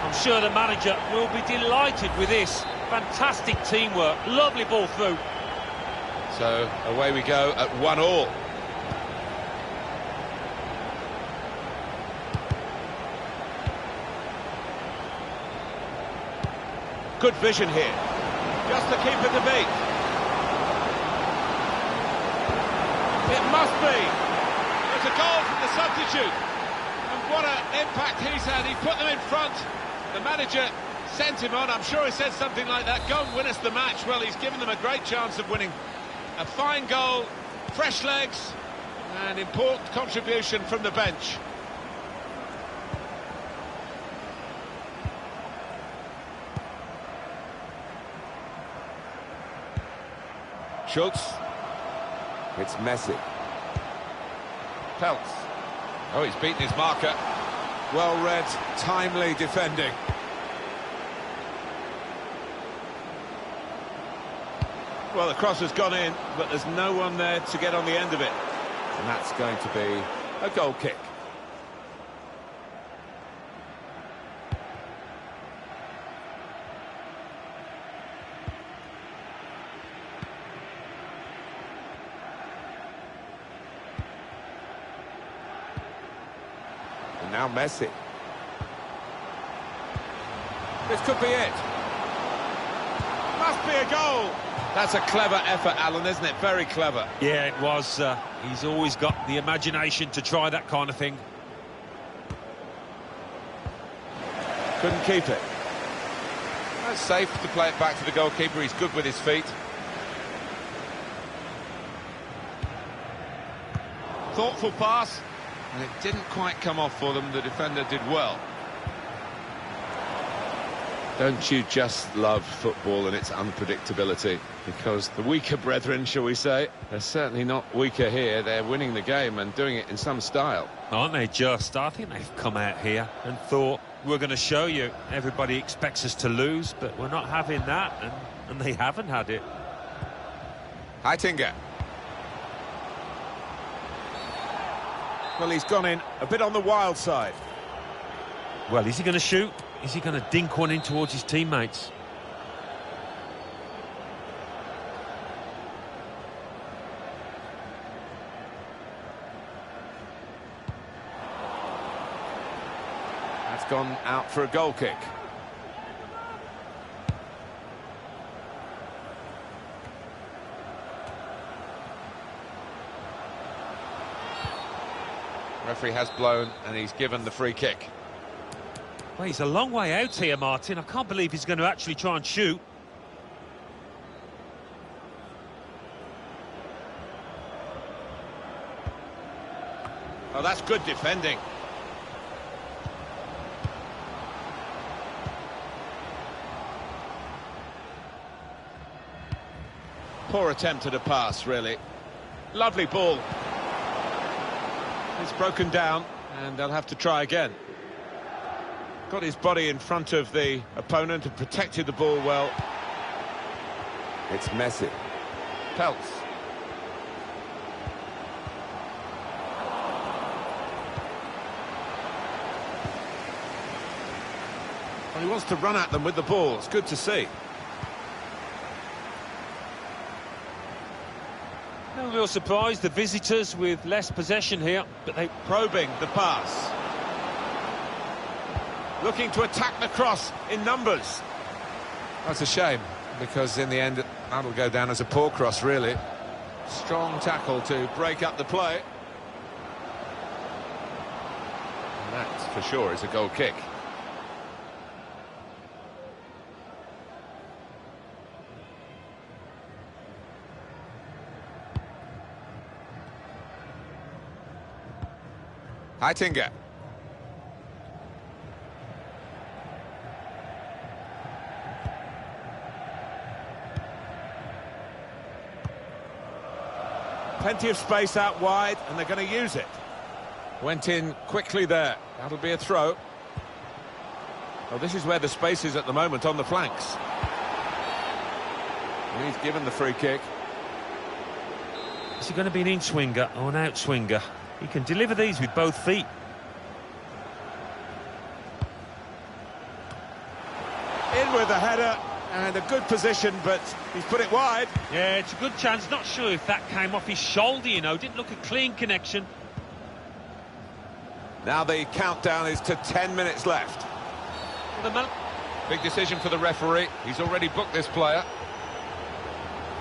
I'm sure the manager will be delighted with this. Fantastic teamwork, lovely ball through. So away we go at 1-1. Good vision here. Just the keeper to beat. It must be. It's a goal from the substitute. And what an impact he's had. He put them in front. The manager sent him on. I'm sure he said something like that. Go and win us the match. Well, he's given them a great chance of winning. A fine goal, fresh legs, and important contribution from the bench. Schultz. It's Messi. Peltz. Oh, he's beaten his marker. Well read, timely defending. Well, the cross has gone in, but there's no one there to get on the end of it. And that's going to be a goal kick. And now Messi. This could be it. Must be a goal. That's a clever effort, Alan, isn't it? Very clever. Yeah, it was. He's always got the imagination to try that kind of thing. Couldn't keep it. That's safe to play it back to the goalkeeper. He's good with his feet. Thoughtful pass, and it didn't quite come off for them. The defender did well. Don't you just love football and its unpredictability? Because the weaker brethren, shall we say, are certainly not weaker here. They're winning the game and doing it in some style. Aren't they just? I think they've come out here and thought, we're going to show you. Everybody expects us to lose, but we're not having that, and they haven't had it. Heitinga. Well, he's gone in a bit on the wild side. Well, is he going to shoot? Is he going to dink one in towards his teammates? That's gone out for a goal kick. Referee has blown and he's given the free kick. Well, he's a long way out here, Martin. I can't believe he's going to actually try and shoot. Oh, that's good defending. Poor attempt at a pass, really. Lovely ball. It's broken down, and they'll have to try again. Got his body in front of the opponent and protected the ball well. It's Messi. Peltz. Well, he wants to run at them with the ball. It's good to see. No real surprise, the visitors with less possession here, but they Probing the pass. Looking to attack the cross in numbers. That's a shame, because in the end, that'll go down as a poor cross, really. Strong tackle to break up the play. And that, for sure, is a goal kick. Heitinga. Plenty of space out wide, and they're going to use it. Went in quickly there. That'll be a throw. Well, this is where the space is at the moment, on the flanks. And he's given the free kick. Is he going to be an in-swinger or an out-swinger? He can deliver these with both feet. In with the header, and a good position, but he's put it wide. Yeah, it's a good chance. Not sure if that came off his shoulder, you know. Didn't look a clean connection. Now the countdown is to 10 minutes left. Big decision for the referee. He's already booked this player.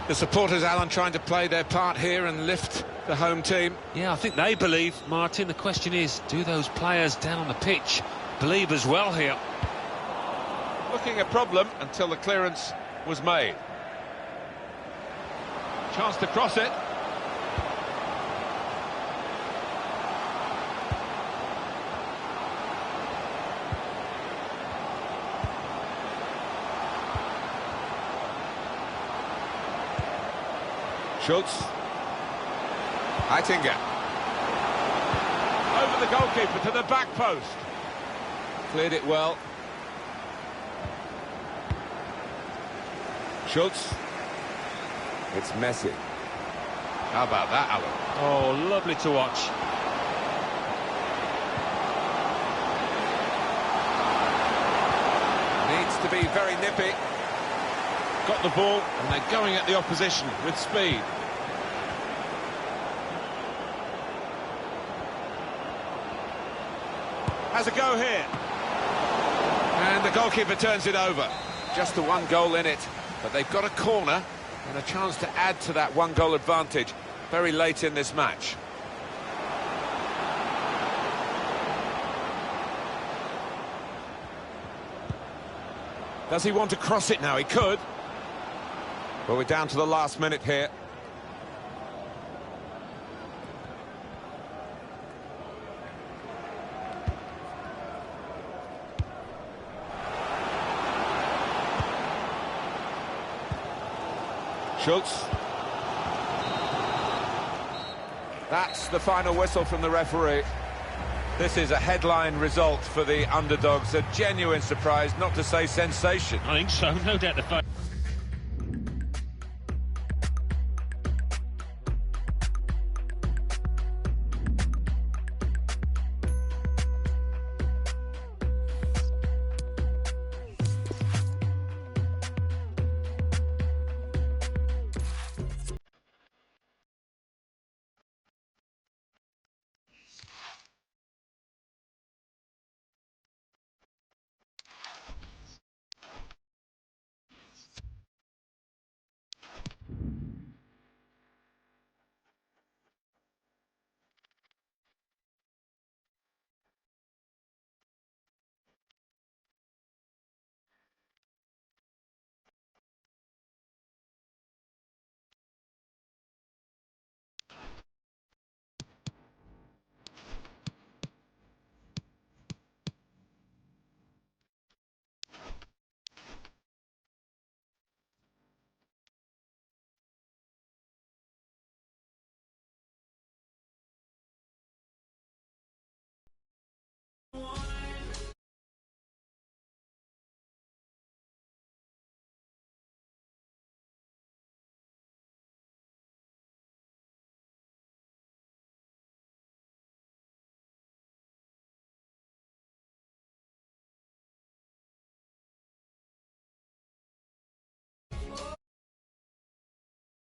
The supporters, Alan, trying to play their part here and lift the home team. Yeah, I think they believe, Martin. The question is, do those players down on the pitch believe as well here? Looking a problem until the clearance was made. Chance to cross it. Schultz. Heitinga. Over the goalkeeper to the back post. Cleared it well. Schultz. It's Messi. How about that, Alan? Oh, lovely to watch. Needs to be very nippy. Got the ball, and they're going at the opposition with speed. Has a go here. And the goalkeeper turns it over. Just the one goal in it. But they've got a corner and a chance to add to that one-goal advantage very late in this match. Does he want to cross it now? He could. Well, we're down to the last minute here. Schultz. That's the final whistle from the referee. This is a headline result for the underdogs, a genuine surprise, not to say sensation. I think so, no doubt the fact.